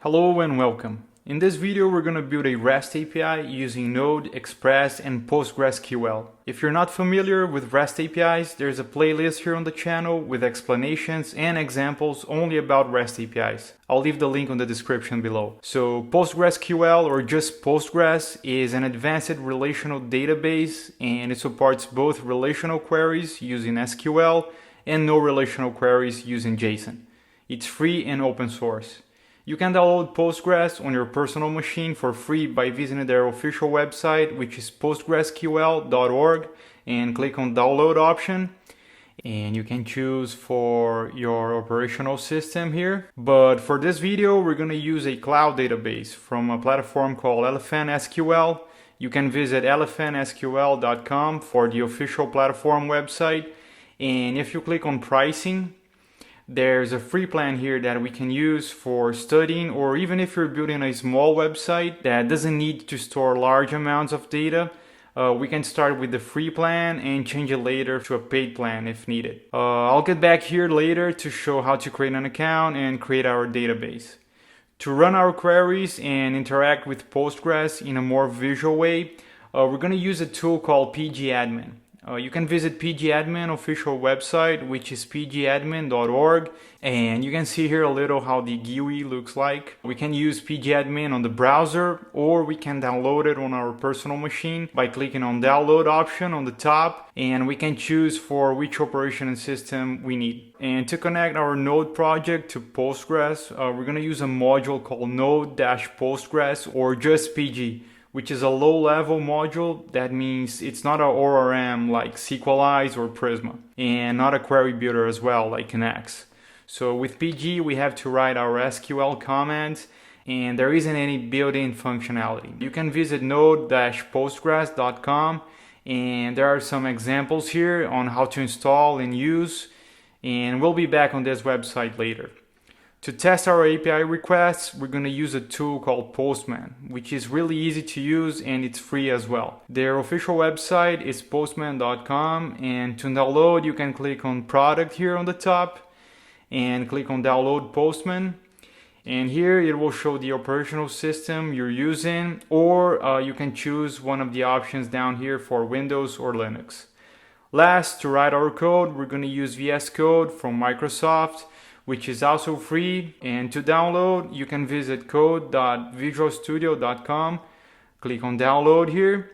Hello and welcome. In this video we're going to build a REST API using Node, Express, and PostgreSQL. If you're not familiar with REST APIs, there's a playlist here on the channel with explanations and examples only about REST APIs. I'll leave the link on the description below. So PostgreSQL, or just Postgres, is an advanced relational database, and it supports both relational queries using SQL and no relational queries using JSON. It's free and open source. You can download Postgres on your personal machine for free by visiting their official website, which is postgresql.org, and click on download option. And you can choose for your operational system here. But for this video, we're going to use a cloud database from a platform called ElephantSQL. You can visit elephantsql.com for the official platform website. And if you click on pricing, there's a free plan here that we can use for studying, or even if you're building a small website that doesn't need to store large amounts of data. We can start with the free plan and change it later to a paid plan if needed. I'll get back here later to show how to create an account and create our database. To run our queries and interact with Postgres in a more visual way, we're going to use a tool called pgadmin. You can visit pgadmin official website, which is pgadmin.org, and you can see here a little how the GUI looks like. We can use pgadmin on the browser, or we can download it on our personal machine by clicking on download option on the top, and we can choose for which operating system we need. And to connect our Node project to Postgres, we're going to use a module called node-postgres, or just PG, which is a low-level module. That means it's not an ORM like SQLize or Prisma, and not a query builder as well like Nx. So with PG we have to write our SQL commands, and there isn't any built-in functionality. You can visit node-postgres.com, and there are some examples here on how to install and use, and we'll be back on this website later. To test our API requests, we're going to use a tool called Postman, which is really easy to use and it's free as well. Their official website is postman.com, and to download you can click on product here on the top and click on download Postman. And here it will show the operational system you're using, or you can choose one of the options down here for Windows or Linux. Last, to write our code, we're going to use VS Code from Microsoft, which is also free, and to download you can visit code.visualstudio.com, click on download here,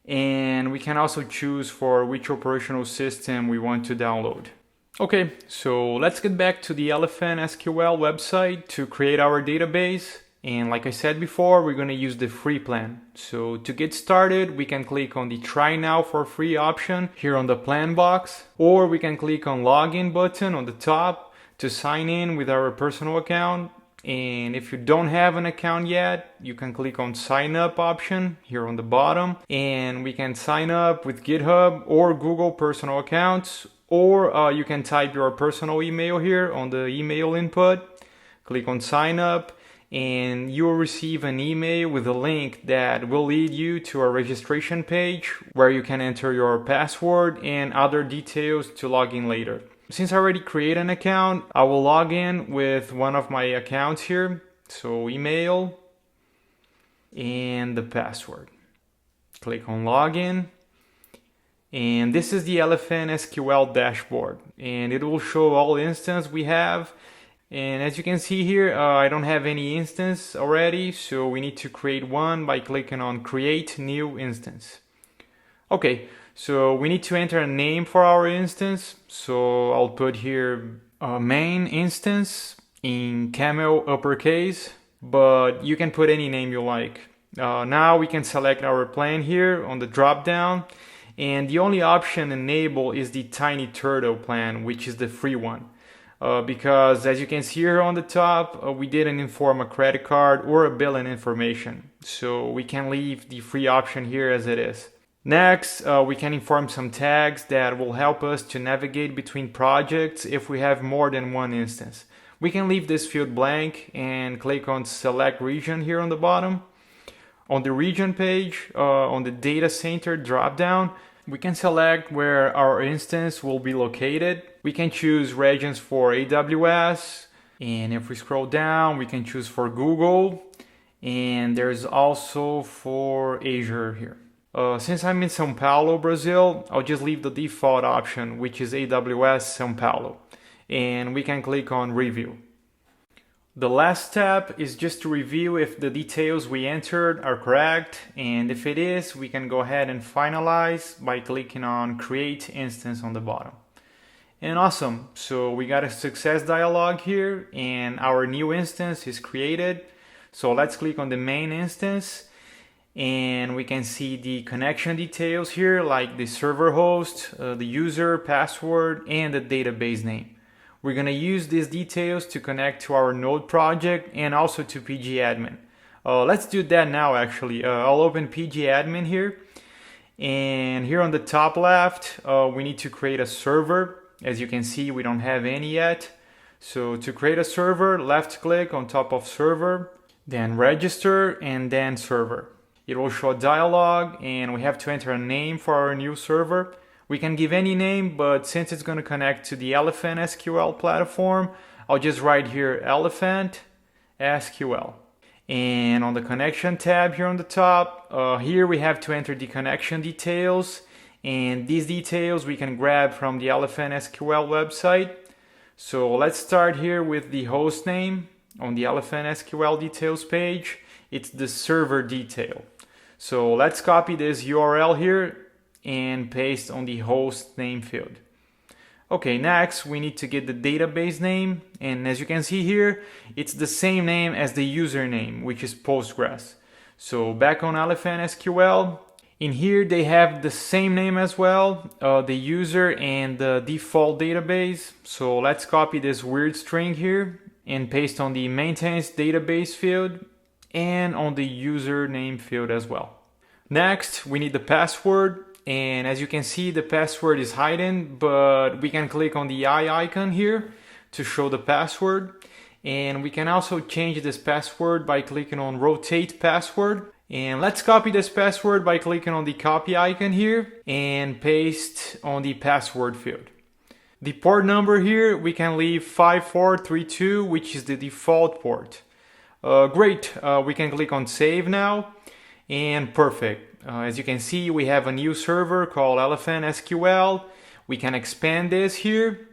and we can also choose for which operational system we want to download. Okay, so let's get back to the ElephantSQL website to create our database. And like I said before, we're going to use the free plan. So to get started, we can click on the try now for free option here on the plan box, or we can click on login button on the top to sign in with our personal account. And if you don't have an account yet, you can click on sign up option here on the bottom, and we can sign up with GitHub or Google personal accounts, or you can type your personal email here on the email input, click on sign up, and you will receive an email with a link that will lead you to a registration page where you can enter your password and other details to log in later. Since I already created an account, I will log in with one of my accounts here. So email and the password. Click on login. And this is the ElephantSQL dashboard. And it will show all instances we have. And as you can see here, I don't have any instance already. So we need to create one by clicking on create new instance. Okay. So we need to enter a name for our instance. So I'll put here main instance in camel uppercase, but you can put any name you like. Now we can select our plan here on the drop down, and the only option enabled is the tiny turtle plan, which is the free one. Because as you can see here on the top, we didn't inform a credit card or a billing information. So we can leave the free option here as it is. Next, we can inform some tags that will help us to navigate between projects if we have more than one instance. We can leave this field blank and click on select region here on the bottom. On the region page, on the data center dropdown, we can select where our instance will be located. We can choose regions for AWS, And if we scroll down, we can choose for Google, and there's also for Azure here. Since I'm in São Paulo, Brazil, I'll just leave the default option, which is AWS São Paulo, and we can click on Review. The last step is just to review if the details we entered are correct, and if it is, we can go ahead and finalize by clicking on Create Instance on the bottom. And awesome, so we got a success dialog here, and our new instance is created. So let's click on the main instance, and we can see the connection details here, like the server host, the user, password, and the database name. We're going to use these details to connect to our Node project and also to pgadmin. Let's do that now actually. I'll open pgadmin here. And here on the top left, we need to create a server. As you can see, we don't have any yet. So to create a server, left click on top of server, then register, and then server. It will show a dialog, and we have to enter a name for our new server. We can give any name, but since it's going to connect to the ElephantSQL platform, I'll just write here ElephantSQL. And on the connection tab here on the top, here we have to enter the connection details. And these details we can grab from the ElephantSQL website. So let's start here with the host name on the ElephantSQL details page. It's the server detail. So let's copy this URL here and paste on the host name field. Okay, next we need to get the database name, and as you can see here, it's the same name as the username, which is Postgres. So back on ElephantSQL, in here they have the same name as well, the user and the default database. So let's copy this weird string here and paste on the maintenance database field and on the username field as well. Next, we need the password. And as you can see, the password is hidden, but we can click on the eye icon here to show the password. And we can also change this password by clicking on rotate password. And let's copy this password by clicking on the copy icon here and paste on the password field. The port number here, we can leave 5432, which is the default port. Great, we can click on save now, and perfect. As you can see, we have a new server called ElephantSQL. We can expand this here,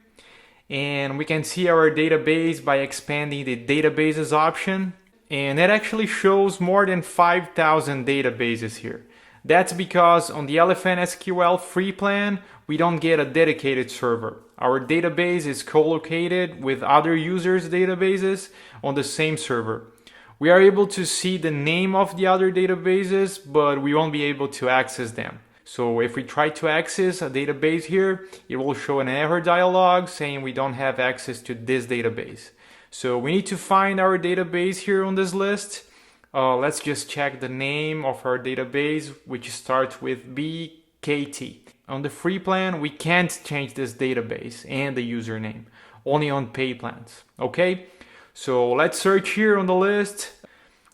and we can see our database by expanding the databases option. And it actually shows more than 5,000 databases here. That's because on the ElephantSQL free plan, we don't get a dedicated server. Our database is co-located with other users' databases on the same server. We are able to see the name of the other databases, but we won't be able to access them. So if we try to access a database here, it will show an error dialog saying we don't have access to this database. So we need to find our database here on this list. Let's just check the name of our database, which starts with BKT. On the free plan, we can't change this database and the username, only on pay plans, okay? So let's search here on the list,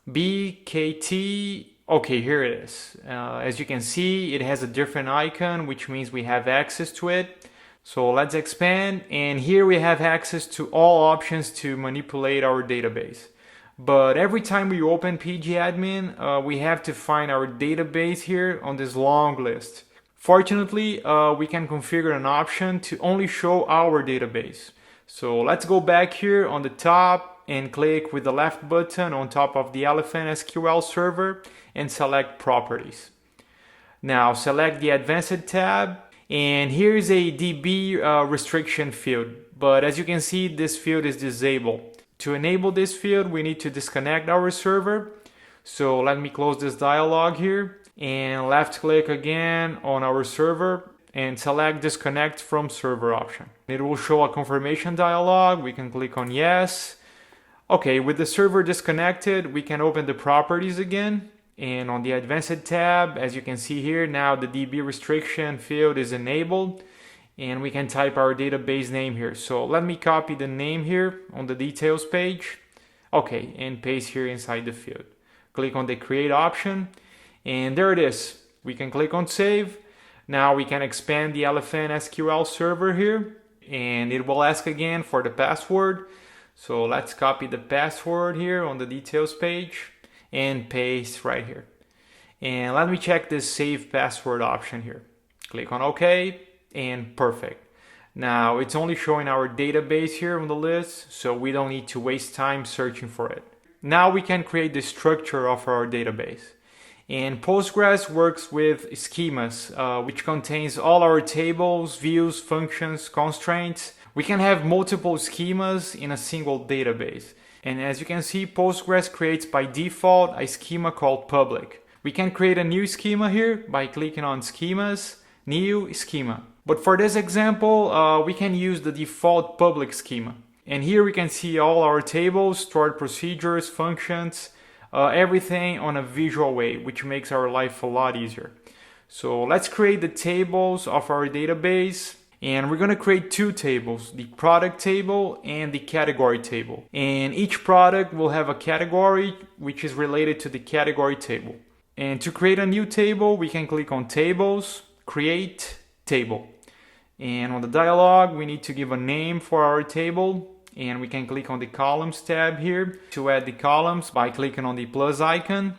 BKT, okay, here it is. As you can see, it has a different icon, which means we have access to it. So let's expand, and here we have access to all options to manipulate our database. But every time we open pgadmin, we have to find our database here on this long list. Fortunately, we can configure an option to only show our database. So let's go back here on the top and click with the left button on top of the ElephantSQL server and select Properties. Now select the Advanced tab, and here's a DB restriction field. But as you can see, this field is disabled. To enable this field, we need to disconnect our server. So let me close this dialog here and left click again on our server and select disconnect from server option. It will show a confirmation dialog. We can click on yes. Okay, with the server disconnected, we can open the properties again. And on the advanced tab, as you can see here, now the DB restriction field is enabled. And we can type our database name here. So let me copy the name here on the details page. Okay, and paste here inside the field. Click on the create option. And there it is. We can click on save. Now we can expand the ElephantSQL server here, and it will ask again for the password. So let's copy the password here on the details page and paste right here. And let me check this save password option here. Click on OK and perfect. Now it's only showing our database here on the list, so we don't need to waste time searching for it. Now we can create the structure of our database. And Postgres works with schemas, which contains all our tables, views, functions, constraints. We can have multiple schemas in a single database. And as you can see, Postgres creates by default a schema called public. We can create a new schema here by clicking on schemas, new schema. But for this example, we can use the default public schema. And here we can see all our tables, stored procedures, functions, everything on a visual way, which makes our life a lot easier. So let's create the tables of our database. And we're going to create two tables, the product table and the category table. And each product will have a category which is related to the category table. And to create a new table, we can click on Tables, Create Table. And on the dialog, we need to give a name for our table. And we can click on the Columns tab here to add the columns by clicking on the plus icon.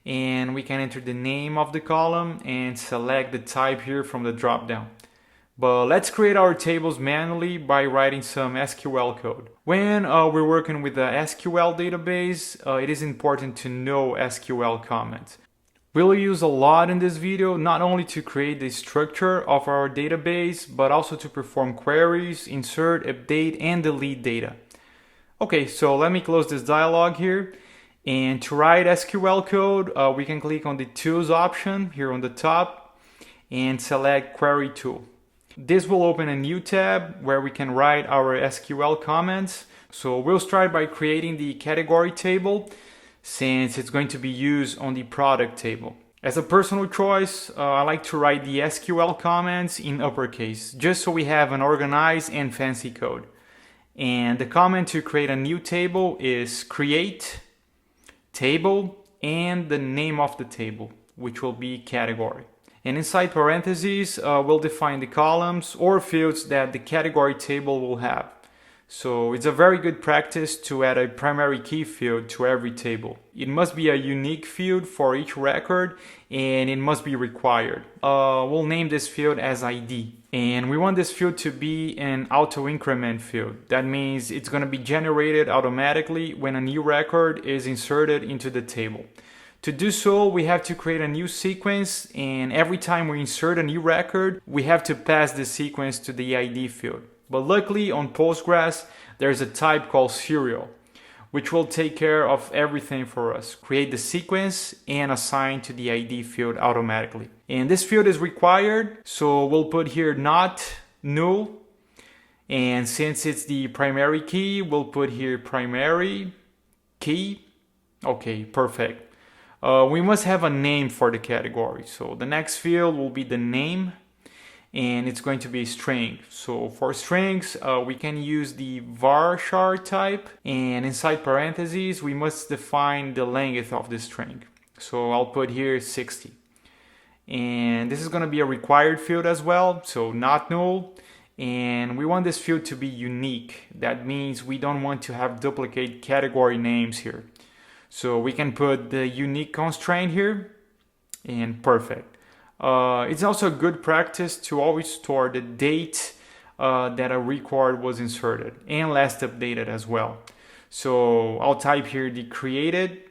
And we can enter the name of the column and select the type here from the drop-down. But let's create our tables manually by writing some SQL code. When we're working with the SQL database, it is important to know SQL comments. We'll use a lot in this video, not only to create the structure of our database, but also to perform queries, insert, update, and delete data. Okay, so let me close this dialog here. And to write SQL code, we can click on the Tools option here on the top and select Query Tool. This will open a new tab where we can write our SQL comments. So we'll start by creating the category table, since it's going to be used on the product table. As a personal choice, I like to write the SQL comments in uppercase, just so we have an organized and fancy code. And the comment to create a new table is create table and the name of the table, which will be category. And inside parentheses, we'll define the columns or fields that the category table will have. So it's a very good practice to add a primary key field to every table. It must be a unique field for each record and it must be required. We'll name this field as ID. And we want this field to be an auto increment field. That means it's going to be generated automatically when a new record is inserted into the table. To do so, we have to create a new sequence, and every time we insert a new record, we have to pass the sequence to the ID field. But luckily on Postgres, there's a type called serial, which will take care of everything for us. Create the sequence and assign to the ID field automatically. And this field is required, so we'll put here not null. And since it's the primary key, we'll put here primary key. Okay, perfect. We must have a name for the category. So the next field will be the name. And it's going to be a string. So for strings, we can use the varchar type, and inside parentheses, we must define the length of the string. So I'll put here 60. And this is going to be a required field as well, so not null. And we want this field to be unique. That means we don't want to have duplicate category names here. So we can put the unique constraint here, and perfect. It's also a good practice to always store the date that a record was inserted and last updated as well. So I'll type here the created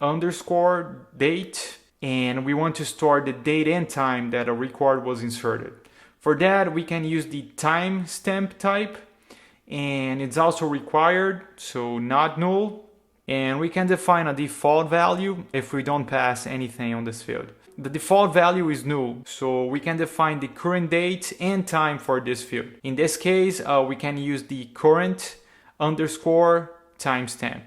underscore date, and we want to store the date and time that a record was inserted. For that, we can use the timestamp type, and it's also required, so not null. And we can define a default value if we don't pass anything on this field. The default value is null, so we can define the current date and time for this field. In this case, we can use the current underscore timestamp,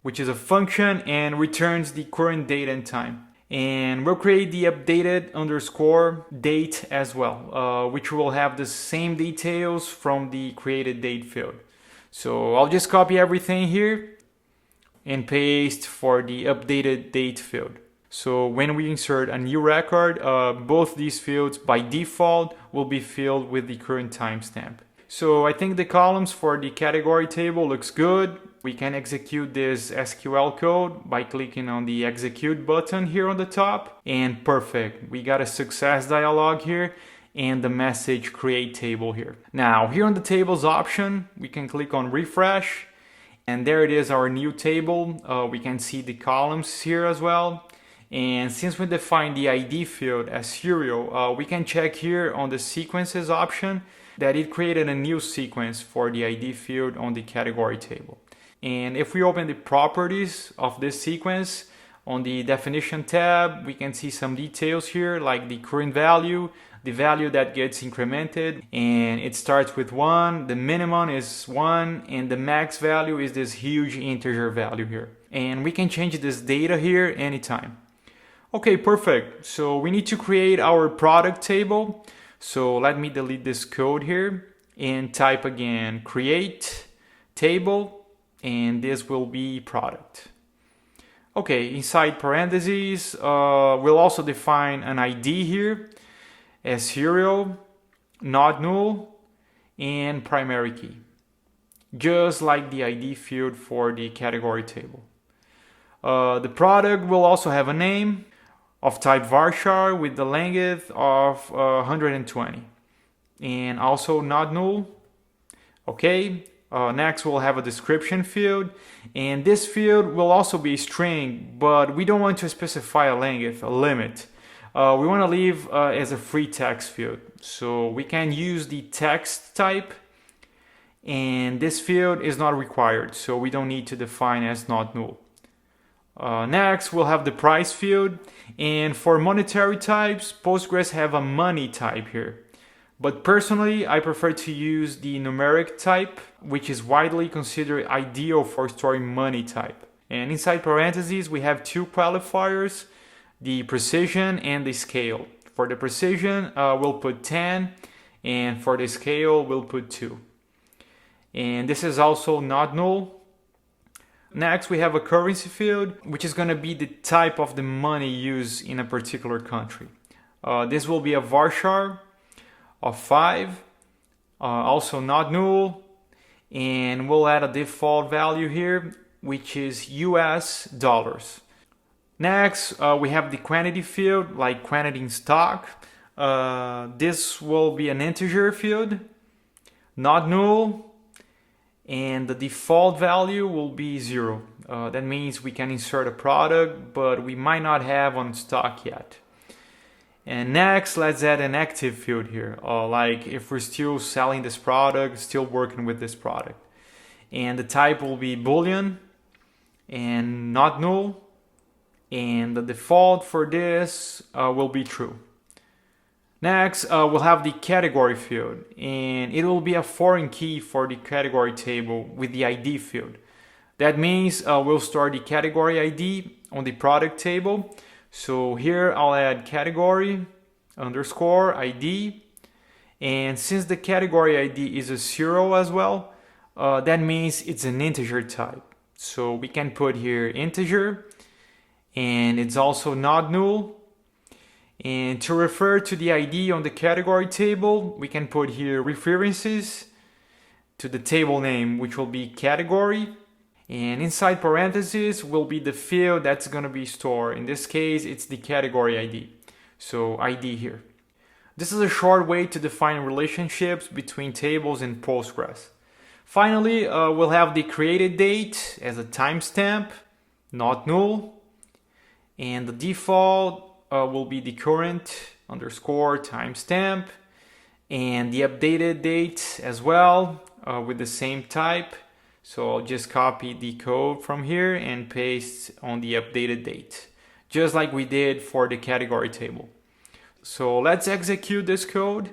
which is a function and returns the current date and time. And we'll create the updated underscore date as well, which will have the same details from the created date field. So I'll just copy everything here and paste for the updated date field. So when we insert a new record, both these fields by default will be filled with the current timestamp. So I think the columns for the category table looks good. We can execute this SQL code by clicking on the execute button here on the top, and perfect. We got a success dialog here and the message create table here. Now here on the tables option, we can click on refresh, and there it is, our new table. We can see the columns here as well. And since we define the ID field as serial, we can check here on the sequences option that it created a new sequence for the ID field on the category table. And if we open the properties of this sequence on the definition tab, we can see some details here like the current value, the value that gets incremented, and it starts with 1, the minimum is 1, and the max value is this huge integer value here. And we can change this data here anytime. Okay, perfect. So we need to create our product table. So let me delete this code here and type again create table, and this will be product. Okay, inside parentheses, we'll also define an ID here as serial, not null, and primary key, just like the ID field for the category table. The product will also have a name of type varchar with the length of 120, and also not null. Okay, next we'll have a description field, and this field will also be a string, but we don't want to specify a length, a limit. We want to leave as a free text field, so we can use the text type, and this field is not required, so we don't need to define as not null. Next we'll have the price field, and for monetary types, Postgres have a money type here, but personally I prefer to use the numeric type, which is widely considered ideal for storing money type. And inside parentheses we have two qualifiers, the precision and the scale. For the precision, we'll put 10, and for the scale, we'll put 2. And this is also not null. Next, we have a currency field, which is going to be the type of the money used in a particular country. This will be a varchar of 5, also not null, and we'll add a default value here, which is US dollars. Next, we have the quantity field, like quantity in stock. This will be an integer field, not null, and the default value will be 0. That means we can insert a product, but we might not have on stock yet. And next, let's add an active field here, like if we're still selling this product, still working with this product. And the type will be Boolean and not null. And the default for this will be true. Next, we'll have the category field, and it will be a foreign key for the category table with the ID field. That means we'll store the category ID on the product table. So here I'll add category underscore ID, and since the category ID is a 0 as well, that means it's an integer type. So we can put here integer, and it's also not null. And to refer to the ID on the category table, we can put here references to the table name, which will be category, and inside parentheses will be the field that's going to be stored. In this case, it's the category ID, so ID here. This is a short way to define relationships between tables in Postgres. Finally, we'll have the created date as a timestamp, not null. And the default will be the current underscore timestamp, and the updated date as well with the same type. So I'll just copy the code from here and paste on the updated date, just like we did for the category table. So let's execute this code,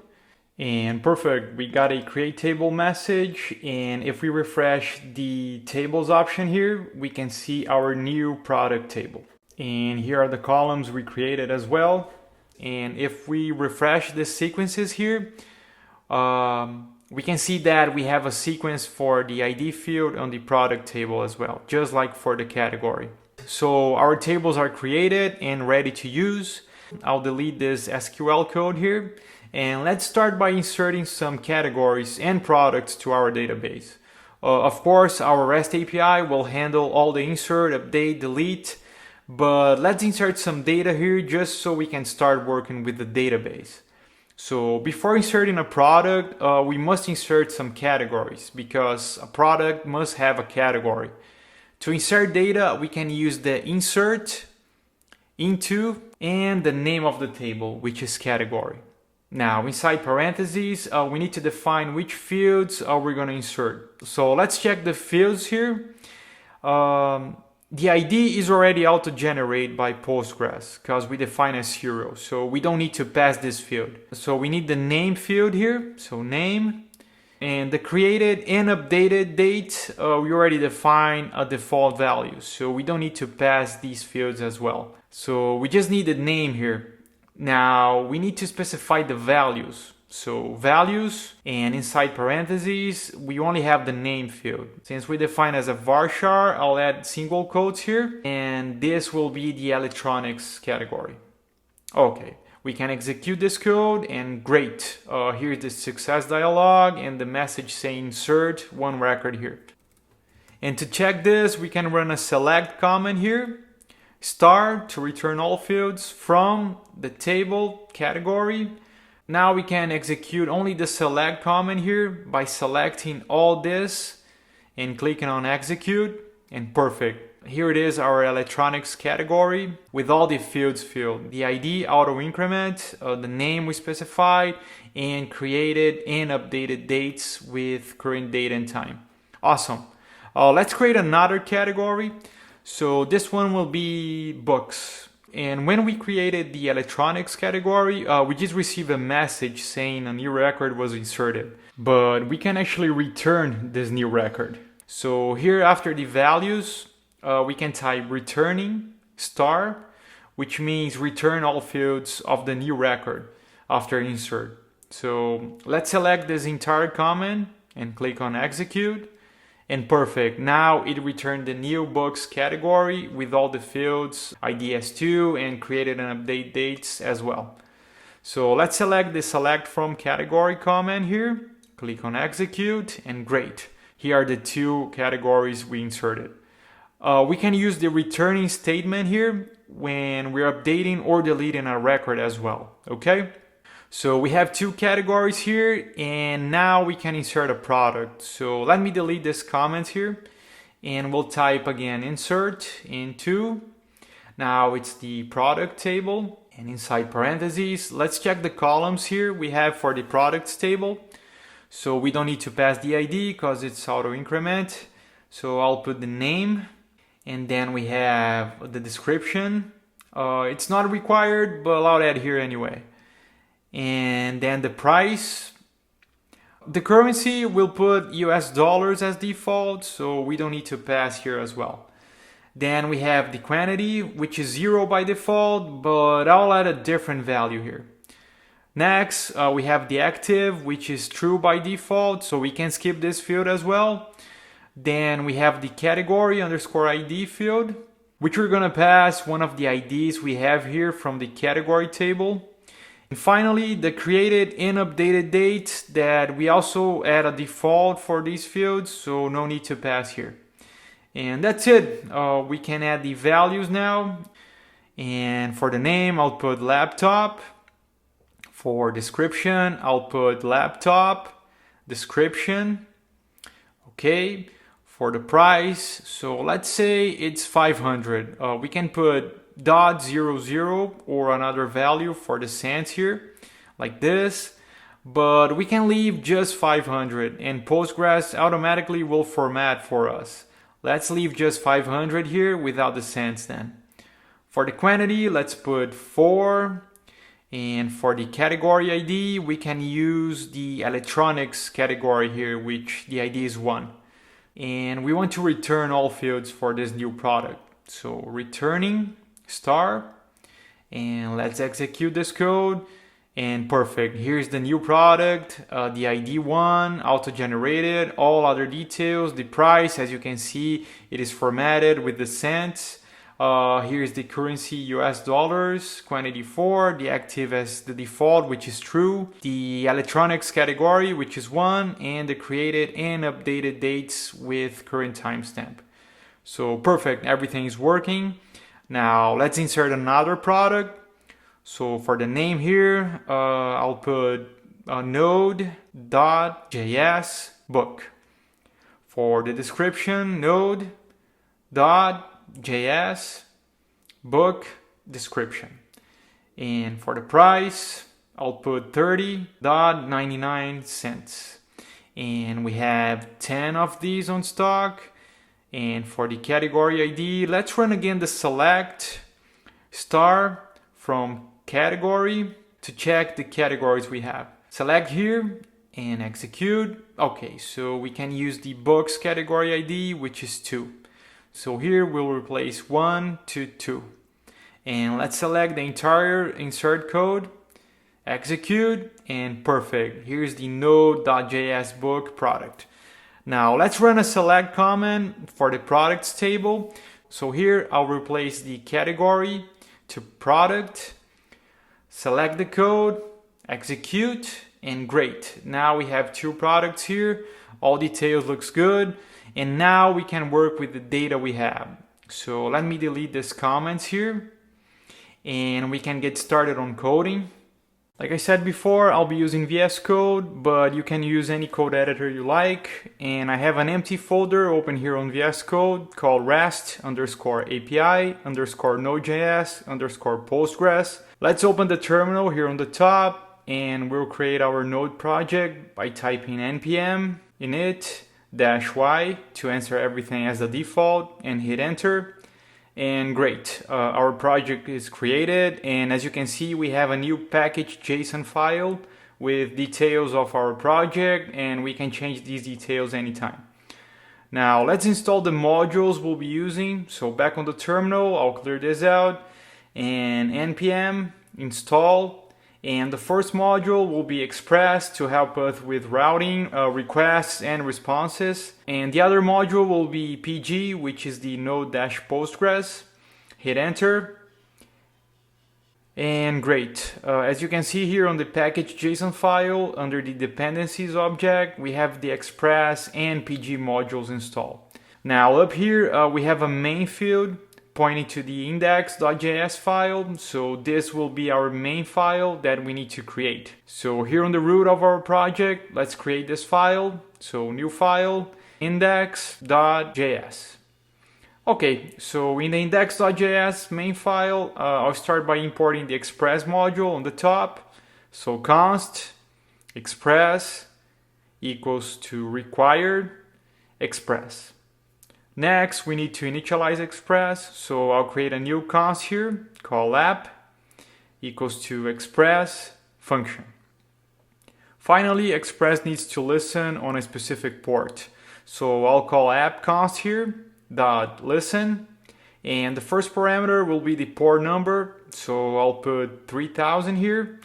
and perfect, we got a create table message, and if we refresh the tables option here, we can see our new product table. And here are the columns we created as well. And if we refresh the sequences here, we can see that we have a sequence for the ID field on the product table as well, just like for the category. So our tables are created and ready to use. I'll delete this SQL code here, And let's start by inserting some categories and products to our database. Of course, our REST API will handle all the insert, update, delete, but let's insert some data here just so we can start working with the database. So before inserting a product, we must insert some categories because a product must have a category. To insert data, we can use the insert, into, and the name of the table, which is category. Now, inside parentheses, we need to define which fields we're going to insert. So let's check the fields here. The ID is already auto-generated by Postgres because we define as serial. So we don't need to pass this field. So we need the name field here. So name. And the created and updated date, we already define a default value. So we don't need to pass these fields as well. So we just need the name here. Now we need to specify the values. So values, and inside parentheses, we only have the name field. Since we define as a varchar, I'll add single quotes here, and this will be the electronics category. Okay, we can execute this code, and great. Here's the success dialog and the message saying insert one record here. And to check this, we can run a select command here. Star to return all fields from the table category. Now we can execute only the select command here by selecting all this and clicking on execute, and perfect. Here it is, our electronics category with all the fields filled. The ID auto increment, the name we specified, and created and updated dates with current date and time. Awesome. Let's create another category. So this one will be books. And when we created the electronics category, we just received a message saying a new record was inserted. But we can actually return this new record. So here after the values, we can type returning star, which means return all fields of the new record after insert. So let's select this entire command and click on execute. And perfect, now it returned the new books category with all the fields, IDS2, and created and update dates as well. So let's select the select from category command here, click on execute, and great. Here are the two categories we inserted. We can use the returning statement here when we're updating or deleting a record as well, okay? So we have two categories here, and now we can insert a product. So let me delete this comment here, and we'll type again insert into. Now it's the product table, and inside parentheses, let's check the columns here we have for the products table. So we don't need to pass the ID because it's auto increment. So I'll put the name, and then we have the description. It's not required, but I'll add here anyway. And then the price, the currency, we'll put US dollars as default, so we don't need to pass here as well. Then we have the quantity, which is 0 by default, but I'll add a different value here. Next, we have the active, which is true by default, so we can skip this field as well. Then we have the category underscore ID field, which we're gonna pass one of the IDs we have here from the category table. And finally, the created and updated date that we also add a default for these fields, so no need to pass here. And that's it. We can add the values now. And for the name, I'll put laptop. For description, I'll put laptop, description. Okay. For the price, so let's say it's 500. We can put .00 or another value for the cents here, like this, but we can leave just 500 and Postgres automatically will format for us. Let's leave just 500 here without the cents then. For the quantity, let's put 4, and for the category ID, we can use the electronics category here, which the ID is 1. And we want to return all fields for this new product. So returning star, and let's execute this code, and perfect. Here's the new product, the ID 1, auto-generated, all other details, the price, as you can see, it is formatted with the cents. Here's the currency US dollars, quantity 4, the active as the default, which is true, the electronics category, which is 1, and the created and updated dates with current timestamp. So perfect, everything is working. Now let's insert another product. So for the name here, I'll put node.js book. For the description, node.js book description. And for the price, I'll put 30.99 cents. And we have 10 of these on stock. And for the category ID, let's run again the select star from category to check the categories we have. Select here and execute. Okay, so we can use the books category ID, which is 2. So here we'll replace 1 to 2. And let's select the entire insert code, execute, and perfect. Here's the node.js book product. Now let's run a select command for the products table. So here I'll replace the category to product, select the code, execute, and great. Now we have 2 products here. All details looks good. And now we can work with the data we have. So let me delete these comments here and we can get started on coding. Like I said before, I'll be using VS Code, but you can use any code editor you like. And I have an empty folder open here on VS Code called rest_API_Node.js_Postgres. Let's open the terminal here on the top and we'll create our node project by typing npm init-y to answer everything as the default and hit enter. And great, our project is created, and as you can see we have a new package JSON file with details of our project, and we can change these details anytime. Now let's install the modules we'll be using. So back on the terminal, I'll clear this out and npm install, and the first module will be Express to help us with routing requests and responses, and the other module will be PG, which is the node-postgres. Hit enter, and great. As you can see here on the package JSON file, under the dependencies object, we have the Express and PG modules installed. Now up here we have a main field pointing to the index.js file. So this will be our main file that we need to create. So here on the root of our project, let's create this file. So new file, index.js. Okay, so in the index.js main file, I'll start by importing the Express module on the top. So const express equals to required express. Next, we need to initialize Express, so I'll create a new const here, call app, equals to express function. Finally, Express needs to listen on a specific port. So I'll call app const here, dot listen, and the first parameter will be the port number, so I'll put 3000 here.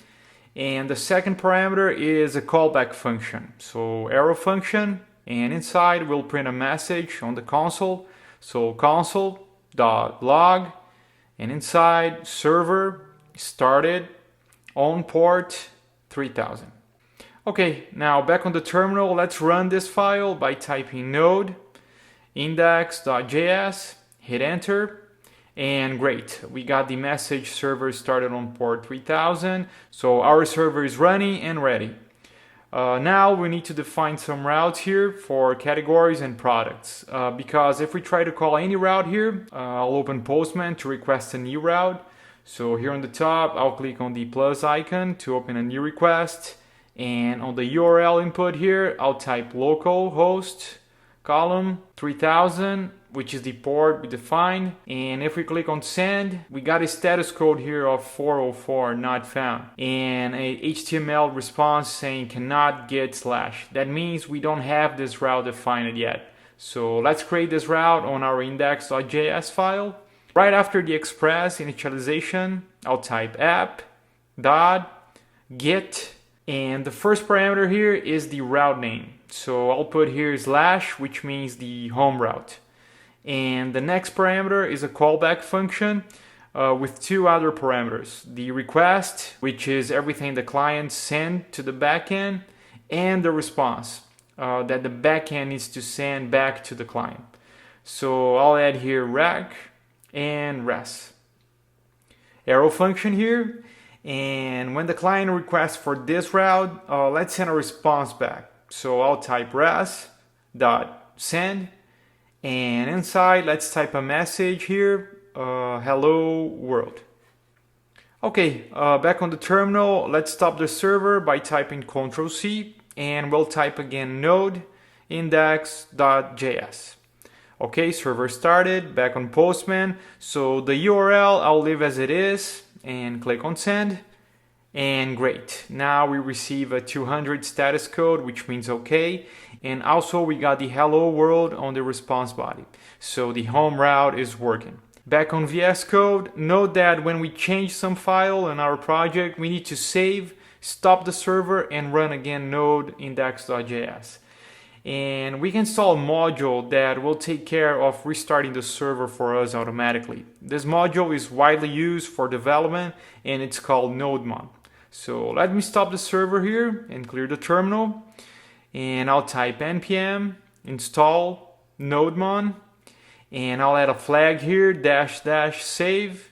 And the second parameter is a callback function, so arrow function, and inside we'll print a message on the console. So console.log, and inside server started on port 3000. Okay, now back on the terminal, let's run this file by typing node index.js, hit enter, and great, we got the message server started on port 3000. So our server is running and ready. Now we need to define some routes here for categories and products, because if we try to call any route here, I'll open Postman to request a new route. So here on the top, I'll click on the plus icon to open a new request, and on the URL input here, I'll type localhost column 3000, which is the port we defined. And if we click on send, we got a status code here of 404 not found, and a HTML response saying cannot get / That means we don't have this route defined yet. So let's create this route on our index.js file. Right after the express initialization, I'll type app.get, and the first parameter here is the route name. So I'll put here /, which means the home route. And the next parameter is a callback function with two other parameters. The request, which is everything the client sent to the backend, and the response that the backend needs to send back to the client. So I'll add here rec and res. Arrow function here, and when the client requests for this route, let's send a response back. So I'll type res dot send, and inside let's type a message here, hello world. Okay, back on the terminal, let's stop the server by typing Ctrl+C, and we'll type again node index.js. Okay, server started, back on Postman. So the URL I'll leave as it is and click on send. And great, now we receive a 200 status code, which means okay. And also we got the hello world on the response body. So the home route is working. Back on VS Code, note that when we change some file in our project, we need to save, stop the server, and run again node index.js. And we can install a module that will take care of restarting the server for us automatically. This module is widely used for development and it's called nodemon. So let me stop the server here and clear the terminal. And I'll type npm install nodemon. And I'll add a flag here, --save--dev.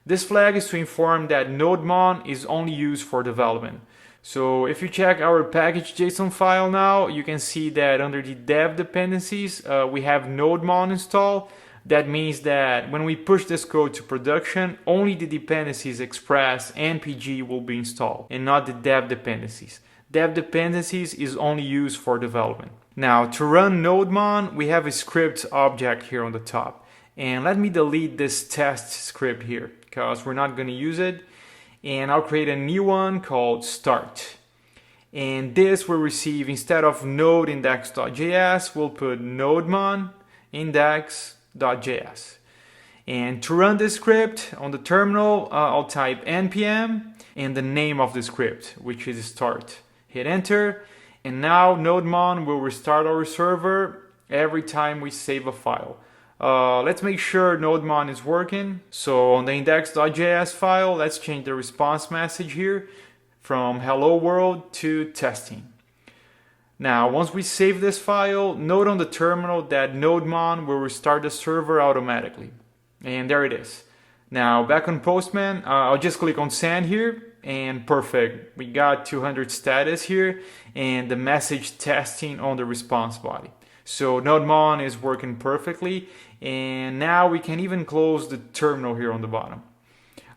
This flag is to inform that nodemon is only used for development. So if you check our package.json file now, you can see that under the dev dependencies, we have nodemon installed. That means that when we push this code to production, only the dependencies express and PG will be installed, and not the dev dependencies. Dev dependencies is only used for development. Now, to run nodemon, we have a script object here on the top. And let me delete this test script here, because we're not going to use it. And I'll create a new one called start. And this will receive, instead of node index.js, we'll put nodemon index.js. And to run this script on the terminal, I'll type npm and the name of the script, which is start. Hit enter. And now nodemon will restart our server every time we save a file. Let's make sure nodemon is working. So on the index.js file, let's change the response message here from hello world to testing. Now, once we save this file, note on the terminal that nodemon will restart the server automatically. And there it is. Now, back on Postman, I'll just click on send here. And perfect, we got 200 status here and the message testing on the response body. So nodemon is working perfectly, and now we can even close the terminal here on the bottom.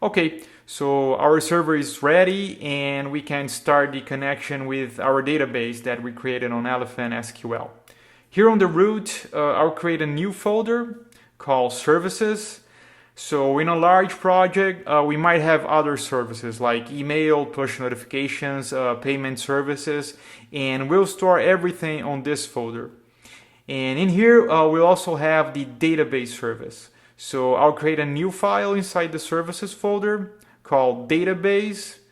Okay, so our server is ready and we can start the connection with our database that we created on ElephantSQL. Here on the root, I'll create a new folder called services. So in a large project, we might have other services like email, push notifications, payment services, and we'll store everything on this folder. And in here, we'll also have the database service. So I'll create a new file inside the services folder called database.js.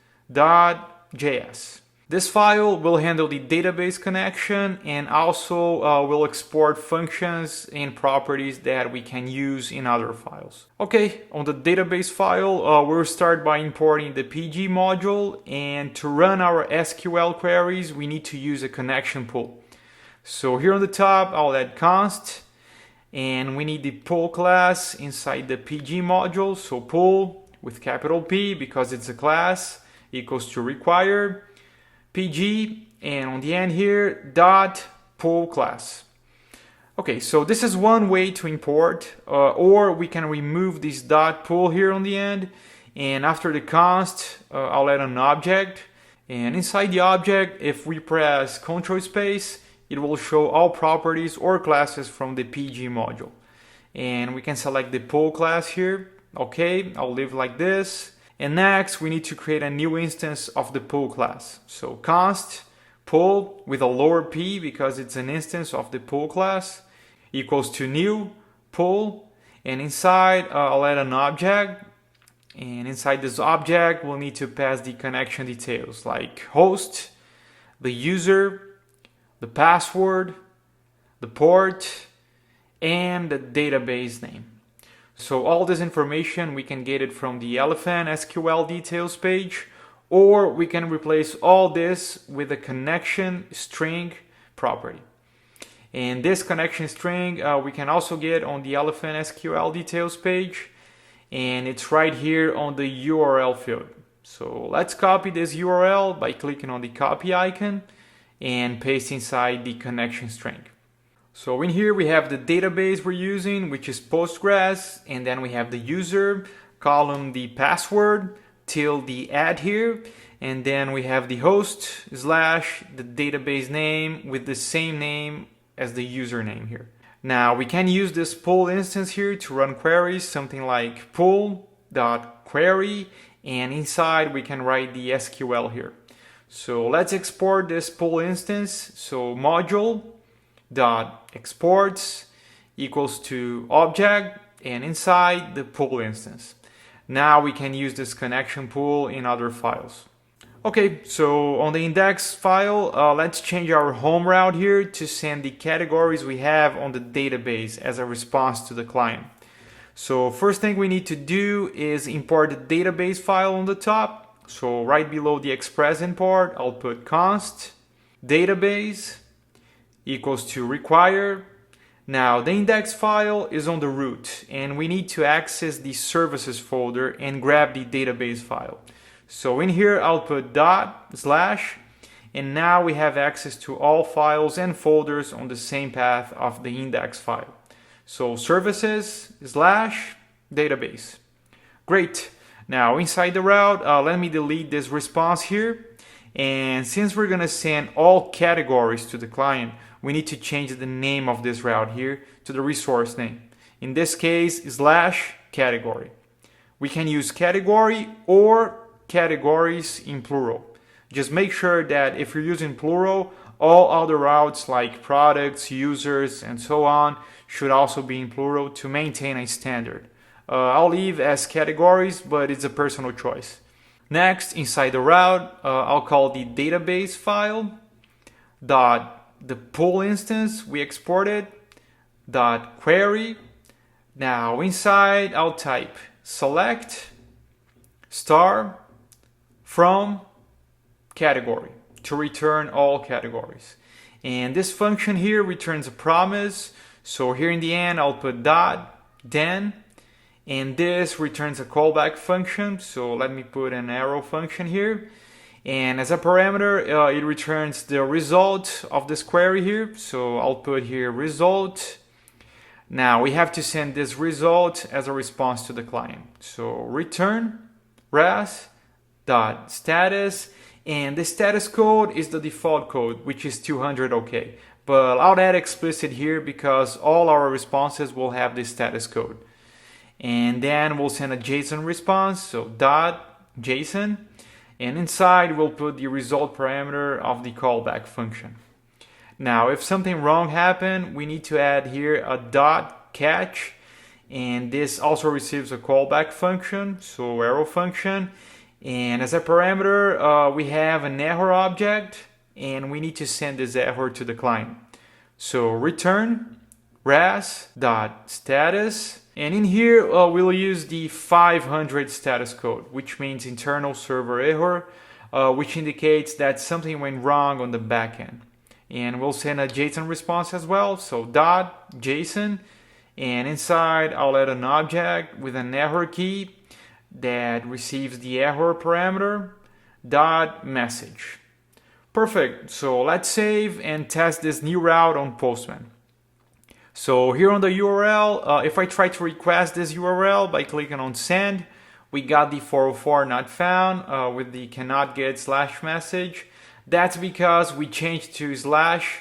This file will handle the database connection and also will export functions and properties that we can use in other files. Okay, on the database file, we'll start by importing the PG module, and to run our SQL queries, we need to use a connection pool. So here on the top, I'll add const, and we need the pool class inside the PG module. So pool with capital P because it's a class equals to require PG, and on the end here, dot pool class. Okay, so this is one way to import, or we can remove this dot pool here on the end, and after the const, I'll add an object, and inside the object, if we press Ctrl space, it will show all properties or classes from the PG module. And we can select the pool class here. Okay, I'll leave like this. And next, we need to create a new instance of the pool class. So const pool with a lower p because it's an instance of the pool class equals to new pool. And inside, I'll add an object. And inside this object, we'll need to pass the connection details like host, the user, the password, the port, and the database name. So all this information, we can get it from the ElephantSQL details page, or we can replace all this with a connection string property. And this connection string we can also get on the ElephantSQL details page, and it's right here on the URL field. So let's copy this URL by clicking on the copy icon and paste inside the connection string. So in here we have the database we're using, which is Postgres, and then we have the user, column the password, till the add here, and then we have the host slash the database name with the same name as the username here. Now we can use this pull instance here to run queries, something like pull.query, and inside we can write the SQL here. So let's export this pull instance. So module.exports equals to object, and inside the pull instance. Now we can use this connection pool in other files. Okay, so on the index file, let's change our home route here to send the categories we have on the database as a response to the client. So first thing we need to do is import the database file on the top. So right below the express import, I'll put const database equals to require. Now the index file is on the root, and we need to access the services folder and grab the database file. So in here I'll put /, and now we have access to all files and folders on the same path of the index file. So services / database. Great. Now inside the route, let me delete this response here. And since we're gonna send all categories to the client, we need to change the name of this route here to the resource name. In this case, /category. We can use category or categories in plural. Just make sure that if you're using plural, all other routes like products, users, and so on should also be in plural to maintain a standard. I'll leave as categories, but it's a personal choice. Next, inside the route, I'll call the database file the pull instance we exported query. Now inside I'll type select star from category to return all categories. And this function here returns a promise. So here in the end I'll put then, and this returns a callback function. So let me put an arrow function here. And as a parameter, it returns the result of this query here. So I'll put here result. Now we have to send this result as a response to the client. So return res.status, and the status code is the default code, which is 200 OK. But I'll add explicit here because all our responses will have this status code. And then we'll send a JSON response, so .json. And inside we'll put the result parameter of the callback function. Now if something wrong happened, we need to add here a .catch, and this also receives a callback function, so arrow function. And as a parameter, we have an error object, and we need to send this error to the client. So return res.status. And in here, we'll use the 500 status code, which means internal server error, which indicates that something went wrong on the backend. And we'll send a JSON response as well, so .json. And inside, I'll add an object with an error key that receives the error parameter, .message. Perfect. So let's save and test this new route on Postman. So here on the URL, if I try to request this URL by clicking on send, we got the 404 not found with the cannot get / message. That's because we changed to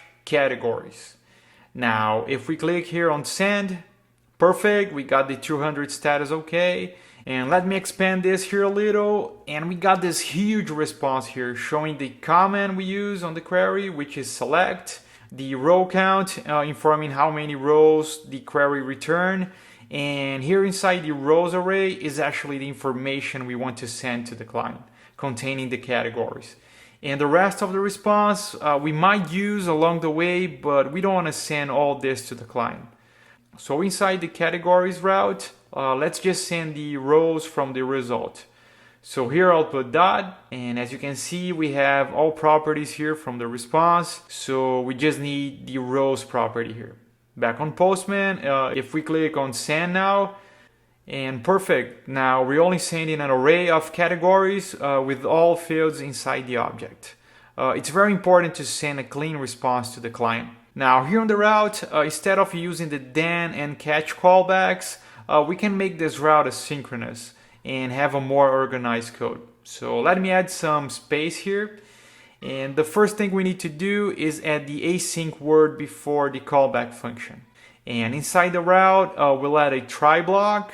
/ categories. Now, if we click here on send, perfect, we got the 200 status OK. And let me expand this here a little, and we got this huge response here showing the command we use on the query, which is select, the row count, informing how many rows the query returned, and here inside the rows array is actually the information we want to send to the client, containing the categories. And the rest of the response we might use along the way, but we don't want to send all this to the client. So inside the categories route, let's just send the rows from the result. So here I'll put dot, and as you can see, we have all properties here from the response. So we just need the rows property here. Back on Postman, if we click on send now, and perfect. Now we're only sending an array of categories with all fields inside the object. It's very important to send a clean response to the client. Now here on the route, instead of using the then and catch callbacks, we can make this route asynchronous and have a more organized code. So let me add some space here. And the first thing we need to do is add the async word before the callback function. And inside the route, we'll add a try block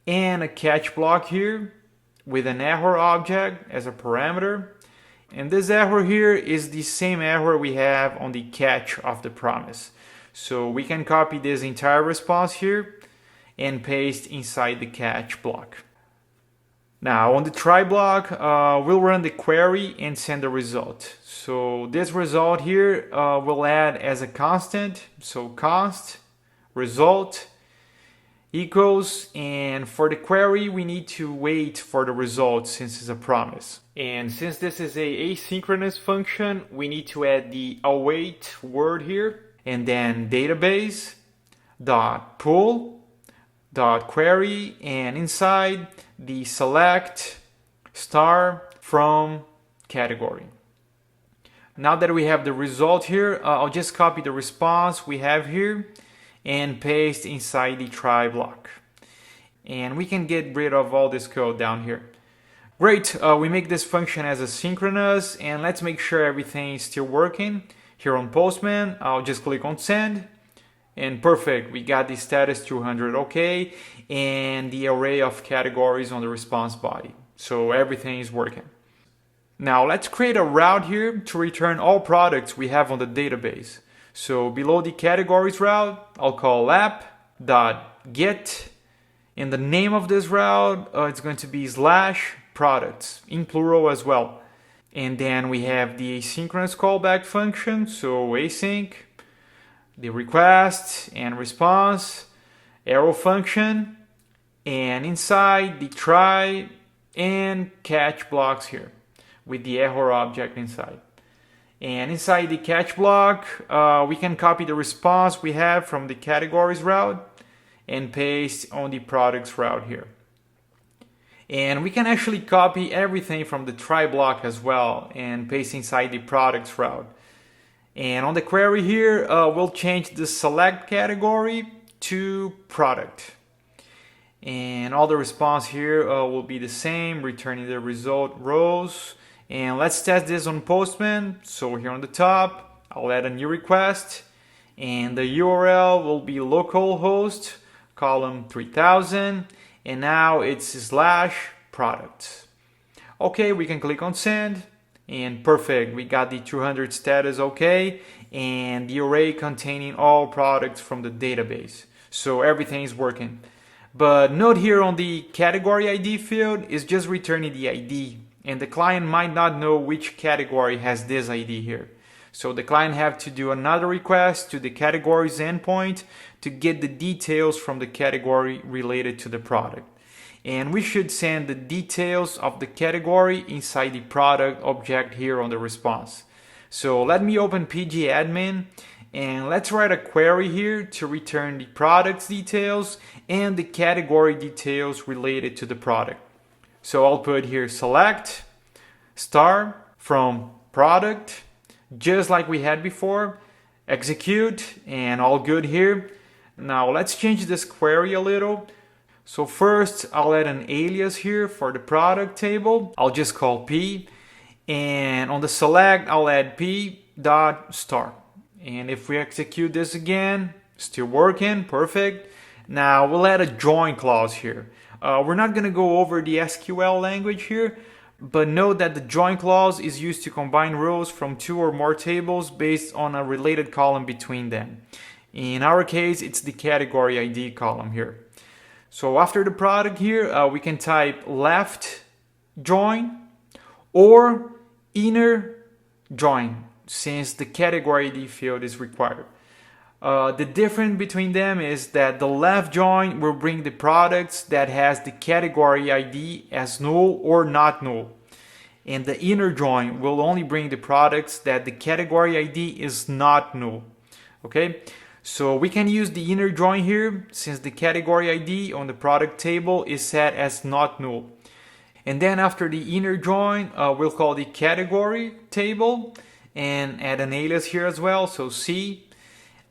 and a catch block here with an error object as a parameter. And this error here is the same error we have on the catch of the promise. So we can copy this entire response here and paste inside the catch block. Now on the try block, we'll run the query and send the result. So this result here we'll add as a constant. So const result equals, and for the query we need to wait for the result since it's a promise. And since this is a asynchronous function, we need to add the await word here, and then database dot pull dot query, and inside the select star from category. Now that we have the result here, I'll just copy the response we have here and paste inside the try block. And we can get rid of all this code down here. Great, we make this function as asynchronous, and let's make sure everything is still working. Here on Postman, I'll just click on send, and perfect, we got the status 200 okay, and the array of categories on the response body. So everything is working. Now let's create a route here to return all products we have on the database. So below the categories route, I'll call app.get. And the name of this route, it's going to be /products, in plural as well. And then we have the asynchronous callback function, so async, the request and response, arrow function, and inside the try and catch blocks here with the error object inside. And inside the catch block, we can copy the response we have from the categories route and paste on the products route here. And we can actually copy everything from the try block as well and paste inside the products route. And on the query here, we'll change the select category to product. And all the response here will be the same, returning the result rows. And let's test this on Postman. So here on the top, I'll add a new request, and the URL will be localhost column 3000, and now it's /products. Okay, we can click on send, and perfect, we got the 200 status okay, and the array containing all products from the database. So everything is working. But note here on the category ID field is just returning the ID, and the client might not know which category has this ID here. So the client have to do another request to the categories endpoint to get the details from the category related to the product. And we should send the details of the category inside the product object here on the response. So let me open pgadmin, and let's write a query here to return the product's details and the category details related to the product. So I'll put here select star from product, just like we had before, execute, and all good here. Now let's change this query a little. So first I'll add an alias here for the product table. I'll just call p, and on the select I'll add p.star. And if we execute this again, still working, perfect. Now we'll add a join clause here. We're not going to go over the SQL language here, but note that the join clause is used to combine rows from two or more tables based on a related column between them. In our case, it's the category ID column here. So after the product here, we can type left join or inner join, since the category ID field is required. The difference between them is that the left join will bring the products that has the category ID as null or not null. And the inner join will only bring the products that the category ID is not null. Okay, so we can use the inner join here since the category ID on the product table is set as not null. And then after the inner join, we'll call the category table and add an alias here as well. So C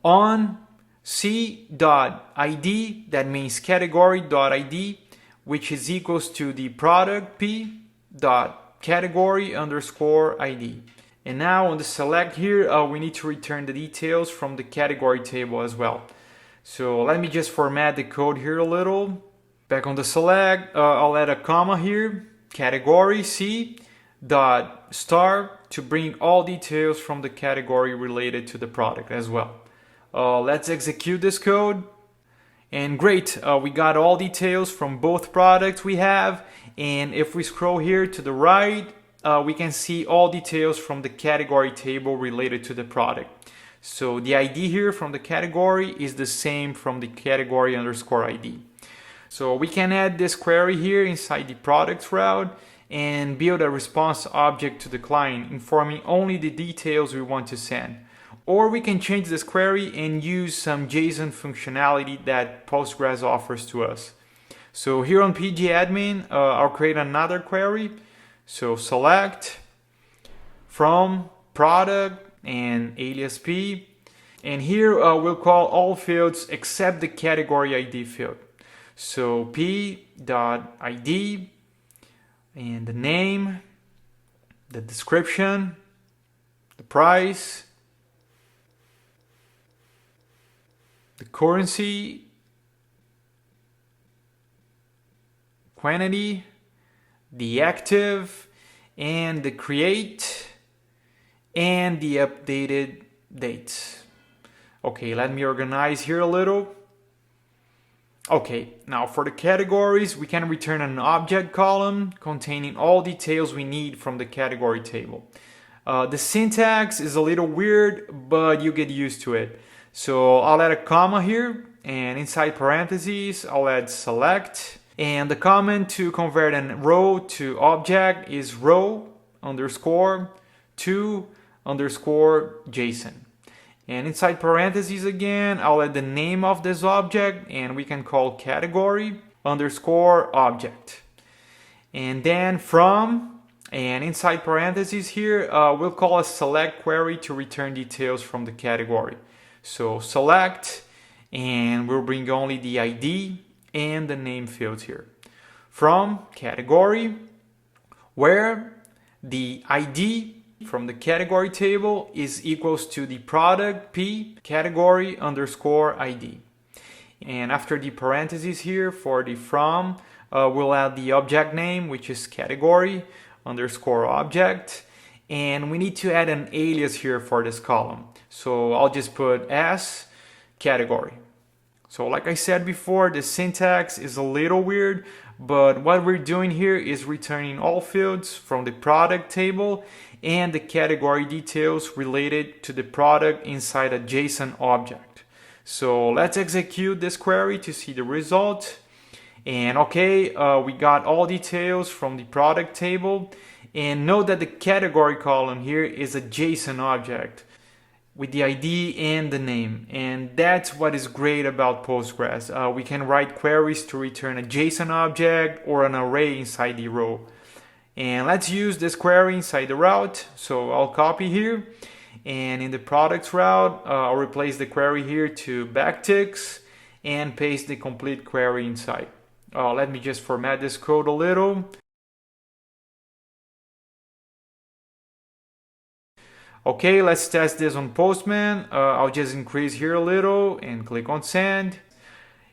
on c.id, that means category.id, which is equals to the product p.category_id. And now on the select here, we need to return the details from the category table as well. So let me just format the code here a little. Back on the select, I'll add a comma here, category c dot star to bring all details from the category related to the product as well. Let's execute this code. And great, we got all details from both products we have. And if we scroll here to the right, we can see all details from the category table related to the product. So the ID here from the category is the same from the category_ID. So we can add this query here inside the products route and build a response object to the client, informing only the details we want to send. Or we can change this query and use some JSON functionality that Postgres offers to us. So here on pgadmin, I'll create another query. So select from product and alias p. And here we'll call all fields except the category ID field. So p.id and the name, the description, the price, the currency, quantity, the active, and the create, and the updated dates. Okay, let me organize here a little. Okay, now for the categories, we can return an object column containing all details we need from the category table. The syntax is a little weird, but you get used to it. So I'll add a comma here, and inside parentheses, I'll add select. And the comment to convert a row to object is row_to_JSON. And inside parentheses again, I'll add the name of this object, and we can call category_object. And then from, and inside parentheses here, we'll call a select query to return details from the category. So select, and we'll bring only the ID and the name fields here. From category, where the ID from the category table is equals to the product p category_ID. And after the parentheses here for the from, we'll add the object name, which is category_object. And we need to add an alias here for this column. So I'll just put as category. So like I said before, the syntax is a little weird, but what we're doing here is returning all fields from the product table and the category details related to the product inside a JSON object. So let's execute this query to see the result. And okay, we got all details from the product table. And note that the category column here is a JSON object with the ID and the name. And that's what is great about Postgres. We can write queries to return a JSON object or an array inside the row. And let's use this query inside the route. So I'll copy here. And in the products route, I'll replace the query here to backticks and paste the complete query inside. Let me just format this code a little. Okay, let's test this on Postman. I'll just increase here a little and click on send.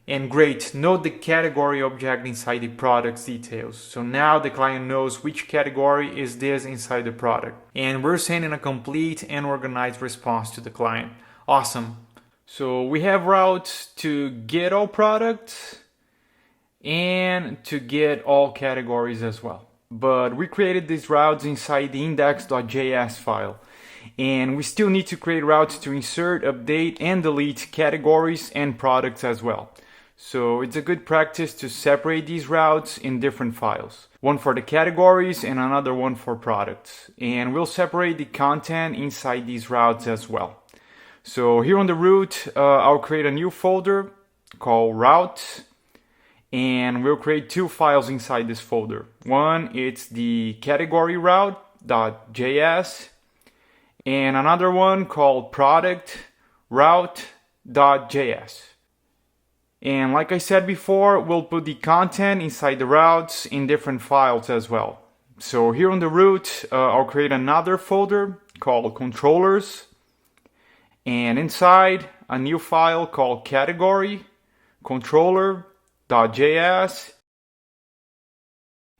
And great, note the category object inside the product's details. So now the client knows which category is this inside the product. And we're sending a complete and organized response to the client. Awesome. So we have routes to get all products and to get all categories as well. But we created these routes inside the index.js file. And we still need to create routes to insert, update, and delete categories and products as well. So it's a good practice to separate these routes in different files. One for the categories and another one for products. And we'll separate the content inside these routes as well. So here on the root, I'll create a new folder called routes. And we'll create two files inside this folder. One, it's the category route.js. And another one called product route.js. And like I said before, we'll put the content inside the routes in different files as well. So here on the root, I'll create another folder called controllers. And inside, a new file called category controller.js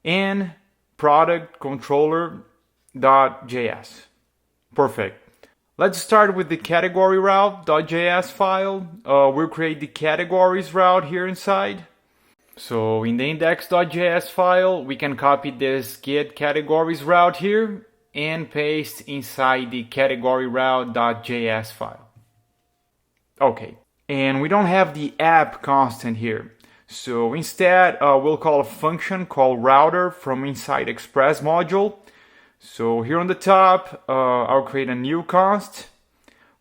and product controller.js. Perfect. Let's start with the category route.js file. We'll create the categories route here inside. So in the index.js file, we can copy this get categories route here and paste inside the category route.js file. Okay, and we don't have the app constant here. So instead, we'll call a function called router from inside express module. So here on the top, I'll create a new const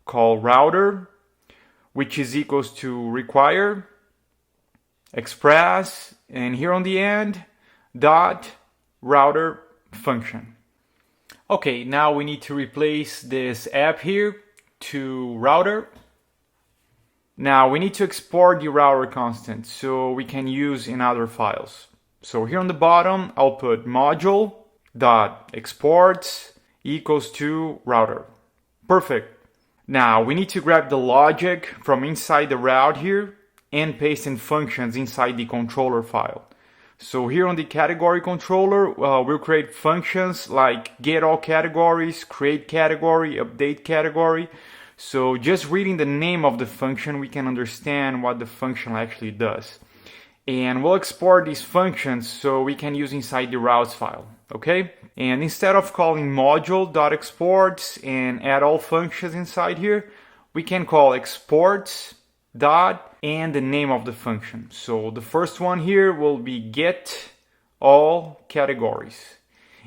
called router, which is equals to require express, and here on the end, dot router function. Okay, now we need to replace this app here to router. Now we need to export the router constant so we can use in other files. So here on the bottom, I'll put module dot exports equals to router. Perfect. Now we need to grab the logic from inside the route here and paste in functions inside the controller file. So here on the category controller, we'll create functions like get all categories, create category, update category. So just reading the name of the function, we can understand what the function actually does. And we'll export these functions so we can use inside the routes file. Okay, and instead of calling module.exports and add all functions inside here, we can call exports dot and the name of the function. So the first one here will be get all categories,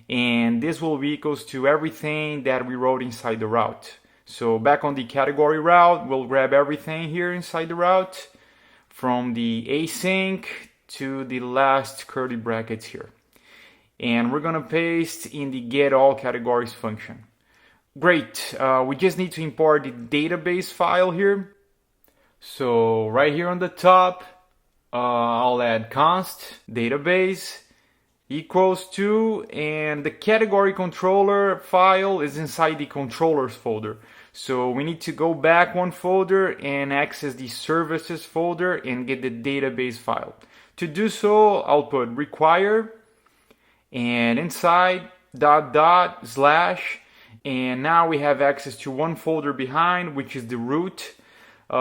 and this will be equals to everything that we wrote inside the route. So back on the category route, we'll grab everything here inside the route from the async to the last curly brackets here. And we're gonna paste in the get all categories function. Great, we just need to import the database file here. So right here on the top, I'll add const database equals to, and the category controller file is inside the controllers folder. So we need to go back one folder and access the services folder and get the database file. To do so, I'll put require and inside // and now we have access to one folder behind, which is the root.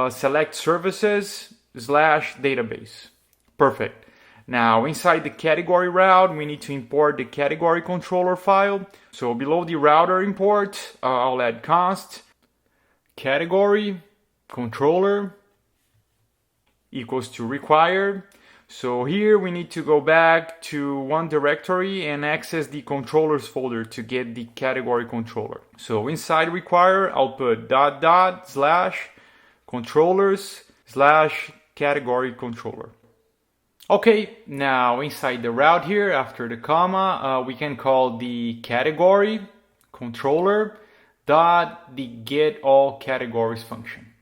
Select services / database. Perfect. Now inside the category route, we need to import the category controller file. So below the router import, I'll add const category controller equals to require. So here we need to go back to one directory and access the controllers folder to get the category controller. So inside require, I'll put // controllers / category controller. Okay, now inside the route here, after the comma, we can call the category controller dot the get all categories function.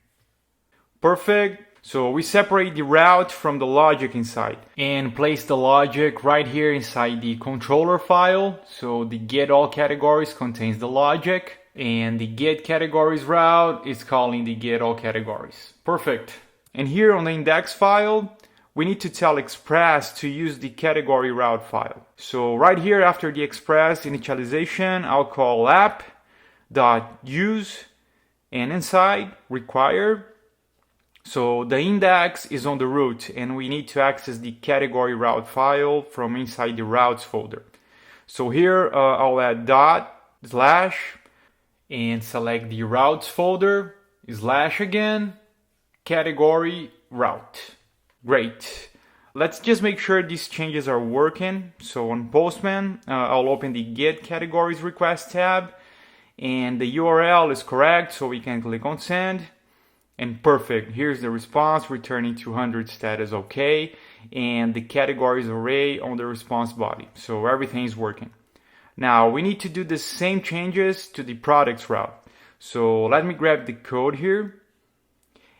Perfect. So we separate the route from the logic inside and place the logic right here inside the controller file. So the get all categories contains the logic, and the get categories route is calling the get all categories. Perfect. And here on the index file, we need to tell express to use the category route file. So right here after the express initialization, I'll call app.use and inside require. So the index is on the root and we need to access the category route file from inside the routes folder. So here I'll add // and select the routes folder, slash again, category route. Great. Let's just make sure these changes are working. So on Postman, I'll open the Get Categories Request tab, and the URL is correct, so we can click on Send. And perfect, here's the response, returning 200 status OK, and the categories array on the response body. So everything is working. Now we need to do the same changes to the products route. So let me grab the code here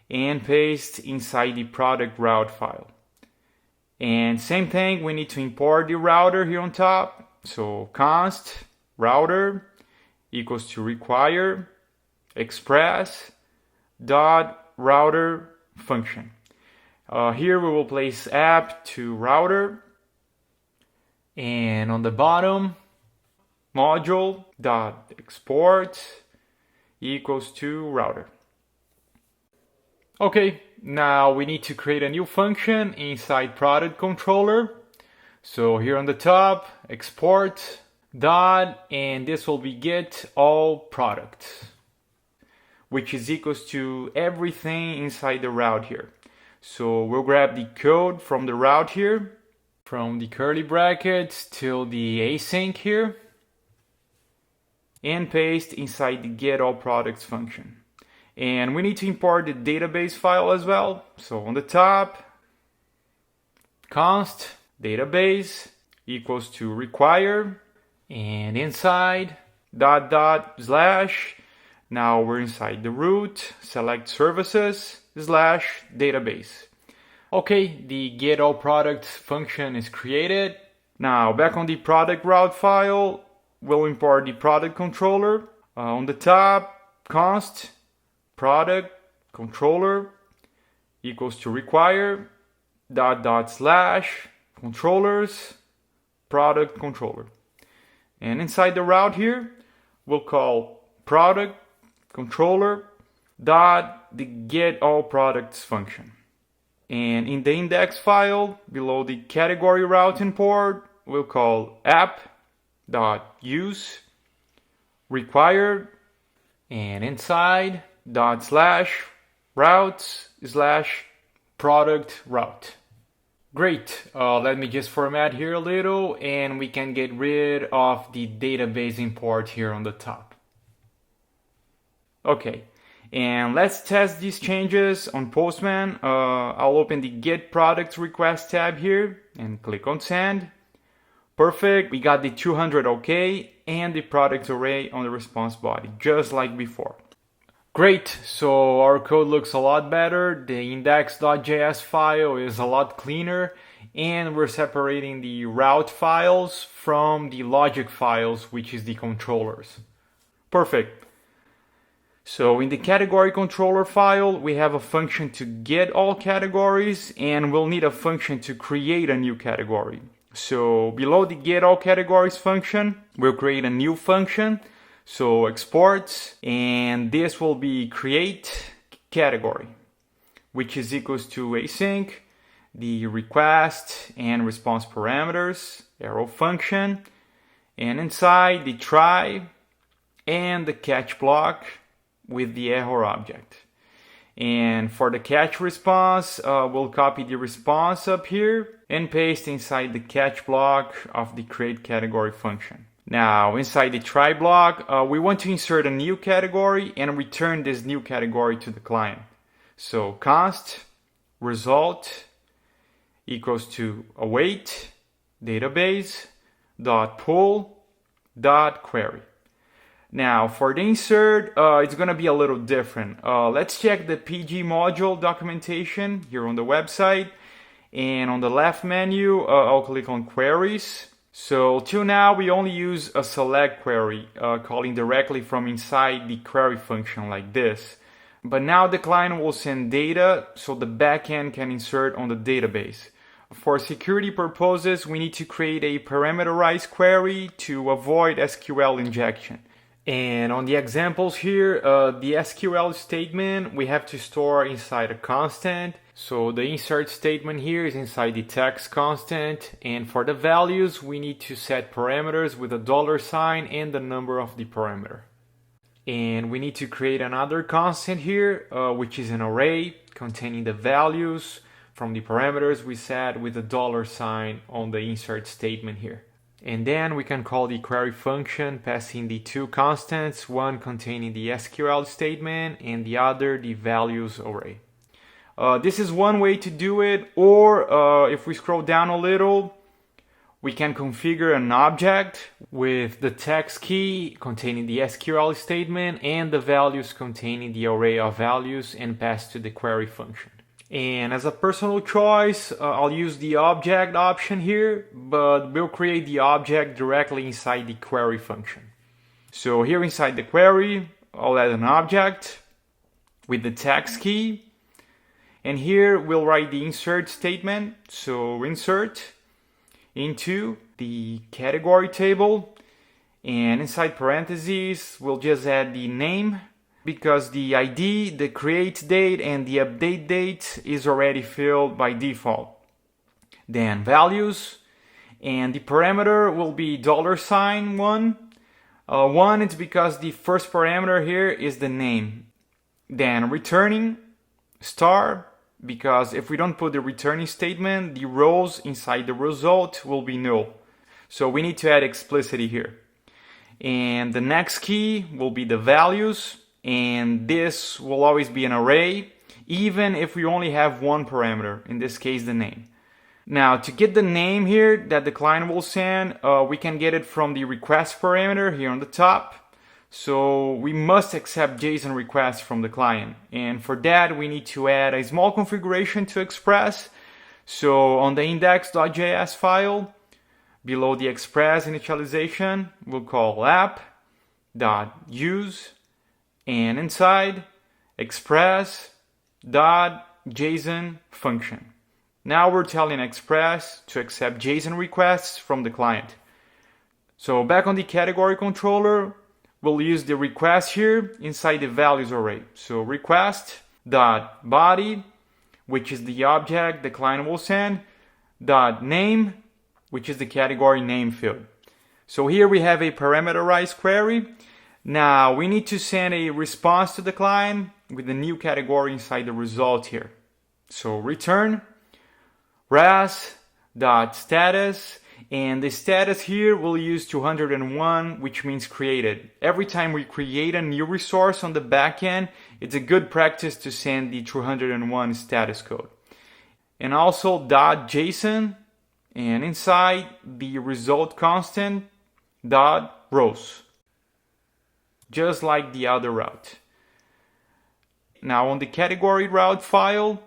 and paste inside the product route file. And same thing, we need to import the router here on top. So const router equals to require express dot router function. Here we will place app to router, and on the bottom module dot export equals to router. Okay, now we need to create a new function inside product controller. So here on the top, export dot, and this will be get all products, which is equals to everything inside the route here. So we'll grab the code from the route here, from the curly brackets till the async here, and paste inside the get all products function. And we need to import the database file as well. So on the top, const database equals to require, and inside dot slash, now we're inside the root, select services slash database. Okay, the get all products function is created. Now back on the product route file, we'll import the product controller. On the top, const product controller equals to require dot slash controllers product controller. And inside the route here, we'll call product controller dot the get all products function. And in the index file below the category route import, we'll call app dot use required, and inside dot slash routes slash product route. Great, let me just format here a little, and we can get rid of the database import here on the top. Okay, and let's test these changes on Postman. I'll open the Get Products Request tab here and click on Send. Perfect, we got the 200 OK and the products array on the response body, just like before. Great, so our code looks a lot better. The index.js file is a lot cleaner, and we're separating the route files from the logic files, which is the controllers. Perfect. So in the category controller file, we have a function to get all categories, and we'll need a function to create a new category. So below the get all categories function, we'll create a new function. So export, and this will be create category, which is equals to async, the request and response parameters, arrow function, and inside the try and the catch block with the error object. And for the catch response, we'll copy the response up here and paste inside the catch block of the create category function. Now, inside the try block, we want to insert a new category and return this new category to the client. So const result equals to await database dot pull dot query. Now, for the insert, it's going to be a little different. Let's check the PG module documentation here on the website. And on the left menu, I'll click on queries. So till now, we only use a select query, calling directly from inside the query function like this. But now the client will send data, so the backend can insert on the database. For security purposes, we need to create a parameterized query to avoid SQL injection. And on the examples here, the SQL statement we have to store inside a constant. So the insert statement here is inside the text constant. And for the values, we need to set parameters with a $sign and the number of the parameter. And we need to create another constant here, which is an array containing the values from the parameters we set with a $sign on the insert statement here. And then we can call the query function passing the two constants, one containing the SQL statement and the other the values array. This is one way to do it, or if we scroll down a little, we can configure an object with the text key containing the SQL statement and the values containing the array of values and pass to the query function. And as a personal choice, I'll use the object option here, but we'll create the object directly inside the query function. So here inside the query, I'll add an object with the text key. And here we'll write the insert statement. So insert into the category table, and inside parentheses we'll just add the name, because the ID, the create date, and the update date is already filled by default. Then values, and the parameter will be $1. One is because the first parameter here is the name. Then returning star, because if we don't put the returning statement, the rows inside the result will be null. So we need to add explicitly here. And the next key will be the values, and this will always be an array, even if we only have one parameter, in this case the name. Now to get the name here that the client will send, we can get it from the request parameter here on the top. So we must accept JSON requests from the client, and for that we need to add a small configuration to Express. So on the index.js file, below the Express initialization, we'll call app.use, and inside express.json function. Now we're telling Express to accept JSON requests from the client. So back on the category controller, we'll use the request here inside the values array. So request.body, which is the object the client will send, .name, which is the category name field. So here we have a parameterized query. Now we need to send a response to the client with a new category inside the result here. So return res.status, and the status here we'll use 201, which means created. Every time we create a new resource on the backend, it's a good practice to send the 201 status code. And also .json, and inside the result constant .rows, just like the other route. Now on the category route file,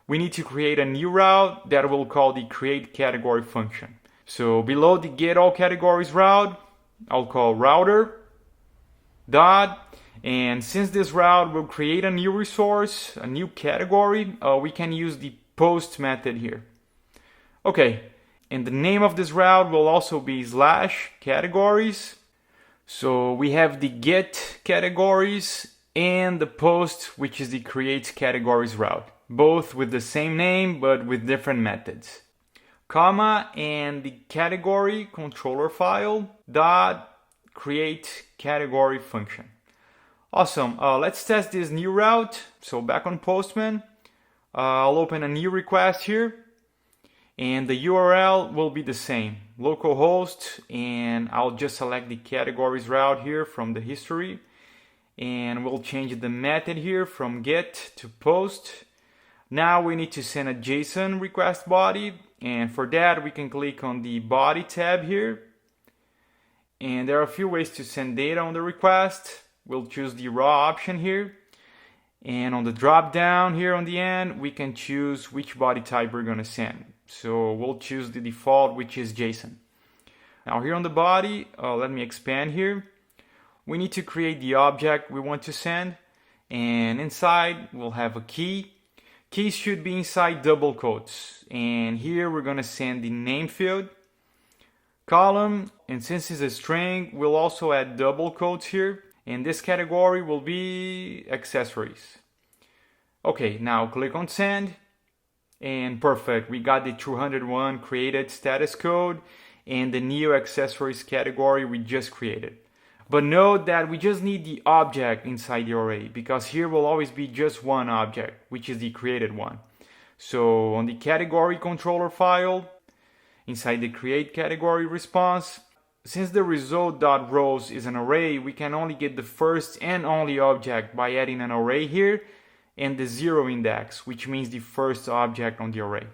we need to create a new route that we'll call the create category function. So below the get all categories route, I'll call router dot, and since this route will create a new resource, a new category, we can use the post method here. Okay, and the name of this route will also be /categories. So we have the get categories and the post, which is the create categories route, both with the same name but with different methods. Comma, and the category controller file dot create category function. Awesome. Let's test this new route. So back on Postman, I'll open a new request here, and the URL will be the same, localhost, and I'll just select the categories route here from the history, and we'll change the method here from get to post. Now we need to send a JSON request body, and for that we can click on the body tab here, and there are a few ways to send data on the request. We'll choose the raw option here, and on the drop down here on the end we can choose which body type we're going to send. So we'll choose the default, which is JSON. Now here on the body, let me expand here. We need to create the object we want to send, and inside we'll have a key. Keys should be inside double quotes, and here we're going to send the name field, column, and since it's a string, we'll also add double quotes here, and this category will be accessories. Okay, now click on send, and perfect, we got the 201 created status code and the new accessories category we just created. But note that we just need the object inside the array, because here will always be just one object, which is the created one. So on the category controller file, inside the create category response, since the result.rows is an array, we can only get the first and only object by adding an array here and the 0 index, which means the first object on the array.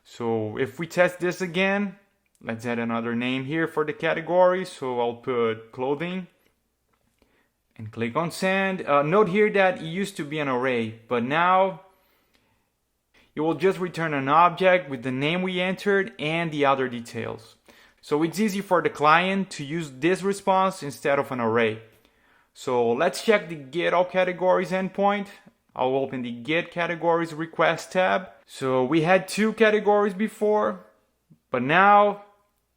So if we test this again, let's add another name here for the category. So I'll put clothing and click on send. Note here that it used to be an array, but now it will just return an object with the name we entered and the other details. So it's easy for the client to use this response instead of an array. So let's check the get all categories endpoint. I'll open the get categories request tab. So we had 2 categories before, but now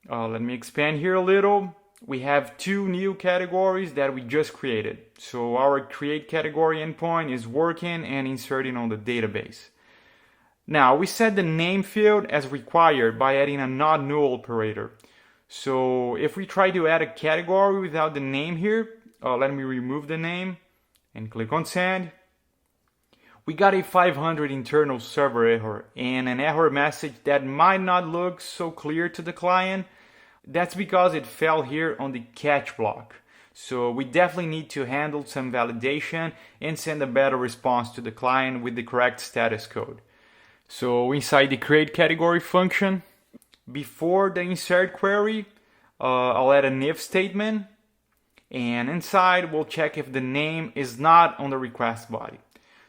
let me expand here a little. We have 2 new categories that we just created. So our create category endpoint is working and inserting on the database. Now we set the name field as required by adding a not null operator. So if we try to add a category without the name here, let me remove the name and click on send. We got a 500 internal server error and an error message that might not look so clear to the client. That's because it fell here on the catch block. So we definitely need to handle some validation and send a better response to the client with the correct status code. So inside the create category function, before the insert query, I'll add an if statement, and inside we'll check if the name is not on the request body.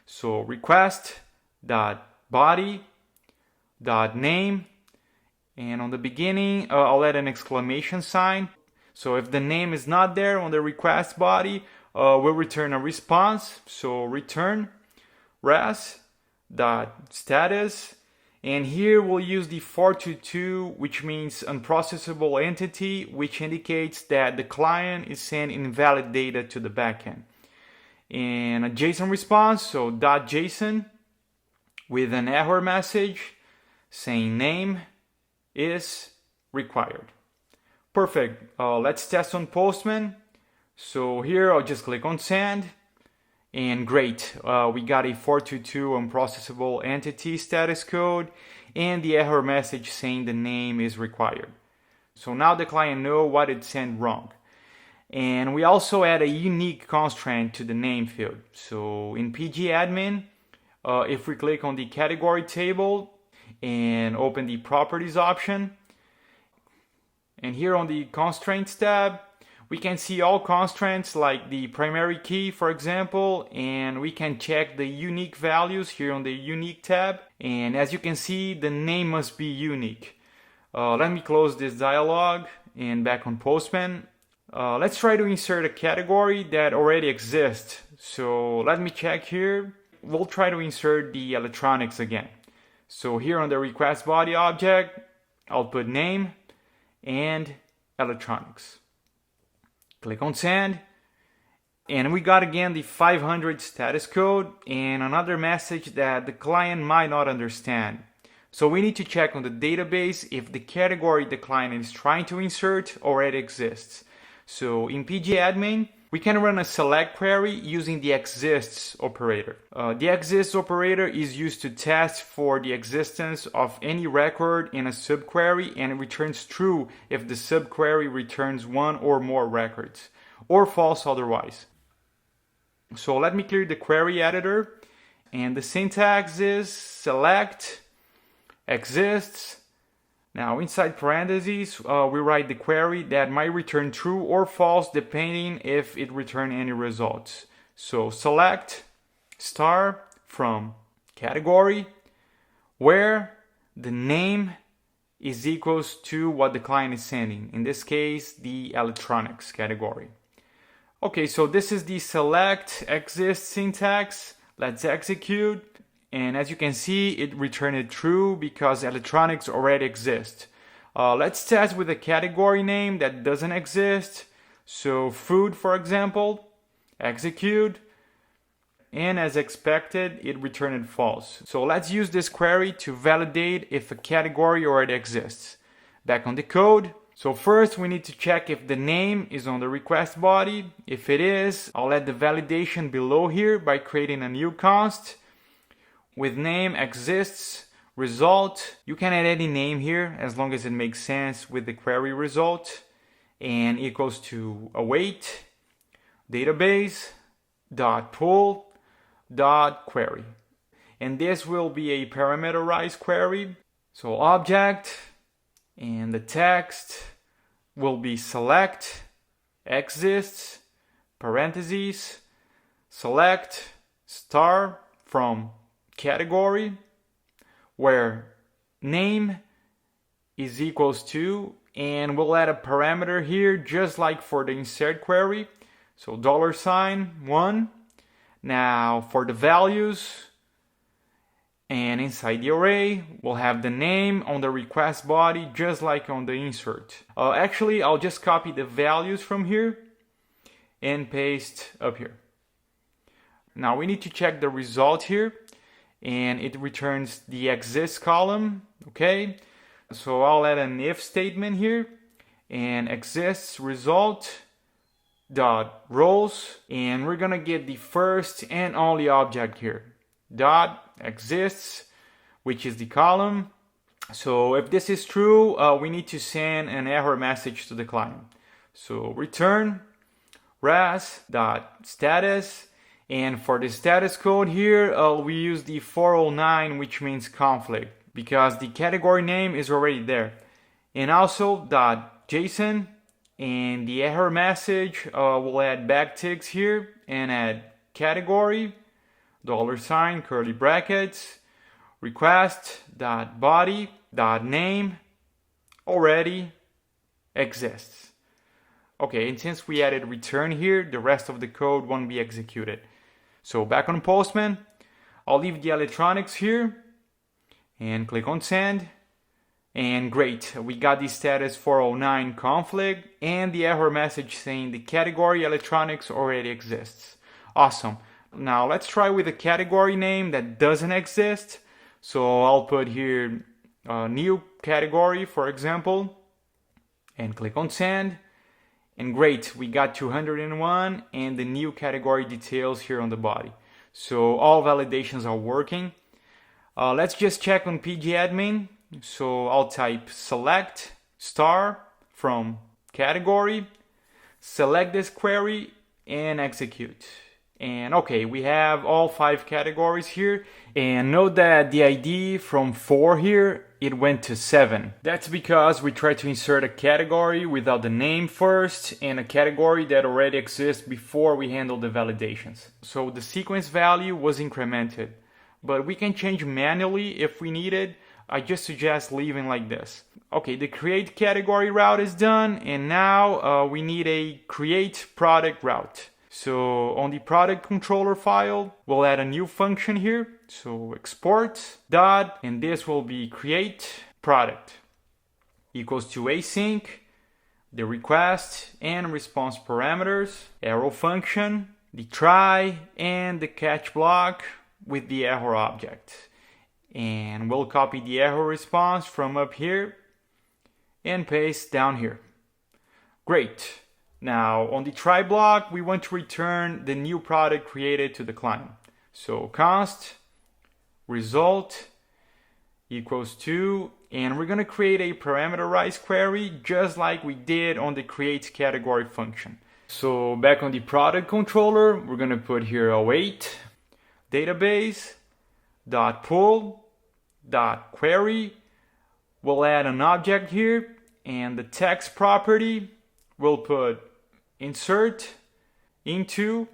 So request.body.name, and on the beginning I'll add an exclamation sign. So if the name is not there on the request body, we'll return a response. So return res.status, and here we'll use the 422, which means unprocessable entity, which indicates that the client is sending invalid data to the backend. And a JSON response, so .json with an error message saying name is required. Perfect. Let's test on Postman. So here I'll just click on send, and great. We got a 422 unprocessable entity status code and the error message saying the name is required. So now the client knows what it sent wrong. And we also add a unique constraint to the name field. So in pgadmin, if we click on the category table and open the properties option, and here on the constraints tab, we can see all constraints like the primary key, for example, and we can check the unique values here on the unique tab. And as you can see, the name must be unique. Let me close this dialog and back on Postman. Let's try to insert a category that already exists. So let me check here. We'll try to insert the electronics again. So here on the request body object, I'll put name and electronics. Click on send, and we got again the 500 status code and another message that the client might not understand. So we need to check on the database if the category the client is trying to insert already exists. So in pgadmin, we can run a select query using the exists operator. The exists operator is used to test for the existence of any record in a subquery, and it returns true if the subquery returns one or more records, or false otherwise. So let me clear the query editor, and the syntax is select exists. Now inside parentheses, we write the query that might return true or false depending if it returns any results. So select star from category where the name is equals to what the client is sending. In this case, the electronics category. Okay, so this is the select exists syntax. Let's execute. And as you can see, it returned true because electronics already exist. Let's test with a category name that doesn't exist. So food, for example, execute. And as expected, it returned false. So let's use this query to validate if a category already exists. Back on the code. So first we need to check if the name is on the request body. If it is, I'll add the validation below here by creating a new const with name exists result. You can add any name here as long as it makes sense with the query result, and equals to await database dot pull dot query. And this will be a parameterized query. So object, and the text will be select exists parentheses select star from category, where name is equals to, and we'll add a parameter here just like for the insert query. So $1. Now for the values, and inside the array, we'll have the name on the request body, just like on the insert. Actually, I'll just copy the values from here and paste up here. Now we need to check the result here, and it returns the exists column, okay? So I'll add an if statement here, and exists result dot rows, and we're gonna get the first and only object here. Dot exists, which is the column. So if this is true, we need to send an error message to the client. So return res.status, and for the status code here, we use the 409, which means conflict, because the category name is already there. And also .json, and the error message, we'll add backticks here and add category $, curly brackets, request.body.name already exists. Okay, and since we added return here, the rest of the code won't be executed. So back on Postman, I'll leave the electronics here and click on send. And great, we got the status 409 conflict and the error message saying the category electronics already exists. Awesome. Now let's try with a category name that doesn't exist. So I'll put here a new category, for example, and click on send. And great, we got 201 and the new category details here on the body. So all validations are working. Let's just check on pgadmin. So I'll type select star from category, select this query, and execute. And okay, we have all 5 categories here, and note that the ID from 4 here, it went to 7. That's because we tried to insert a category without the name first, and a category that already exists before we handle the validations. So the sequence value was incremented, but we can change manually if we need it. I just suggest leaving like this. Okay, the create category route is done, and now we need a create product route. So on the product controller file, we'll add a new function here. So export dot, and this will be create product equals to async, the request and response parameters, arrow function, the try, and the catch block with the error object. And we'll copy the error response from up here and paste down here. Great. Now on the try block, we want to return the new product created to the client. So const result equals to, and we're going to create a parameterized query just like we did on the create category function. So back on the product controller, we're going to put here await database dot pull dot query. We'll add an object here, and the text property we'll put insert into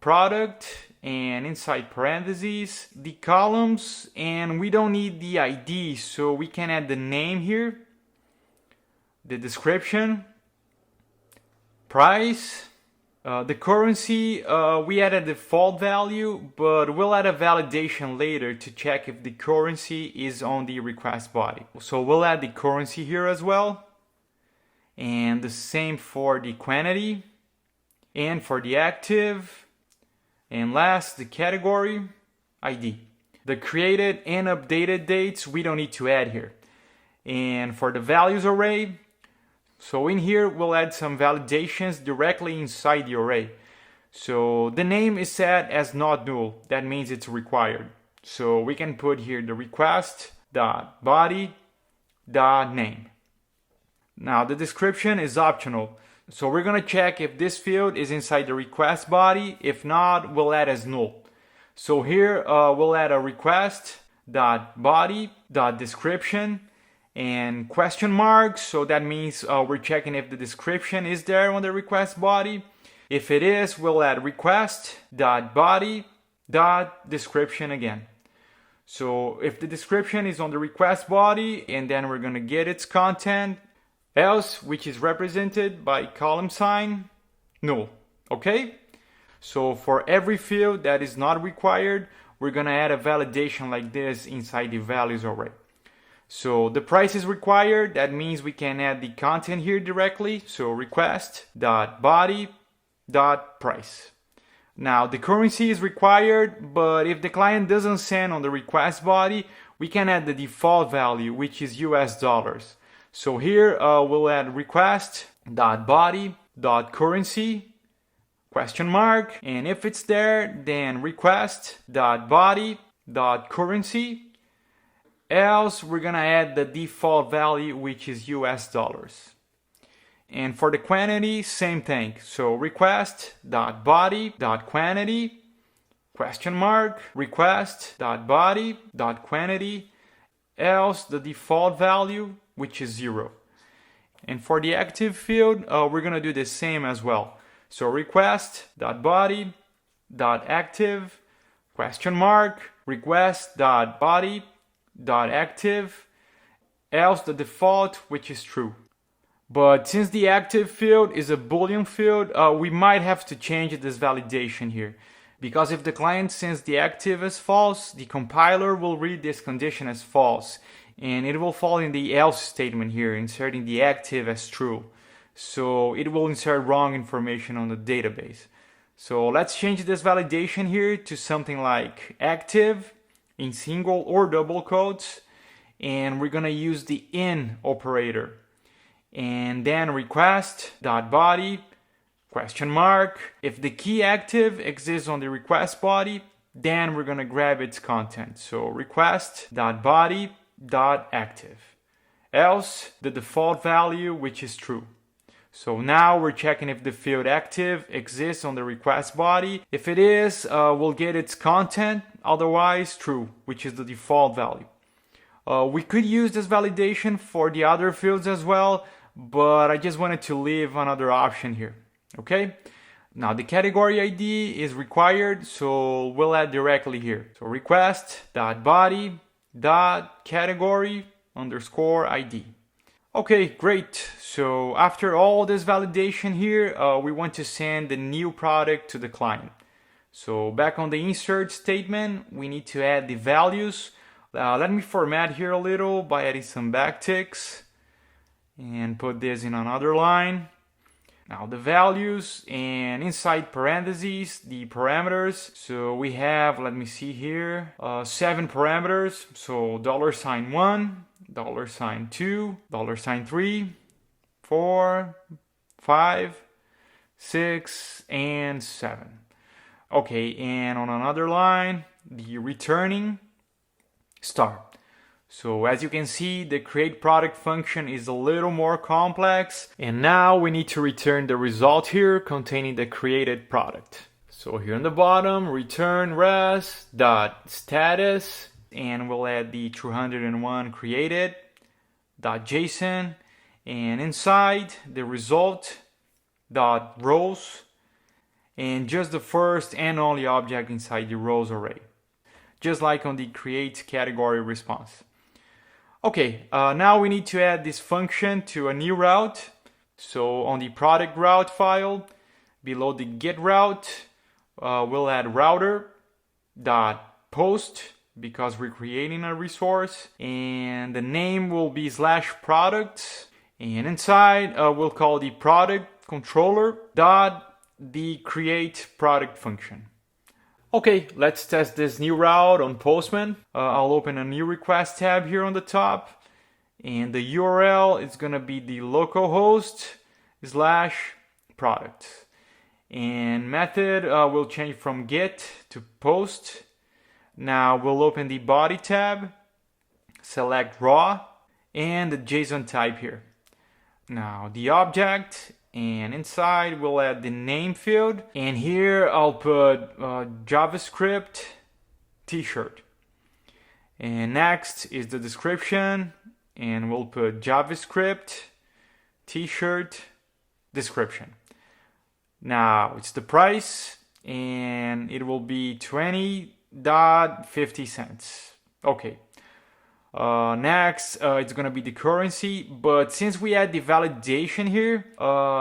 product, and inside parentheses the columns, and we don't need the ID, so we can add the name here, the description, price, the currency. We add a default value, but we'll add a validation later to check if the currency is on the request body. So we'll add the currency here as well, and the same for the quantity and for the active, and last the category ID. The created and updated dates we don't need to add here. And for the values array, So in here, we'll add some validations directly inside the array. So the name is set as not null. That means it's required. So we can put here the request.body.name. Now the description is optional. So we're going to check if this field is inside the request body. If not, we'll add as null. So here we'll add a request.body.description and question mark. So that means we're checking if the description is there on the request body. If it is, we'll add request.body.description again. So if the description is on the request body, and then we're going to get its content, else, which is represented by column sign, null. Okay? So for every field that is not required, we're going to add a validation like this inside the values array. So the price is required. That means we can add the content here directly. So request.body.price. Now the currency is required, but if the client doesn't send on the request body, we can add the default value, which is US dollars. So here we'll add request.body.currency question mark, and if it's there, then request.body.currency, else we're gonna add the default value, which is US dollars. And for the quantity, same thing. So request.body.quantity question mark, request.body.quantity, else the default value, which is 0. And for the active field, we're gonna do the same as well. So request.body.active question mark, request.body.active, else the default, which is true. But since the active field is a Boolean field, we might have to change this validation here. Because if the client sends the active as false, the compiler will read this condition as false. And it will fall in the else statement here, inserting the active as true. So it will insert wrong information on the database. So let's change this validation here to something like active in single or double quotes. And we're going to use the in operator. And then request.body question mark. If the key active exists on the request body, then we're going to grab its content. So request.body.active. Else the default value, which is true. So now we're checking if the field active exists on the request body. If it is, we'll get its content, otherwise true, which is the default value. We could use this validation for the other fields as well, but I just wanted to leave another option here. Okay? Now the category ID is required, so we'll add directly here. So request.body.category_ID. Okay, great. So after all this validation here, we want to send the new product to the client. So back on the insert statement, we need to add the values. Let me format here a little by adding some backticks and put this in another line. Now the values, and inside parentheses, the parameters. So we have, let me see here, 7 parameters. So $1, $2, $3, 4, 5, 6, and 7. Okay, and on another line, the returning star. So as you can see, the create product function is a little more complex, and now we need to return the result here containing the created product. So here on the bottom, return res.status, and we'll add the 301 created .json, and inside the result .rows, and just the first and only object inside the rows array, just like on the create category response. Okay, now we need to add this function to a new route. So on the product route file, below the get route, we'll add router.post because we're creating a resource, and the name will be /product, and inside we'll call the product controller the create product function. Okay, let's test this new route on Postman. I'll open a new request tab here on the top, And the URL is going to be the localhost / product. And method will change from get to post. Now we'll open the body tab, select raw, and the JSON type here. Now the object, and inside we'll add the name field, and here I'll put JavaScript t-shirt. And next is the description, and we'll put JavaScript t-shirt description. Now it's the price, and it will be 20.50 cents. Okay. Next, it's gonna be the currency, but since we add the validation here,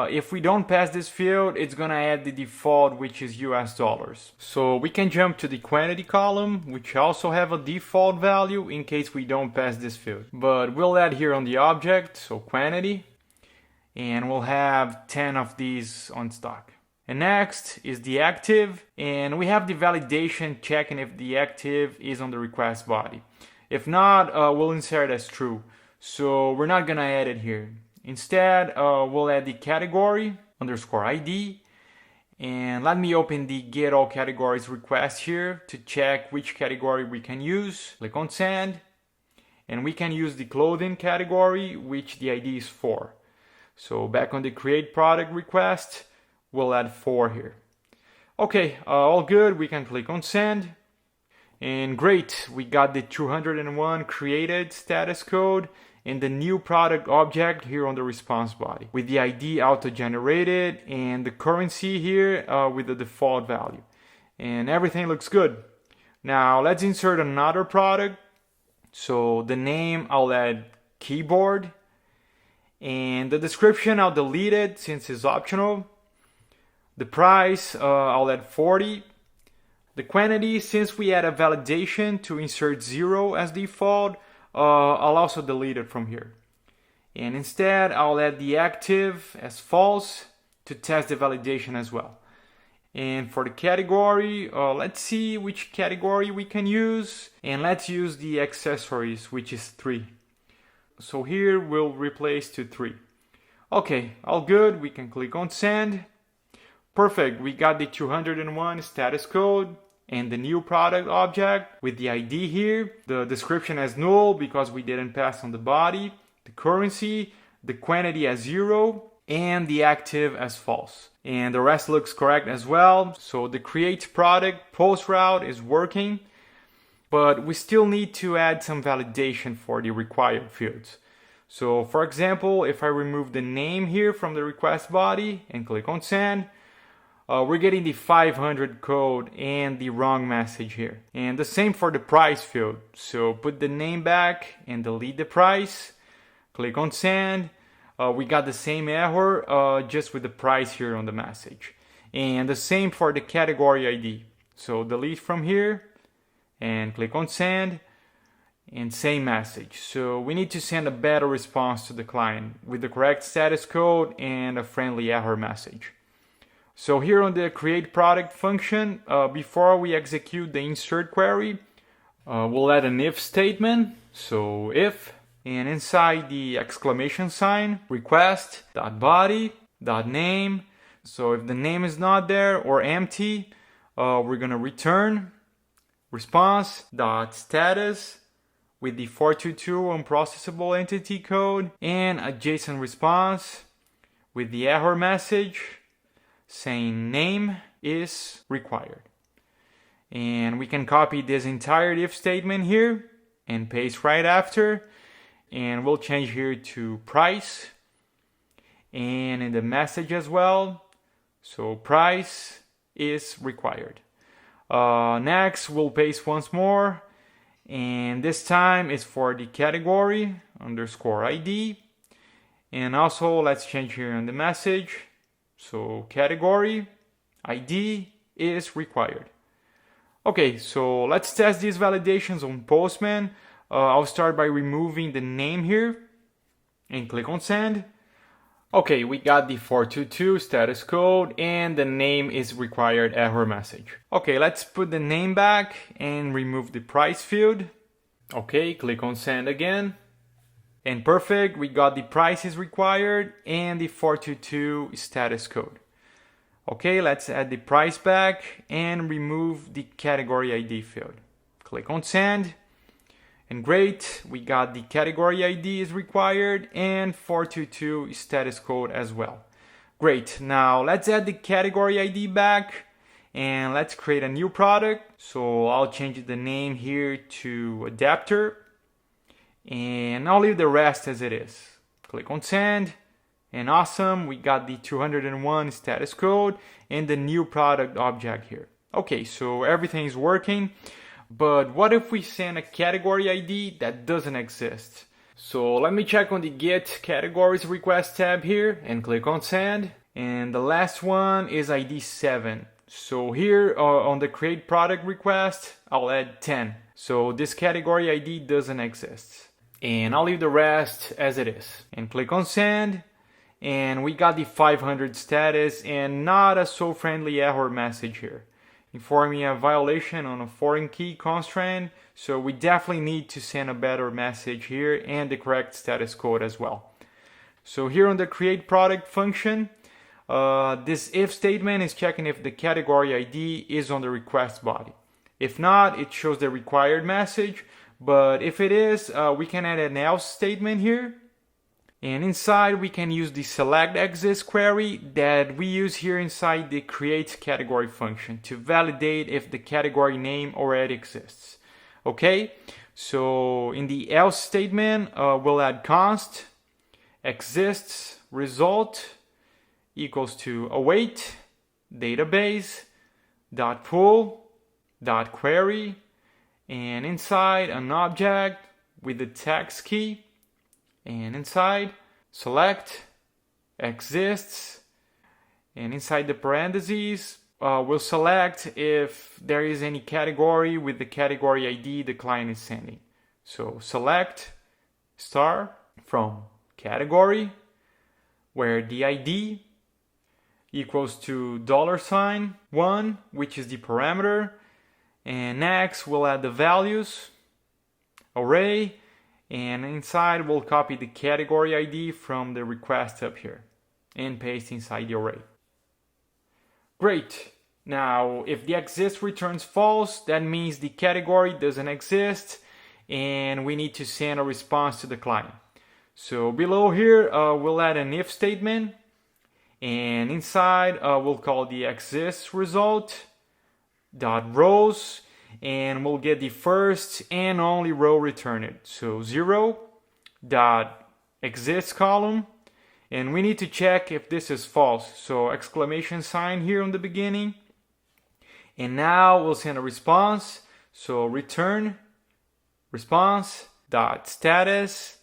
if we don't pass this field, it's gonna add the default, which is US dollars. So we can jump to the quantity column, which also have a default value in case we don't pass this field. But we'll add here on the object, so quantity, and we'll have 10 of these on stock. And next is the active, and we have the validation checking if the active is on the request body. If not, we'll insert as true. So we're not gonna add it here. Instead, we'll add the category _ID. And let me open the get all categories request here to check which category we can use. Click on send. And we can use the clothing category, which the ID is 4. So back on the create product request, we'll add 4 here. Okay, all good. We can click on send. And great, we got the 201 created status code and the new product object here on the response body with the ID auto-generated and the currency here with the default value. And everything looks good. Now let's insert another product. So the name, I'll add keyboard. And the description, I'll delete it since it's optional. The price, I'll add 40. The quantity, since we add a validation to insert 0 as default, I'll also delete it from here. And instead, I'll add the active as false to test the validation as well. And for the category, let's see which category we can use. And let's use the accessories, which is 3. So here we'll replace to 3. Okay, all good. We can click on send. Perfect. We got the 201 status code and the new product object with the ID here, the description as null because we didn't pass on the body, the currency, the quantity as 0, and the active as false. And the rest looks correct as well. So the create product post route is working, but we still need to add some validation for the required fields. So for example, if I remove the name here from the request body and click on send, we're getting the 500 code and the wrong message here. And the same for the price field. So put the name back and delete the price. Click on send. We got the same error just with the price here on the message. And the same for the category ID. So delete from here and click on send and same message. So we need to send a better response to the client with the correct status code and a friendly error message. So here on the create product function, before we execute the insert query, we'll add an if statement. So if, and inside the exclamation sign, request.body.name. So if the name is not there or empty, we're gonna return response.status with the 422 unprocessable entity code and a JSON response with the error message saying name is required. And we can copy this entire if statement here and paste right after. And we'll change here to price. And in the message as well. So price is required. Next, we'll paste once more. And this time it's for the category _ID. And also let's change here on the message. So category ID is required. Okay, so let's test these validations on Postman. I'll start by removing the name here and click on send. Okay, we got the 422 status code and the name is required error message. Okay, let's put the name back and remove the price field. Okay, click on send again. And perfect, we got the price is required and the 422 status code. Okay, let's add the price back and remove the category ID field. Click on send. And great, we got the category ID is required and 422 status code as well. Great, now let's add the category ID back and let's create a new product. So I'll change the name here to adapter and I'll leave the rest as it is. Click on send and awesome, we got the 201 status code and the new product object here. Okay, so everything is working. But what if we send a category ID that doesn't exist? So let me check on the Git categories request tab here and click on send. And the last one is ID 7. So here on the create product request, I'll add 10. So this category ID doesn't exist. And I'll leave the rest as it is. And click on send. And we got the 500 status and not a so friendly error message here, informing a violation on a foreign key constraint. So we definitely need to send a better message here and the correct status code as well. So here on the create product function, this if statement is checking if the category ID is on the request body. If not, it shows the required message. But if it is, we can add an else statement here. And inside we can use the select exists query that we use here inside the create category function to validate if the category name already exists. Okay, so in the else statement we'll add const exists result equals to await database dot pool dot query and inside an object with the text key. And inside, select exists, and inside the parentheses, we'll select if there is any category with the category ID the client is sending. So select star from category, where the ID equals to $1, which is the parameter, and next we'll add the values, array, and inside we'll copy the category ID from the request up here and paste inside the array. Great. Now if the exists returns false, that means the category doesn't exist and we need to send a response to the client. So below here we'll add an if statement and inside we'll call the exists result dot rows and we'll get the first and only row returned. So 0 dot exists column, and we need to check if this is false. So exclamation sign here on the beginning. And now we'll send a response. So return response dot status.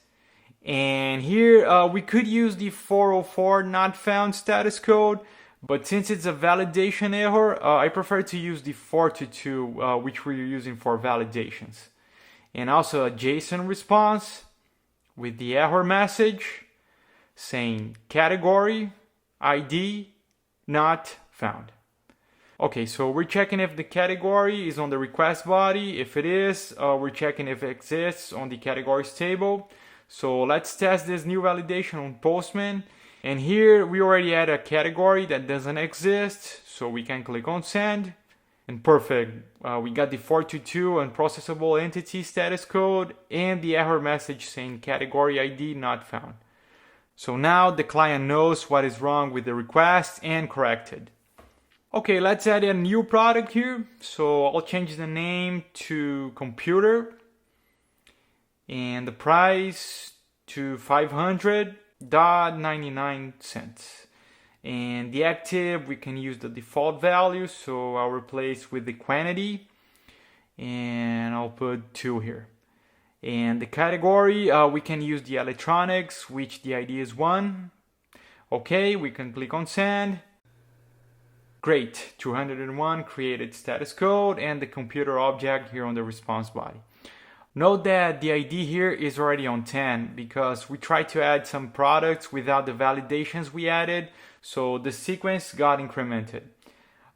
And here we could use the 404 not found status code. But since it's a validation error, I prefer to use the 422, which we're using for validations. And also a JSON response with the error message saying category ID not found. Okay, so we're checking if the category is on the request body. If it is, we're checking if it exists on the categories table. So let's test this new validation on Postman. And here we already had a category that doesn't exist, so we can click on send. And perfect, we got the 422 unprocessable entity status code and the error message saying category ID not found. So now the client knows what is wrong with the request and corrected. Okay, let's add a new product here. So I'll change the name to computer and the price to 500.99. And the active, we can use the default value, so I'll replace with the quantity and I'll put 2 here. And the category, we can use the electronics, which the ID is 1. Okay, we can click on send. Great, 201 created status code and the computer object here on the response body. Note that the ID here is already on 10 because we tried to add some products without the validations we added, so the sequence got incremented.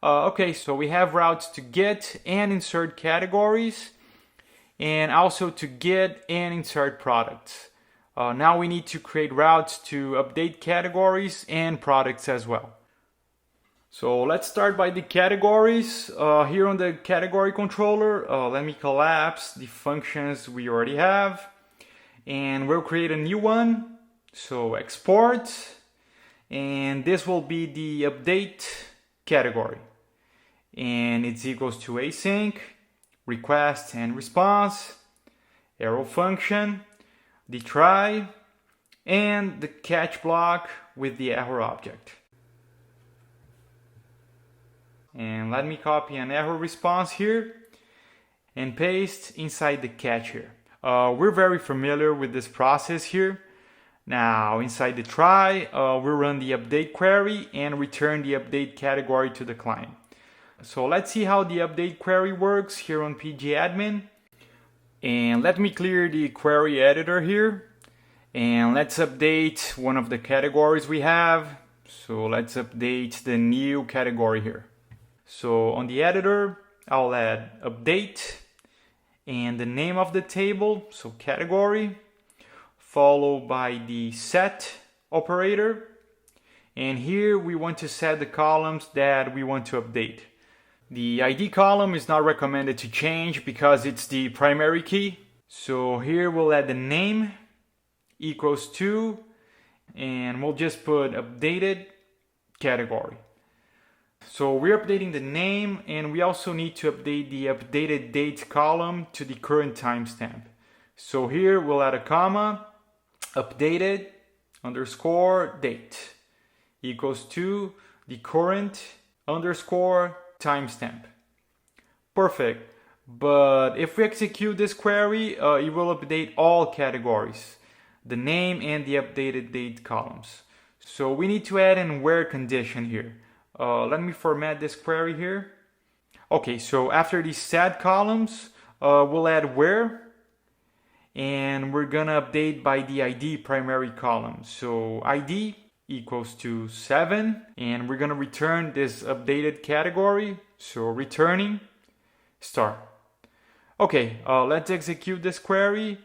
Okay, so we have routes to get and insert categories and also to get and insert products. Now we need to create routes to update categories and products as well. So let's start by the categories. Here on the category controller, let me collapse the functions we already have. And we'll create a new one. So export. And this will be the update category. And it's equals to async, request and response, arrow function, the try, and the catch block with the error object. And let me copy an error response here and paste inside the catch here. We're very familiar with this process here. Now inside the try, we'll run the update query and return the update category to the client. So let's see how the update query works here on pgadmin. And let me clear the query editor here. And let's update one of the categories we have. So let's update the new category here. So on the editor, I'll add update and the name of the table, so category, followed by the set operator. And here we want to set the columns that we want to update. The ID column is not recommended to change because it's the primary key. So here we'll add the name equals to, and we'll just put updated category. So we're updating the name, and we also need to update the updated date column to the current timestamp. So here we'll add a comma, updated underscore date equals to the current underscore timestamp. Perfect. But if we execute this query, it will update all categories, the name and the updated date columns. So we need to add an where condition here. Let me format this query here. Okay, so after the set columns, we'll add where, and we're gonna update by the ID primary column. So ID equals to 7, and we're gonna return this updated category. So returning star. Okay, let's execute this query.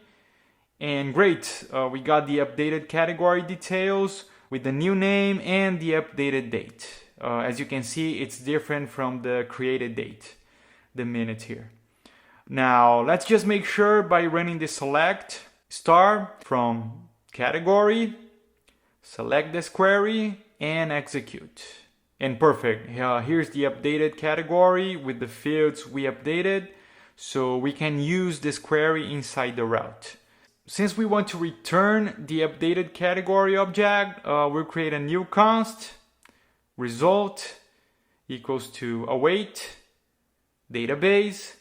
And great, we got the updated category details with the new name and the updated date. As you can see, it's different from the created date, the minute here. Now, let's just make sure by running the select star from category, select this query and execute. And perfect, here's the updated category with the fields we updated. So we can use this query inside the route. Since we want to return the updated category object, we'll create a new const, result equals to await database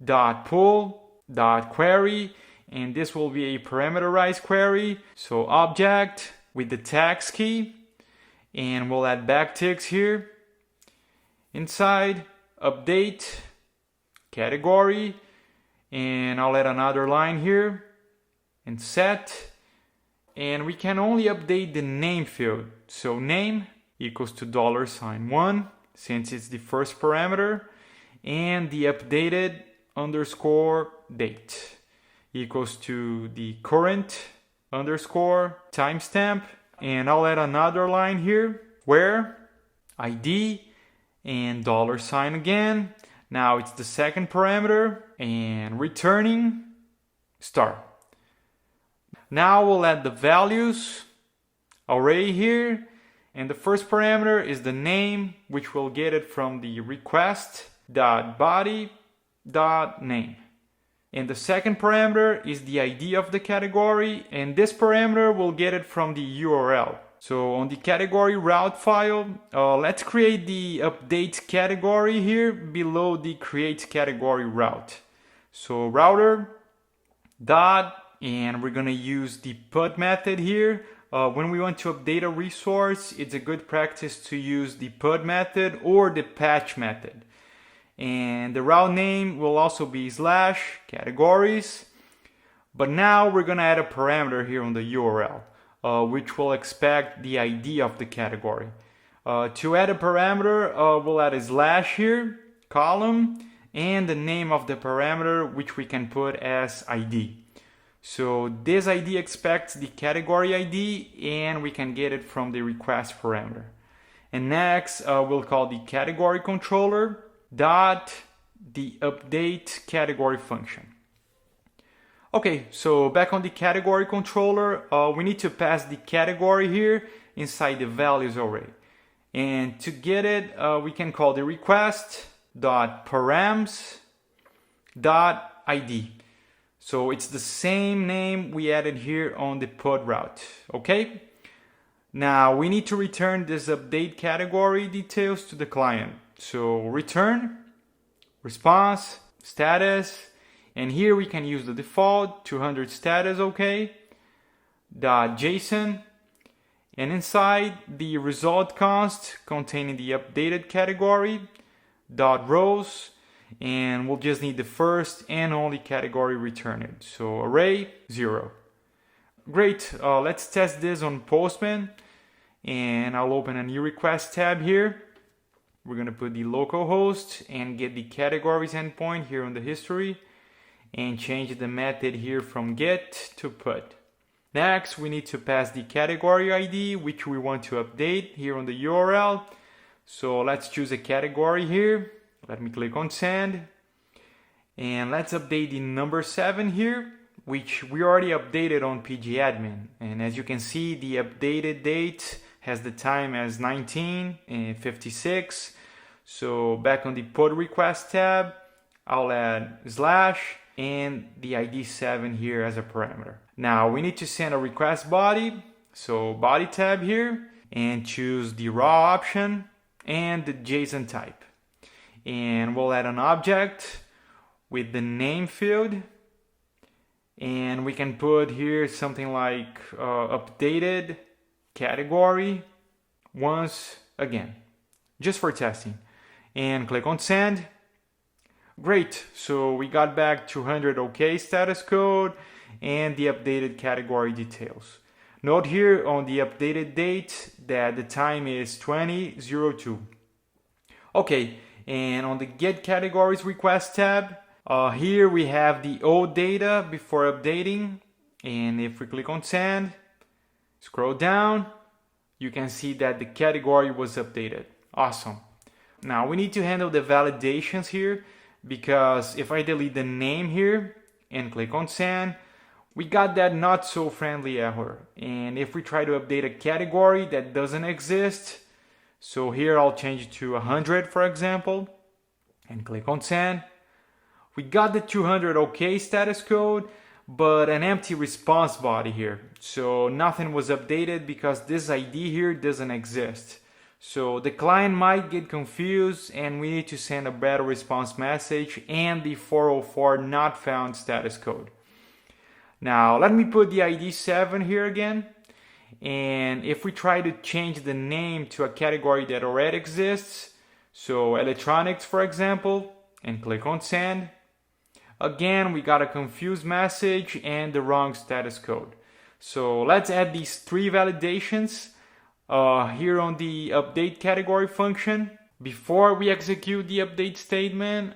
dot pull dot query, and this will be a parameterized query. So object with the tags key, and we'll add backticks here inside update category, and I'll add another line here and set, and we can only update the name field. So name equals to $1 since it's the first parameter, and the updated underscore date equals to the current underscore timestamp, and I'll add another line here where ID and $sign again. Now it's the second parameter, and returning star. Now we'll add the values array here, and the first parameter is the name, which we'll get it from the request.body.name. And the second parameter is the ID of the category, and this parameter we'll get it from the URL. So on the category route file, let's create the update category here below the create category route. So router dot, and we're gonna use the put method here. When we want to update a resource, it's a good practice to use the put method or the patch method. And the route name will also be / categories. But now we're gonna add a parameter here on the URL, which will expect the ID of the category. To add a parameter, we'll add a / here, column, and the name of the parameter, which we can put as ID. So this ID expects the category ID, and we can get it from the request parameter. And next, we'll call the category controller dot the update category function. Okay, so back on the category controller, we need to pass the category here inside the values array. And to get it, we can call the request dot params dot ID. So it's the same name we added here on the pod route, okay? Now we need to return this update category details to the client. So return, response, status, and here we can use the default 200 status, okay, .json, and inside the result const containing the updated category .rows, and we'll just need the first and only category returned. So array 0. Great, let's test this on Postman, and I'll open a new request tab here. We're going to put the localhost and get the categories endpoint here on the history, and change the method here from get to put. Next, we need to pass the category ID, which we want to update here on the URL. So let's choose a category here. Let me click on send. And let's update the number 7 here, which we already updated on pgadmin. And as you can see, the updated date has the time as 19:56. So back on the pod request tab, I'll add slash and the ID 7 here as a parameter. Now we need to send a request body, so body tab here, and choose the raw option and the JSON type. And we'll add an object with the name field, and we can put here something like updated category once again, just for testing, and click on send. Great, so we got back 200 OK status code and the updated category details. Note here on the updated date that the time is 20:02. Okay, and on the get categories request tab, here we have the old data before updating, and if we click on send, scroll down, you can see that the category was updated. Awesome. Now we need to handle the validations here, because if I delete the name here and click on send, we got that not so friendly error. And if we try to update a category that doesn't exist, so here I'll change it to 100 for example, and click on send, we got the 200 OK status code, but an empty response body here. So nothing was updated because this ID here doesn't exist. So the client might get confused, and we need to send a better response message and the 404 not found status code. Now let me put the ID 7 here again, and if we try to change the name to a category that already exists, so electronics for example, and click on send, again we got a confused message and the wrong status code. So let's add these 3 validations here on the update category function. Before we execute the update statement,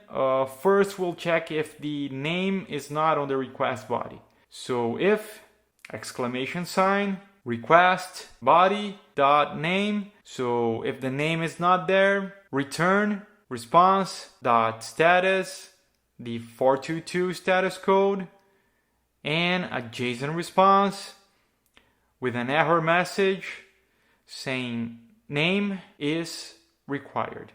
first we'll check if the name is not on the request body. So if exclamation sign request body dot name, so if the name is not there, return response dot status, the 422 status code, and a JSON response with an error message saying name is required.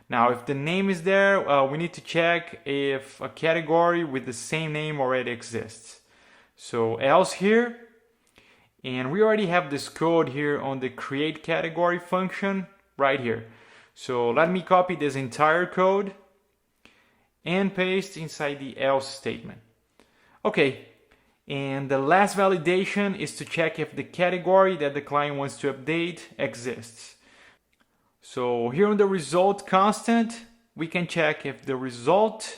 Now if the name is there, we need to check if a category with the same name already exists. So else here, and we already have this code here on the create category function right here. So let me copy this entire code and paste inside the else statement. Okay. And the last validation is to check if the category that the client wants to update exists. So here on the result constant, we can check if the result.row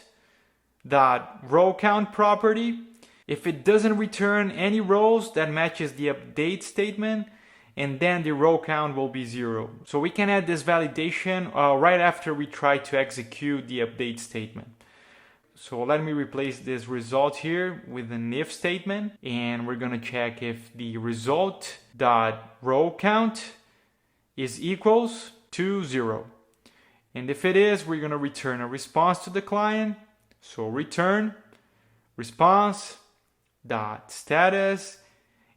count property, if it doesn't return any rows that matches the update statement, and then the row count will be 0. So we can add this validation right after we try to execute the update statement. So let me replace this result here with an if statement, and we're gonna check if the result dot row count is equals to 0. And if it is, we're gonna return a response to the client. So return response dot status,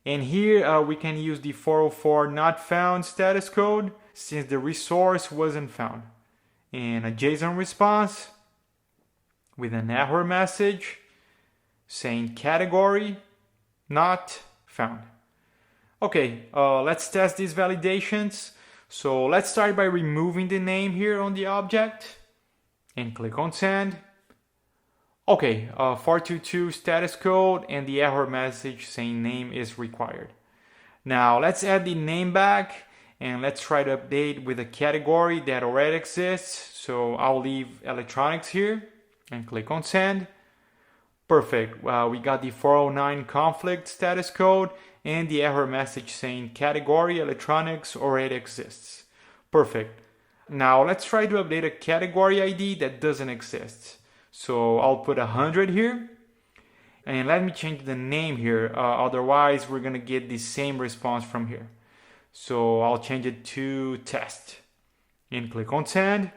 and here we can use the 404 not found status code since the resource wasn't found, and a JSON response with an error message saying category not found. Okay, let's test these validations. So let's start by removing the name here on the object and click on send. Okay, 422 status code and the error message saying name is required. Now let's add the name back and let's try to update with a category that already exists. So I'll leave electronics here and click on send. Perfect. We got the 409 conflict status code and the error message saying category electronics already exists. Perfect. Now let's try to update a category ID that doesn't exist. So I'll put 100 here, and let me change the name here, otherwise we're gonna get the same response from here. So I'll change it to test and click on send.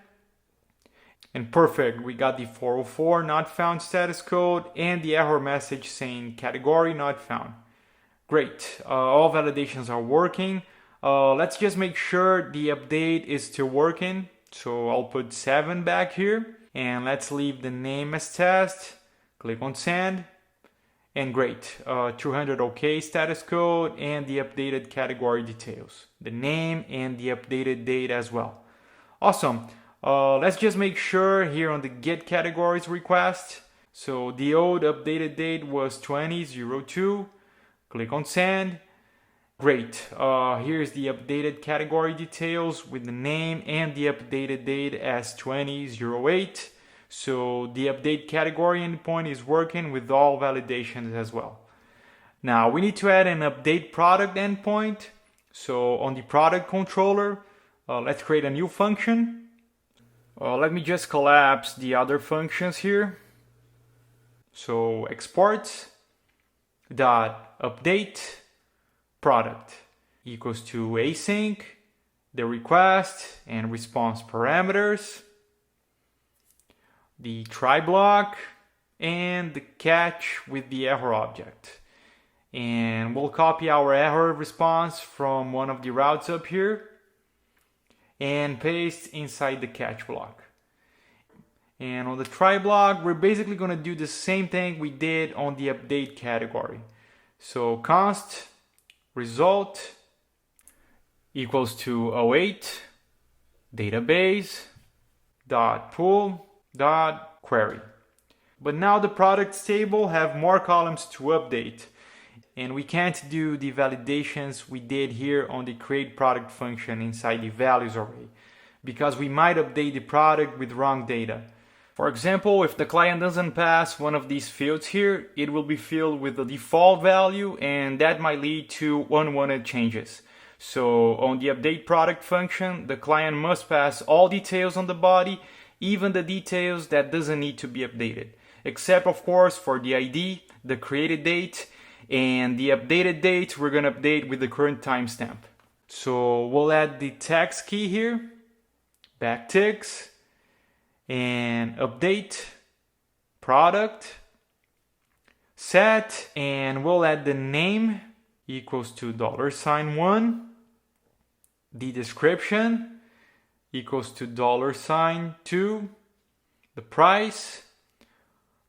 And perfect, we got the 404 not found status code and the error message saying category not found. Great, all validations are working. Let's just make sure the update is still working. So I'll put 7 back here. And let's leave the name as test, click on send, and great, 200 OK status code and the updated category details, the name and the updated date as well. Awesome, let's just make sure here on the get categories request. So the old updated date was 20/02, click on send. Great, here's the updated category details with the name and the updated date as 20/08. So the update category endpoint is working with all validations as well. Now we need to add an update product endpoint. So on the product controller, let's create a new function. Let me just collapse the other functions here. So export dot update product equals to async, the request and response parameters, the try block, and the catch with the error object. And we'll copy our error response from one of the routes up here and paste inside the catch block. And on the try block, we're basically going to do the same thing we did on the update category. So const result equals to 08 database dot pool dot query. But now the products table have more columns to update, and we can't do the validations we did here on the create product function inside the values array, because we might update the product with wrong data. For example, if the client doesn't pass one of these fields here, it will be filled with the default value, and that might lead to unwanted changes. So on the update product function, the client must pass all details on the body, even the details that doesn't need to be updated, except of course for the ID, the created date, and the updated date we're gonna update with the current timestamp. So we'll add the text key here, backticks, and update product set, and we'll add the name equals to $1, the description equals to $2, the price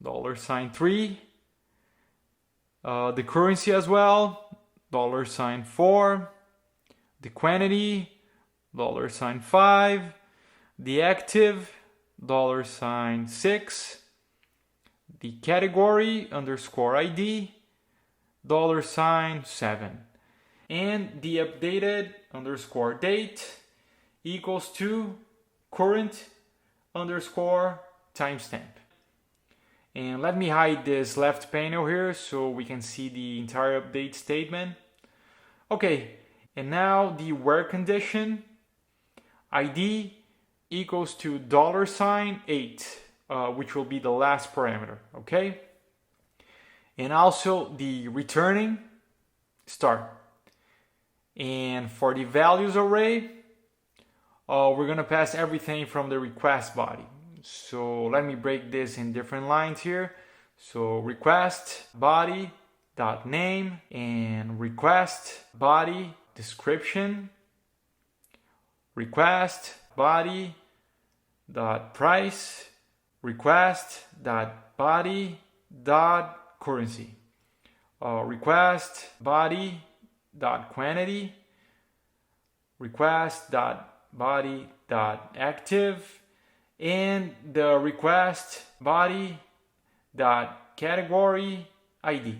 $3, the currency as well $4, the quantity $5, the active $6, the category _ID $7, and the updated _date equals to current _timestamp. And let me hide this left panel here so we can see the entire update statement. Okay, and now the where condition, ID equals to $8, which will be the last parameter, okay? And also the returning start. And for the values array, we're gonna pass everything from the request body. So let me break this in different lines here. So request body dot name and request body description, request body dot price, request dot body dot currency, request body dot quantity, request dot body dot active, and the request body dot category ID.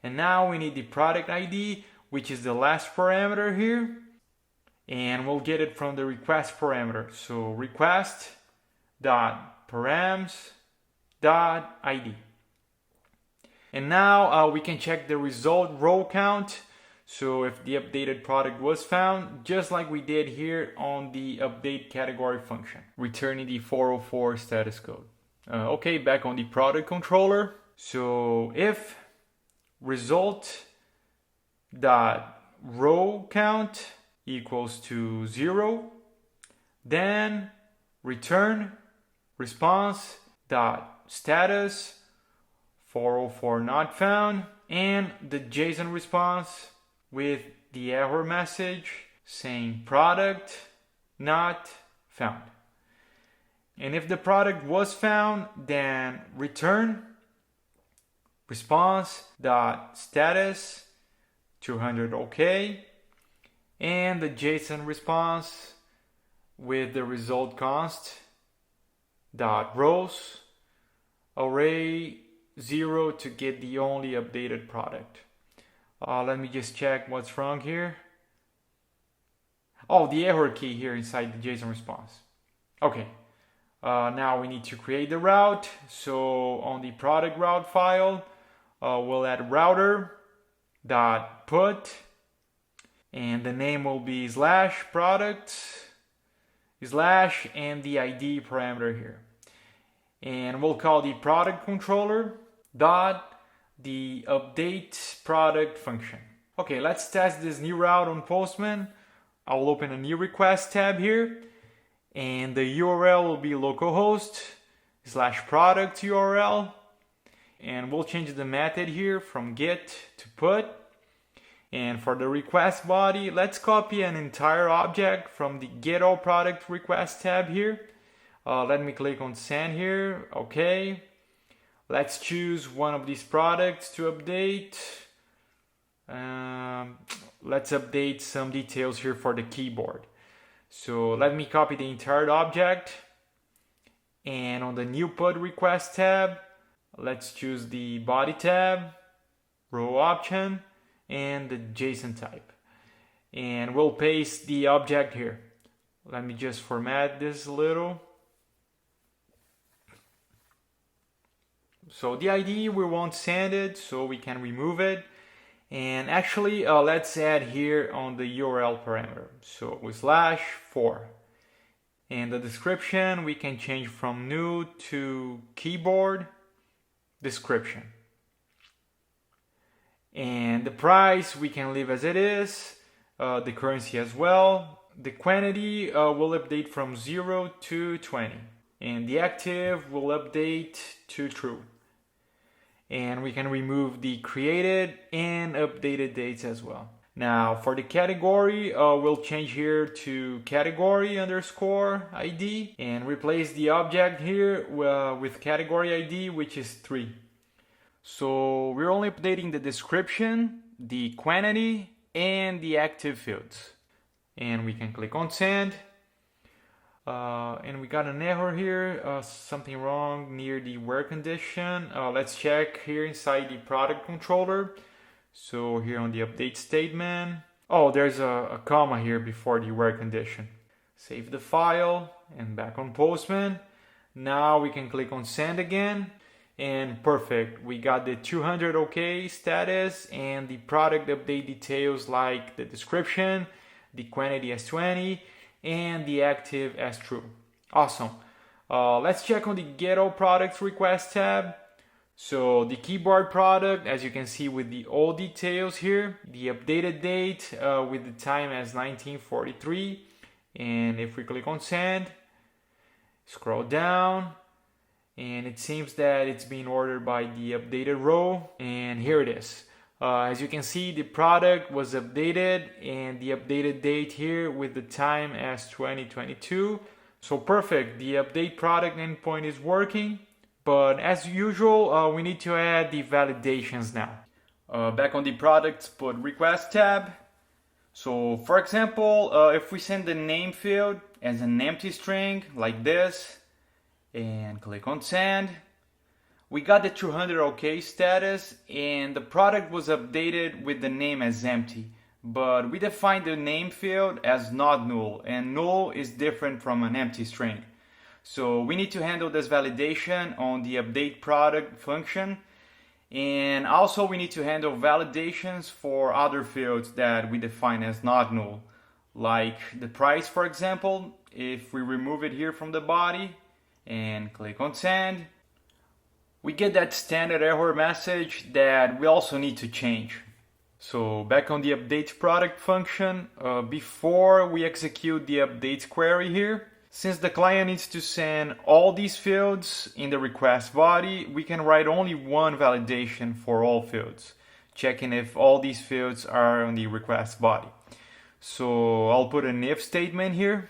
And now we need the product ID, which is the last parameter here, and we'll get it from the request parameter. So request dot params dot ID. And now we can check the result row count. So if the updated product was found, just like we did here on the update category function, returning the 404 status code. Okay, back on the product controller. So if result dot row count equals to 0, then return response dot status 404 not found, and the JSON response with the error message saying product not found. And if the product was found, then return response dot status 200 OK, and the JSON response with the result const dot rows array 0 to get the only updated product. Let me just check what's wrong here. Oh, the error key here inside the JSON response. Okay. Now we need to create the route. So on the product route file, we'll add router dot put, and the name will be slash product slash and the ID parameter here. And we'll call the product controller dot the update product function. Okay, let's test this new route on Postman. I'll open a new request tab here, and the URL will be localhost / product URL, and we'll change the method here from get to put. And for the request body, let's copy an entire object from the get all product request tab here. Let me click on send here. Okay, let's choose one of these products to update. Let's update some details here for the keyboard. So let me copy the entire object, and on the new put request tab, let's choose the body tab, row option, and the JSON type. And we'll paste the object here. Let me just format this a little. So the ID, we won't send it, so we can remove it. And actually, let's add here on the URL parameter. So with /4. And the description, we can change from new to keyboard description. And the price, we can leave as it is. The currency as well. The quantity will update from 0 to 20. And the active will update to true. And we can remove the created and updated dates as well. Now for the category, we'll change here to category underscore ID and replace the object here with category ID, which is 3. So we're only updating the description, the quantity, and the active fields. And we can click on send. And we got an error here, something wrong near the where condition. Let's check here inside the product controller. So here on the update statement, oh, there's a comma here before the where condition. Save the file and back on Postman. Now we can click on send again, and perfect. We got the 200 OK status and the product update details like the description, the quantity as 20, and the active as true. Awesome. Let's check on the GitHub products request tab. So the keyboard product, as you can see with the old details here, the updated date with the time as 1943. And if we click on send, scroll down, and it seems that it's being ordered by the updated row, and here it is. As you can see, the product was updated and the updated date here with the time as 2022. So perfect, the update product endpoint is working. But as usual, we need to add the validations now. Back on the products, put request tab. So for example, if we send the name field as an empty string like this and click on send, we got the 200 OK status and the product was updated with the name as empty. But we defined the name field as not null, and null is different from an empty string. So we need to handle this validation on the update product function. And also we need to handle validations for other fields that we define as not null. Like the price, for example. If we remove it here from the body and click on send, we get that standard error message that we also need to change. So back on the update product function, before we execute the update query here, since the client needs to send all these fields in the request body, we can write only one validation for all fields, checking if all these fields are on the request body. So I'll put an if statement here,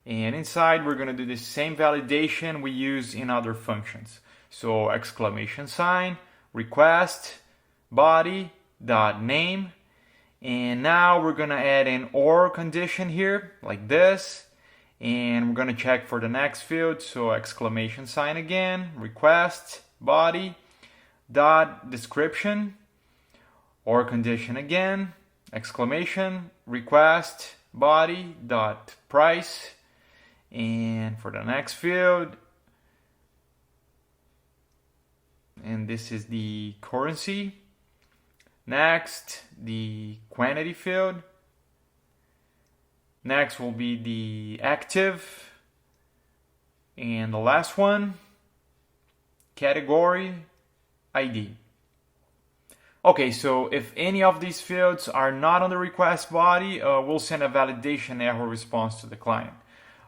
and inside we're going to do the same validation we use in other functions. So exclamation sign, request, body, dot name, and now we're going to add an or condition here, like this. And we're going to check for the next field, so exclamation sign again, request, body, dot description, or condition again, exclamation, request, body, dot price, and for the next field, and this is the currency, next the quantity field, next will be the active, and the last one, category ID. Okay, so if any of these fields are not on the request body, we'll send a validation error response to the client.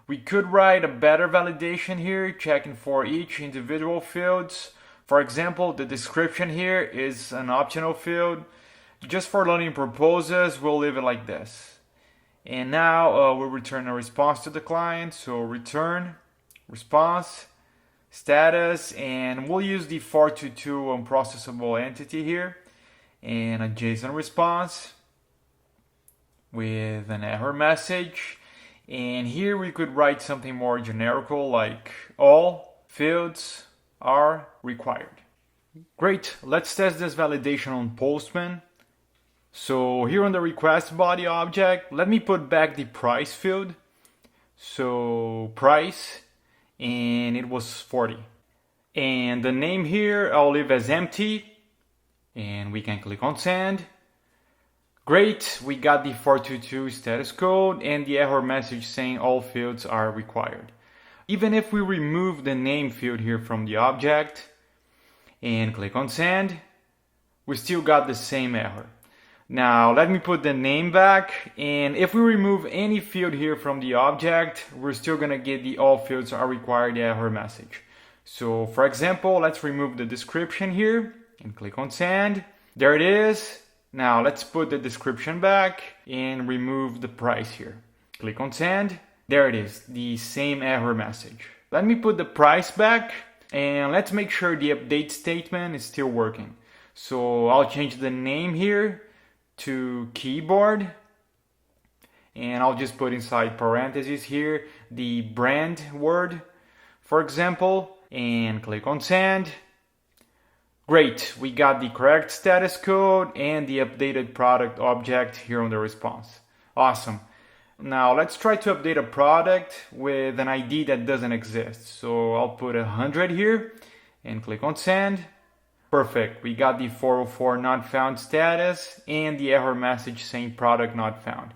We could write a better validation here, checking for each individual fields. For example, the description here is an optional field. Just for learning purposes, we'll leave it like this. And now we'll return a response to the client. So return response status, and we'll use the 422 unprocessable entity here, and a JSON response with an error message. And here we could write something more generical like all fields are required. Great, let's test this validation on Postman. So here on the request body object, let me put back the price field. So price, and it was 40. And the name here, I'll leave as empty. And we can click on send. Great, we got the 422 status code and the error message saying all fields are required. Even if we remove the name field here from the object and click on send, we still got the same error. Now let me put the name back, and if we remove any field here from the object, we're still gonna get the all fields are required error message. So for example, let's remove the description here and click on send. There it is. Now let's put the description back and remove the price here. Click on send. There it is, the same error message. Let me put the price back, and let's make sure the update statement is still working. So I'll change the name here to keyboard, and I'll just put inside parentheses here the brand word, for example, and click on send. Great, we got the correct status code and the updated product object here on the response. Awesome. Now let's try to update a product with an ID that doesn't exist. So I'll put 100 here and click on send. Perfect, we got the 404 not found status and the error message saying product not found.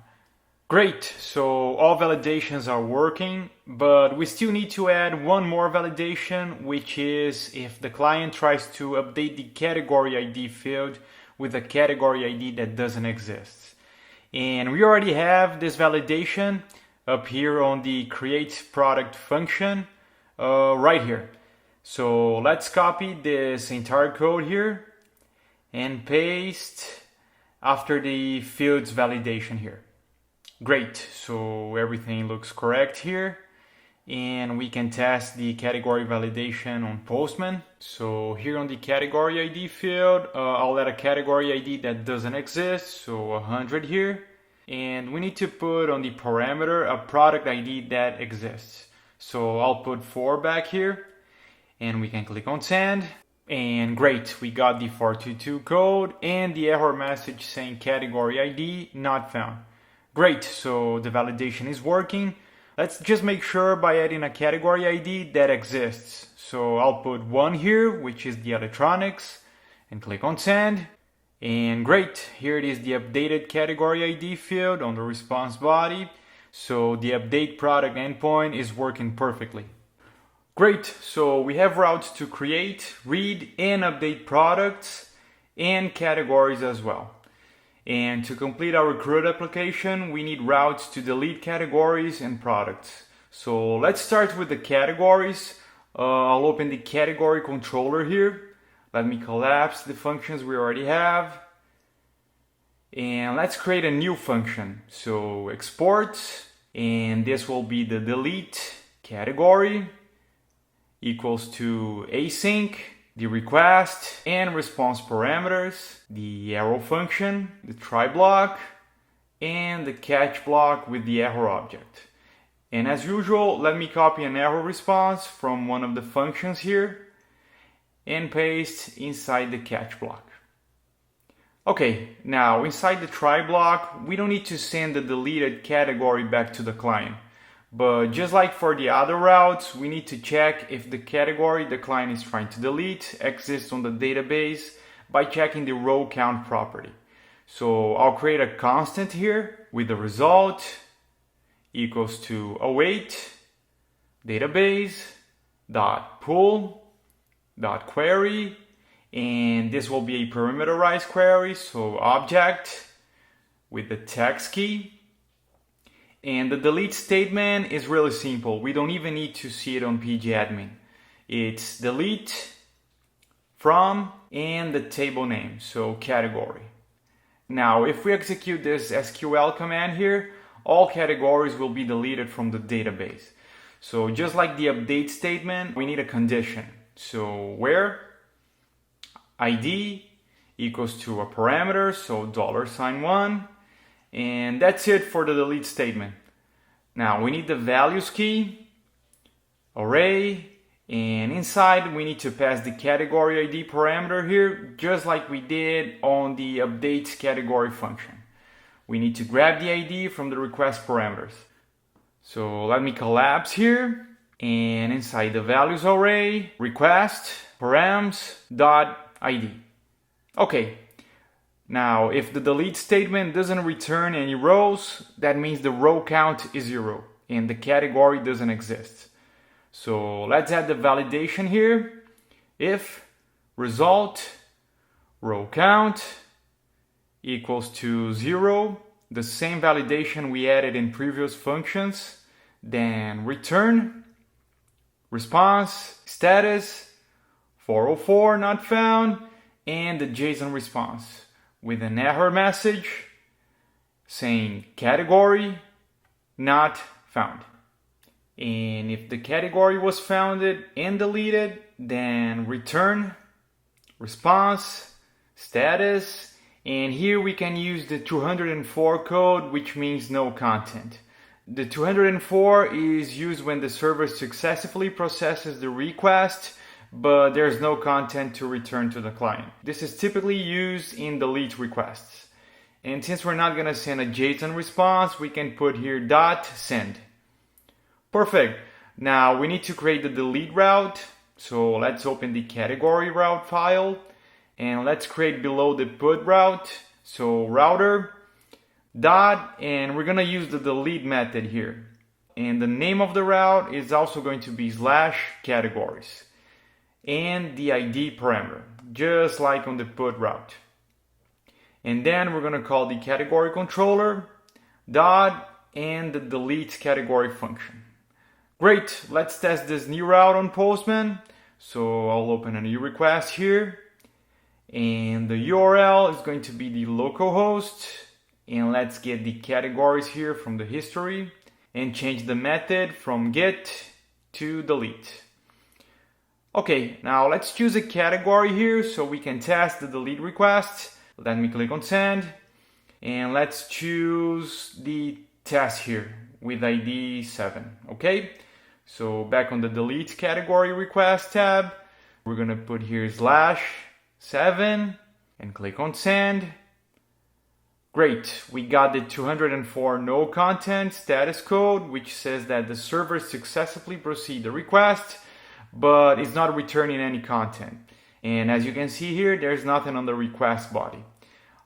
Great, so all validations are working, but we still need to add one more validation, which is if the client tries to update the category ID field with a category ID that doesn't exist. And we already have this validation up here on the create product function right here. So let's copy this entire code here and paste after the fields validation here. Great, so everything looks correct here, and we can test the category validation on Postman. So here on the category ID field, I'll add a category ID that doesn't exist, so 100 here. And we need to put on the parameter a product ID that exists. So I'll put 4 back here, and we can click on send. And great, we got the 422 code and the error message saying category ID not found. Great, so the validation is working. Let's just make sure by adding a category ID that exists. So I'll put 1 here, which is the electronics, and click on send. And great, here it is the updated category ID field on the response body. So the update product endpoint is working perfectly. Great, so we have routes to create, read, and update products and categories as well. And to complete our CRUD application, we need routes to delete categories and products. So let's start with the categories. I'll open the category controller here. Let me collapse the functions we already have. And let's create a new function. So export, and this will be the delete category equals to async, the request and response parameters, the arrow function, the try block, and the catch block with the error object. And as usual, let me copy an error response from one of the functions here and paste inside the catch block. Okay, now inside the try block, we don't need to send the deleted category back to the client. But just like for the other routes, we need to check if the category the client is trying to delete exists on the database by checking the row count property. So I'll create a constant here with the result equals to await database dot pull dot query, and this will be a parameterized query, so object with the text key. And the delete statement is really simple. We don't even need to see it on pgadmin. It's delete from and the table name, so category. Now, if we execute this SQL command here, all categories will be deleted from the database. So just like the update statement, we need a condition. So where ID equals to a parameter, so $1, and that's it for the delete statement. Now we need the values key, array, and inside we need to pass the category ID parameter here, just like we did on the update category function. We need to grab the ID from the request parameters. So let me collapse here, and inside the values array, request params dot ID. Okay. Now, if the delete statement doesn't return any rows, that means the row count is 0 and the category doesn't exist. So let's add the validation here. If result row count equals to 0, the same validation we added in previous functions, then return response status 404 not found, and the JSON response with an error message saying category not found. And if the category was founded and deleted, then return response status, and here we can use the 204 code, which means no content. The 204 is used when the server successfully processes the request, but there's no content to return to the client. This is typically used in delete requests. And since we're not going to send a JSON response, we can put here dot send. Perfect. Now we need to create the delete route. So let's open the category route file and let's create below the put route. So router dot, and we're gonna use the delete method here. And the name of the route is also going to be slash categories. And the ID parameter, just like on the put route. And then we're gonna call the category controller, dot, and the delete category function. Great, let's test this new route on Postman. So I'll open a new request here. And the URL is going to be the localhost. And let's get the categories here from the history and change the method from get to delete. Okay, now let's choose a category here so we can test the delete request. Let me click on send. And let's choose the test here with ID 7, okay? So back on the delete category request tab, we're gonna put here /7 and click on send. Great, we got the 204 no content status code, which says that the server successfully proceeded the request, but it's not returning any content. And as you can see here, there's nothing on the request body.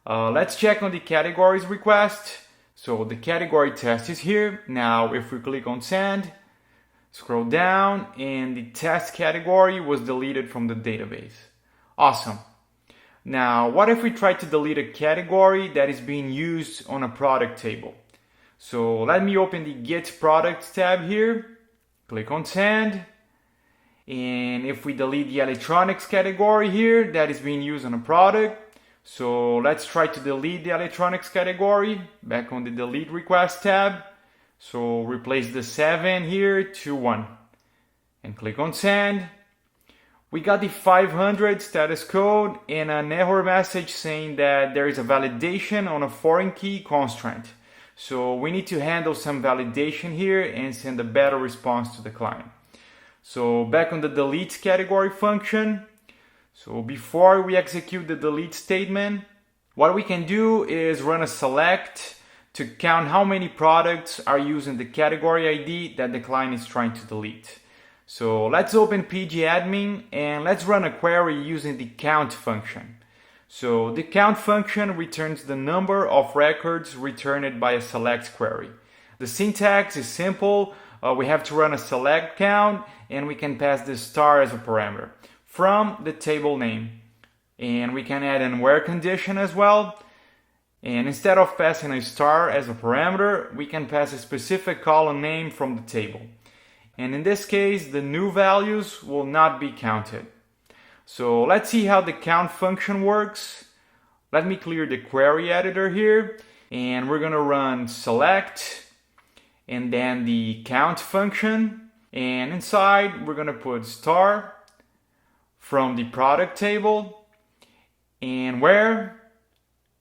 Let's check on the categories request. So the category test is here. Now, if we click on send, scroll down, and the test category was deleted from the database. Awesome. Now, what if we try to delete a category that is being used on a product table? So let me open the Get Products tab here, click on send, and if we delete the electronics category here that is being used on a product, so let's try to delete the electronics category, back on the delete request tab. So replace the 7 here to 1 and click on send. We got the 500 status code and an error message saying that there is a validation on a foreign key constraint. So we need to handle some validation here and send a better response to the client. So back on the delete category function. So before we execute the delete statement, what we can do is run a select to count how many products are using the category ID that the client is trying to delete. So let's open pgadmin and let's run a query using the count function. So the count function returns the number of records returned by a select query. The syntax is simple. We have to run a select count and we can pass the star as a parameter from the table name. And we can add an where condition as well. And instead of passing a star as a parameter, we can pass a specific column name from the table. And in this case, the new values will not be counted. So let's see how the count function works. Let me clear the query editor here. And we're gonna run select and then the count function. And inside, we're gonna put star from the product table and where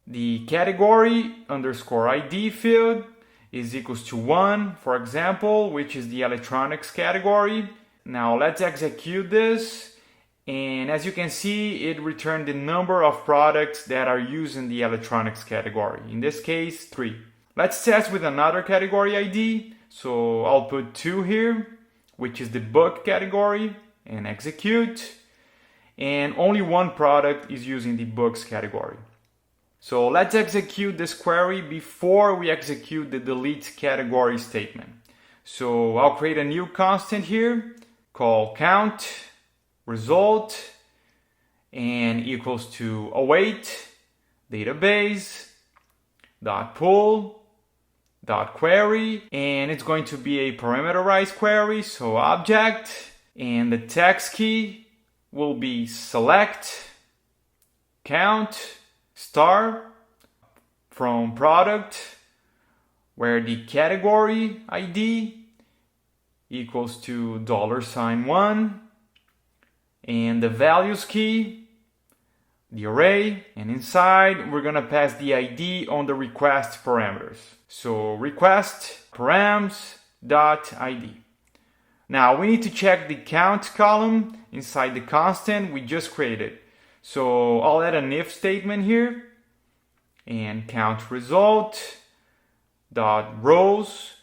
the category underscore ID field is equals to 1, for example, which is the electronics category. Now let's execute this. And as you can see, it returned the number of products that are used in the electronics category. In this case, 3. Let's test with another category ID. So I'll put 2 here, which is the book category, and execute. And only one product is using the books category. So let's execute this query before we execute the delete category statement. So I'll create a new constant here, call count result, and equals to await database dot pull dot query, and it's going to be a parameterized query, so object, and the text key will be select count star from product, where the category ID equals to $1 and the values key, the array, and inside we're gonna pass the ID on the request parameters. So request params.id. Now we need to check the count column inside the constant we just created. So I'll add an if statement here and count result dot rows,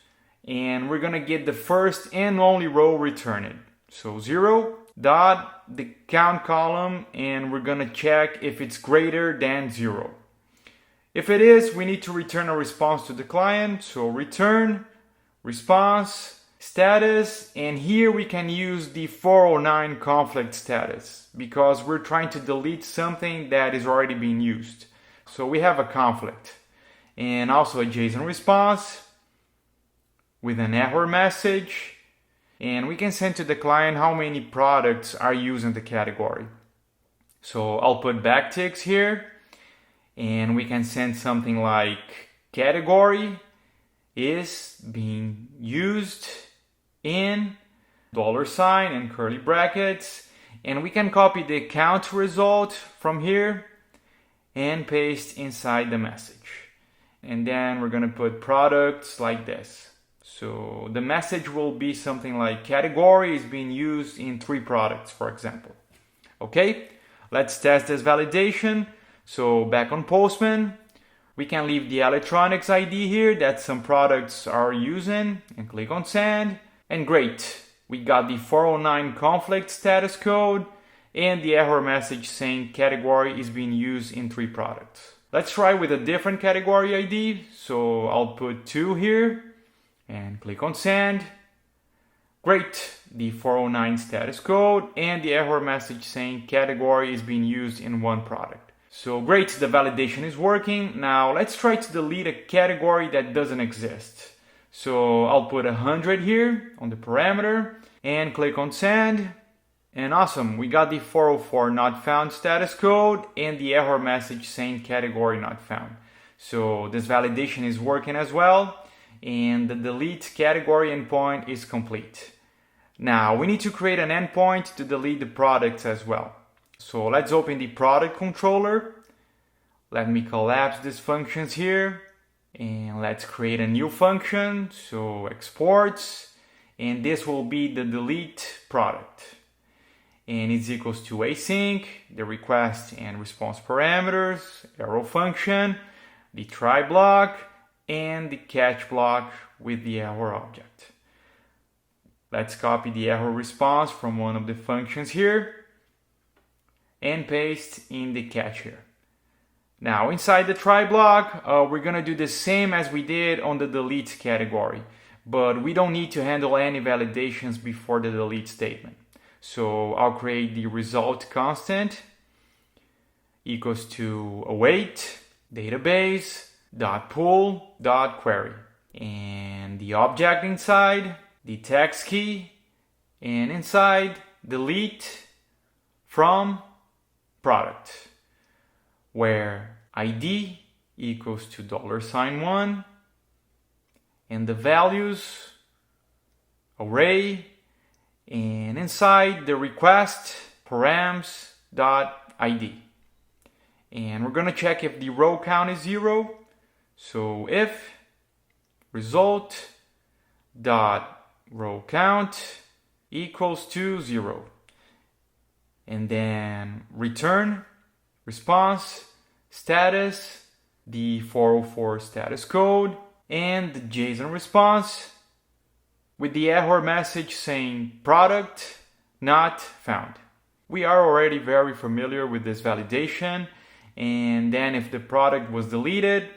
and we're gonna get the first and only row returned. So 0 dot the count column, and we're gonna check if it's greater than 0. If it is, we need to return a response to the client. So return response status, and here we can use the 409 conflict status because we're trying to delete something that is already being used. So we have a conflict and also a JSON response with an error message, and we can send to the client how many products are used in the category. So I'll put backticks here, and we can send something like category is being used in $sign and curly brackets, and we can copy the count result from here and paste inside the message. And then we're gonna put products like this. So the message will be something like category is being used in 3 products, for example. Okay, let's test this validation. So back on Postman, we can leave the electronics ID here that some products are using and click on send. And great, we got the 409 conflict status code and the error message saying category is being used in 3 products. Let's try with a different category ID. So I'll put 2 here and click on send. Great, the 409 status code and the error message saying category is being used in 1 product. So great, the validation is working. Now let's try to delete a category that doesn't exist. So I'll put 100 here on the parameter and click on send. And awesome, we got the 404 not found status code and the error message saying category not found. So this validation is working as well, and the delete category endpoint is complete. Now we need to create an endpoint to delete the products as well. So let's open the product controller. Let me collapse these functions here, and let's create a new function. So exports, and this will be the delete product. And it's equals to async, the request and response parameters, arrow function, the try block, and the catch block with the error object. Let's copy the error response from one of the functions here and paste in the catch here. Now inside the try block, we're gonna do the same as we did on the delete category, but we don't need to handle any validations before the delete statement. So I'll create the result constant equals to await database dot pool dot query, and the object inside the text key, and inside delete from product, where ID equals to $1 and the values array, and inside the request params dot ID. And we're gonna check if the row count is 0. So if result dot row count equals to 0, and then return response status, the 404 status code, and the JSON response with the error message saying product not found. We are already very familiar with this validation, and then if the product was deleted,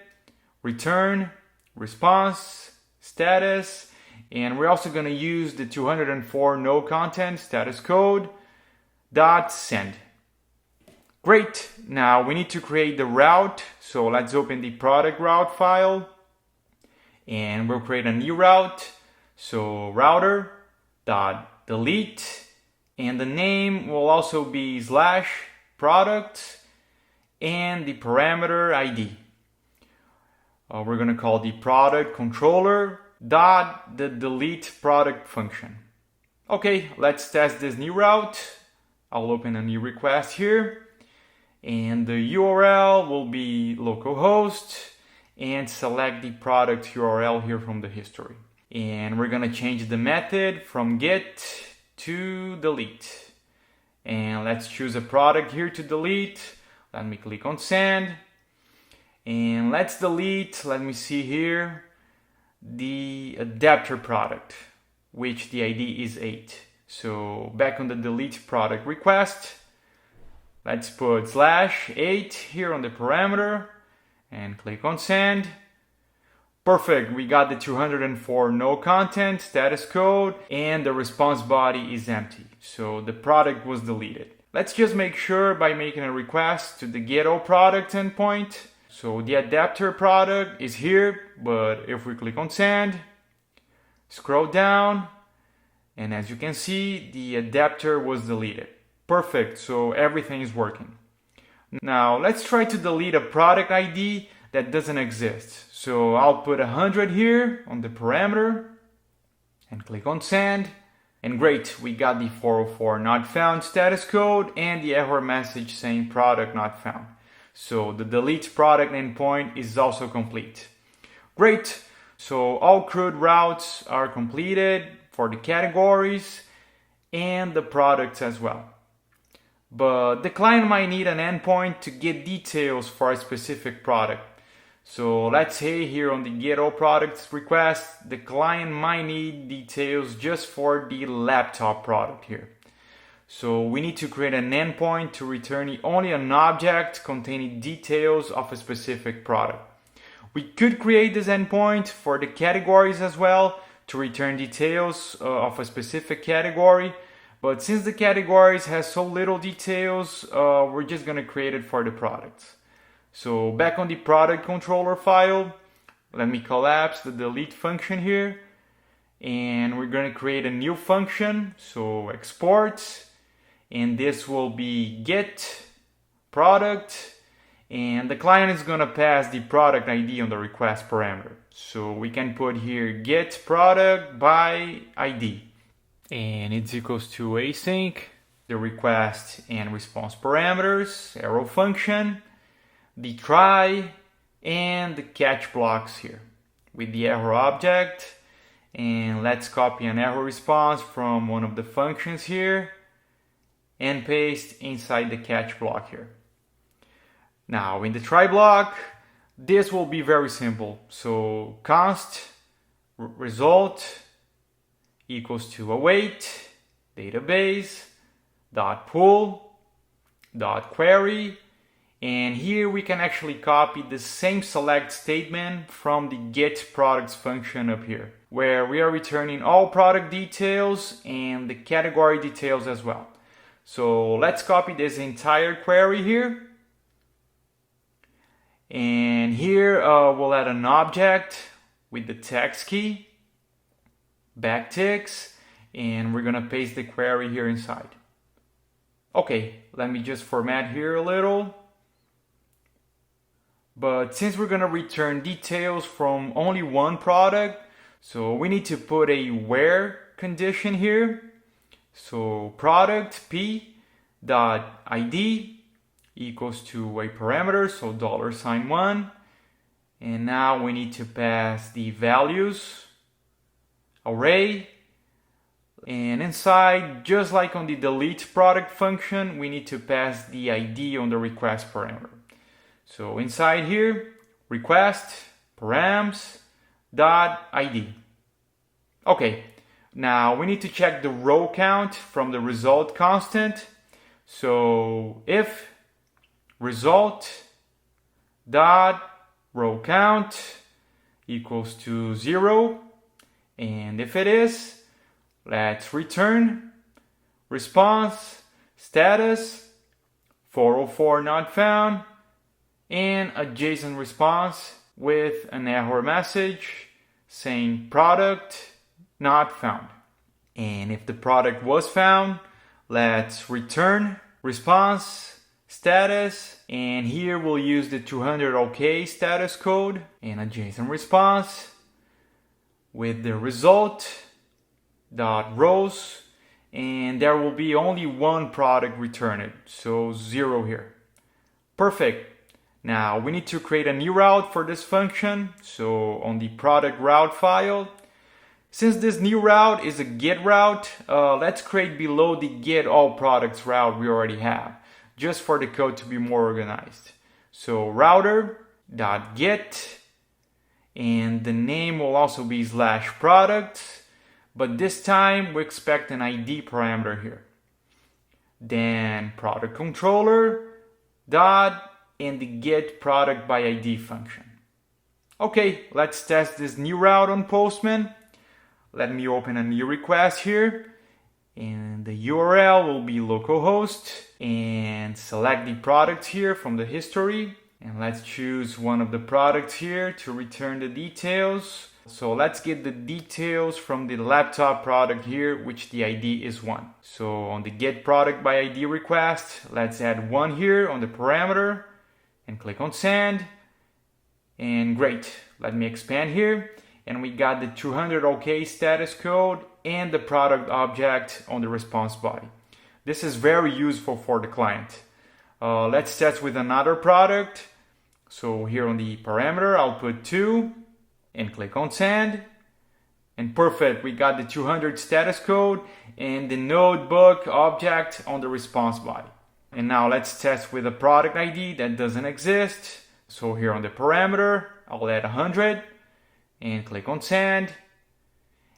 return response status, and we're also going to use the 204 no content status code dot send. Great, now we need to create the route. So let's open the product route file, and we'll create a new route. So router dot delete, and the name will also be /product and the parameter ID. We're going to call the product controller dot the delete product function. Okay, let's test this new route. I'll open a new request here, and the URL will be localhost, and select the product URL here from the history. And we're gonna change the method from get to delete. And let's choose a product here to delete. Let me click on send. And let's delete, let me see here, the adapter product, which the ID is 8. So back on the delete product request, let's put /8 here on the parameter, and click on send. Perfect, we got the 204 no content status code and the response body is empty. So the product was deleted. Let's just make sure by making a request to the getOProduct endpoint. So the adapter product is here, but if we click on send, scroll down, and as you can see, the adapter was deleted. Perfect, so everything is working. Now let's try to delete a product ID that doesn't exist. So I'll put 100 here on the parameter and click on send. And great, we got the 404 not found status code and the error message saying product not found. So the delete product endpoint is also complete. Great, so all CRUD routes are completed for the categories and the products as well. But the client might need an endpoint to get details for a specific product. So let's say here on the getOProduct request, the client might need details just for the laptop product here. So we need to create an endpoint to return only an object containing details of a specific product. We could create this endpoint for the categories as well to return details of a specific category. But since the categories has so little details, we're just going to create it for the products. So back on the product controller file, let me collapse the delete function here. And we're going to create a new function. So export, and this will be get product. And the client is going to pass the product ID on the request parameter. So we can put here get product by ID. And it's equals to async, the request and response parameters, arrow function, the try, and the catch blocks here with the error object. And let's copy an error response from one of the functions here and paste inside the catch block here. Now in the try block, this will be very simple. So const result equals to await database dot pool dot query, and here we can actually copy the same select statement from the get products function up here, where we are returning all product details and the category details as well. So let's copy this entire query here, and here we'll add an object with the text key backticks, and we're gonna paste the query here inside. Okay, let me just format here a little. But since we're gonna return details from only one product, so we need to put a where condition here. So product p dot id equals to a parameter, so $1, and now we need to pass the values array, and inside, just like on the delete product function, we need to pass the ID on the request parameter. So inside here, request params dot ID. Okay, now we need to check the row count from the result constant. So if result dot row count equals to 0, and if it is, let's return response status 404 not found and a JSON response with an error message saying product not found. And if the product was found, let's return response status, and here we'll use the 200 OK status code and a JSON response with the result dot rows, and there will be only one product returned, so 0 here. Perfect. Now we need to create a new route for this function. So on the product route file, since this new route is a get route, let's create below the get all products route we already have, just for the code to be more organized. So router dot get, and the name will also be /product, but this time we expect an ID parameter here. Then product controller dot and the get product by ID function. Okay, let's test this new route on Postman. Let me open a new request here, and the URL will be localhost, and select the product here from the history, and let's choose one of the products here to return the details. So let's get the details from the laptop product here, which the ID is 1. So on the get product by ID request, let's add 1 here on the parameter and click on send. And great, let me expand here, and we got the 200 OK status code and the product object on the response body. This is very useful for the client. Let's test with another product. So here on the parameter, I'll put 2 and click on send. And perfect, we got the 200 status code and the notebook object on the response body. And now let's test with a product ID that doesn't exist. So here on the parameter, I'll add 100 and click on send.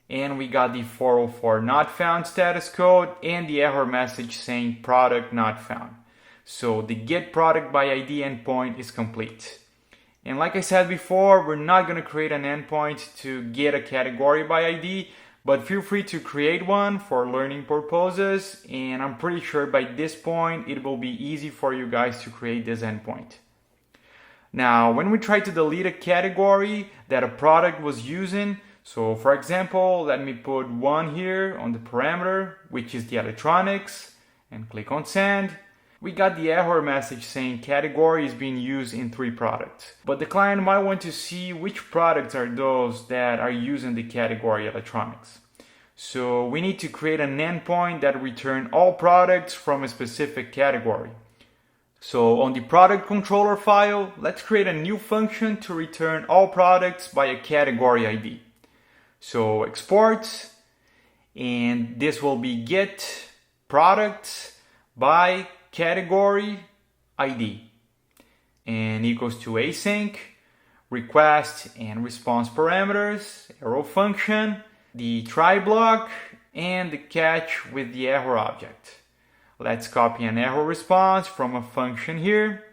And we got the 404 not found status code and the error message saying product not found. So the get product by ID endpoint is complete. And like I said before, we're not going to create an endpoint to get a category by ID, but feel free to create one for learning purposes. And I'm pretty sure by this point, it will be easy for you guys to create this endpoint. Now, when we try to delete a category that a product was using, so for example, let me put 1 here on the parameter, which is the electronics, and click on send. We got the error message saying category is being used in 3 products. But the client might want to see which products are those that are using the category electronics. So we need to create an endpoint that returns all products from a specific category. So on the product controller file, let's create a new function to return all products by a category ID. So export, and this will be get products by category ID, and equals to async, request and response parameters, arrow function, the try block, and the catch with the error object. Let's copy an error response from a function here.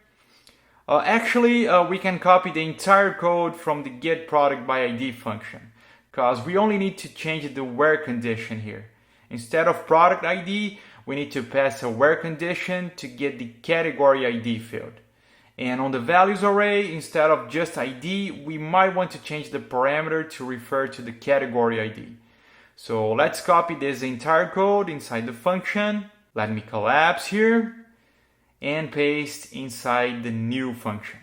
We can copy the entire code from the get product by ID function, because we only need to change the where condition here. Instead of product ID, we need to pass a where condition to get the category ID field. And on the values array, instead of just ID, we might want to change the parameter to refer to the category ID. So let's copy this entire code inside the function. Let me collapse here and paste inside the new function.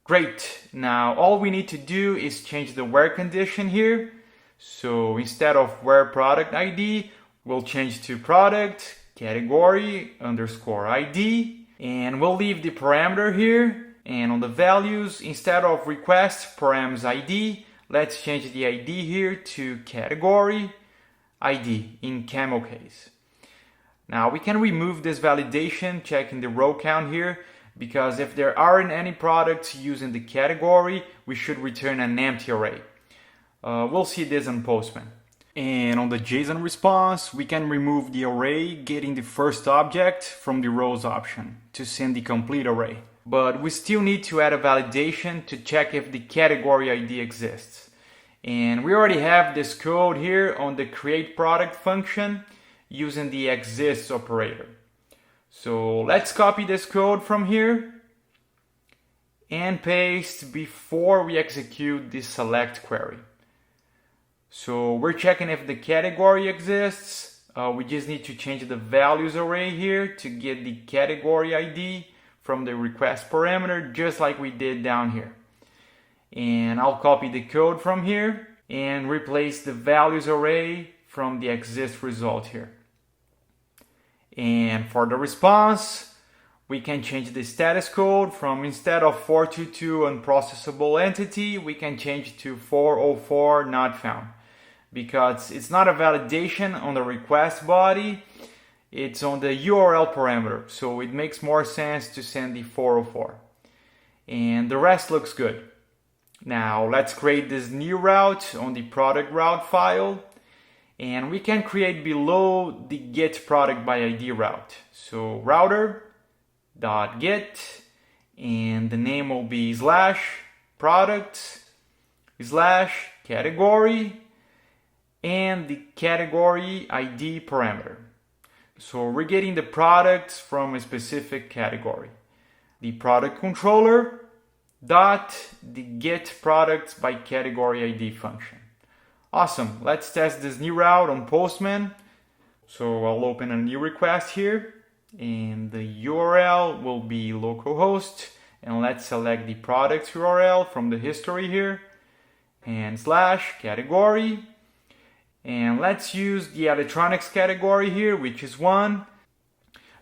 Great, now all we need to do is change the where condition here. So instead of where product ID, we'll change to product category underscore ID, and we'll leave the parameter here. And on the values, instead of request params ID, let's change the ID here to category ID in camel case. Now we can remove this validation checking the row count here, because if there aren't any products using the category, we should return an empty array. We'll see this on Postman. And on the JSON response, we can remove the array getting the first object from the rows option to send the complete array. But we still need to add a validation to check if the category ID exists. And we already have this code here on the create product function using the exists operator. So let's copy this code from here and paste before we execute the select query. So we're checking if the category exists. We just need to change the values array here to get the category ID from the request parameter, just like we did down here. And I'll copy the code from here and replace the values array from the exist result here. And for the response, we can change the status code from, instead of 422 unprocessable entity, we can change to 404 not found, because it's not a validation on the request body, it's on the URL parameter, so it makes more sense to send the 404. And the rest looks good. Now let's create this new route on the product route file, and we can create below the get product by ID route. So router.get, and the name will be slash product slash category and the category ID parameter. So we're getting the products from a specific category. The product controller dot the get products by category ID function. Awesome. Let's test this new route on Postman. So I'll open a new request here, and the URL will be localhost, and let's select the products URL from the history here, and slash category, and let's use the electronics category here, which is 1,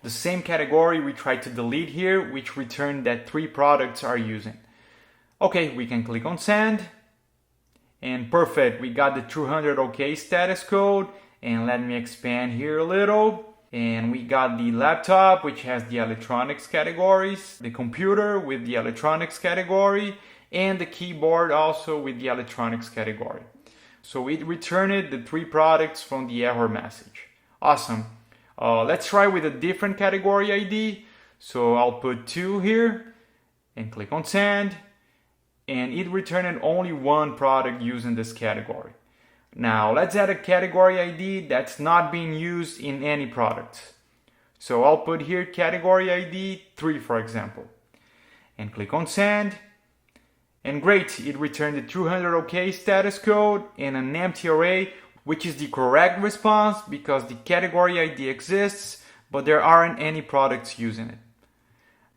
the same category we tried to delete here, which returned that 3 products are using. Okay, we can click on send, and perfect, we got the 200 OK status code. And let me expand here a little. And we got the laptop, which has the electronics categories, the computer with the electronics category, and the keyboard also with the electronics category. So it returned the 3 products from the error message. Awesome. Let's try with a different category ID. So I'll put 2 here and click on send. And it returned only 1 product using this category. Now let's add a category ID that's not being used in any product. So I'll put here category ID 3, for example, and click on send. And great, it returned the 200 OK status code and an empty array, which is the correct response because the category ID exists, but there aren't any products using it.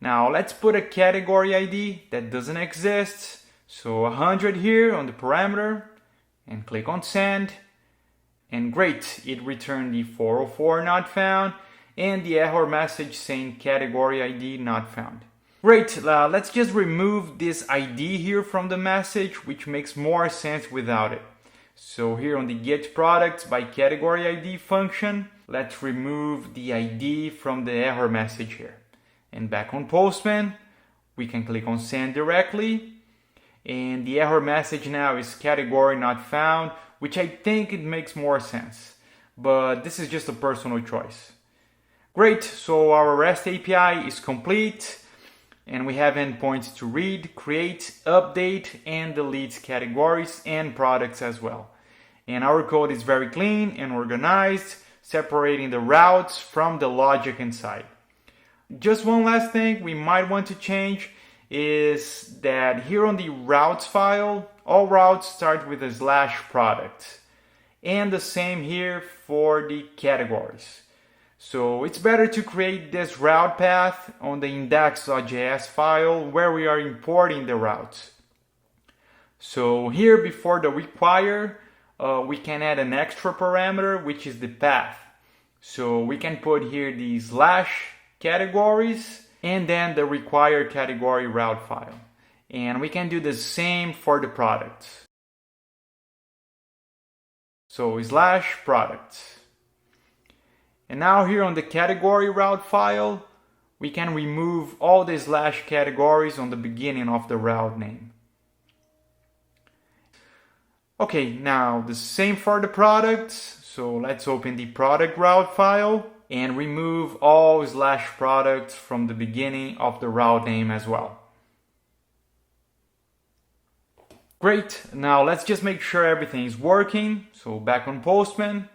Now let's put a category ID that doesn't exist. So 100 here on the parameter. And click on send, and great, it returned the 404 not found and the error message saying category ID not found. Great, let's just remove this ID here from the message, which makes more sense without it. So here on the get products by category ID function, let's remove the ID from the error message here. And back on Postman, we can click on send directly. And the error message now is category not found, which I think it makes more sense. But this is just a personal choice. Great, so our REST API is complete. And we have endpoints to read, create, update, and delete categories and products as well. And our code is very clean and organized, separating the routes from the logic inside. Just one last thing we might want to change is that here on the routes file, all routes start with a slash product. And the same here for the categories. So it's better to create this route path on the index.js file where we are importing the routes. So here before the require, we can add an extra parameter, which is the path. So we can put here the slash categories and then the required category route file. And we can do the same for the products. So slash products. And now here on the category route file, we can remove all the slash categories on the beginning of the route name. Okay, now the same for the products. So let's open the product route file and remove all slash products from the beginning of the route name as well. Great, now let's just make sure everything is working. So back on Postman,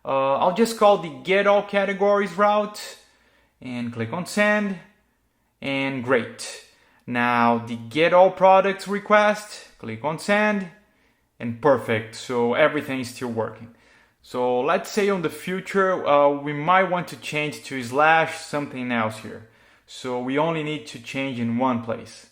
I'll just call the get all categories route and click on send, and great. Now the get all products request, click on send, and perfect, so everything is still working. So let's say on the future, we might want to change to slash something else here. So we only need to change in one place.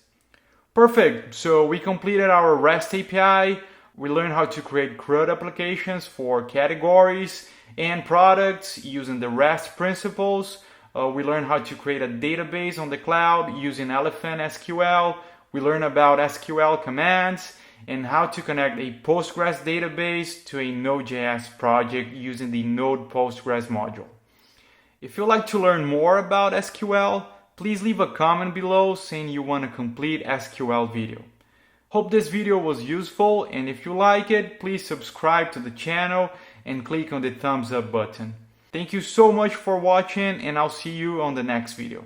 Perfect, so we completed our REST API. We learned how to create CRUD applications for categories and products using the REST principles. We learned how to create a database on the cloud using ElephantSQL. We learned about SQL commands and how to connect a Postgres database to a Node.js project using the node-postgres module. If you'd like to learn more about SQL, please leave a comment below saying you want a complete SQL video. Hope this video was useful, and if you like it, please subscribe to the channel and click on the thumbs up button. Thank you so much for watching, and I'll see you on the next video.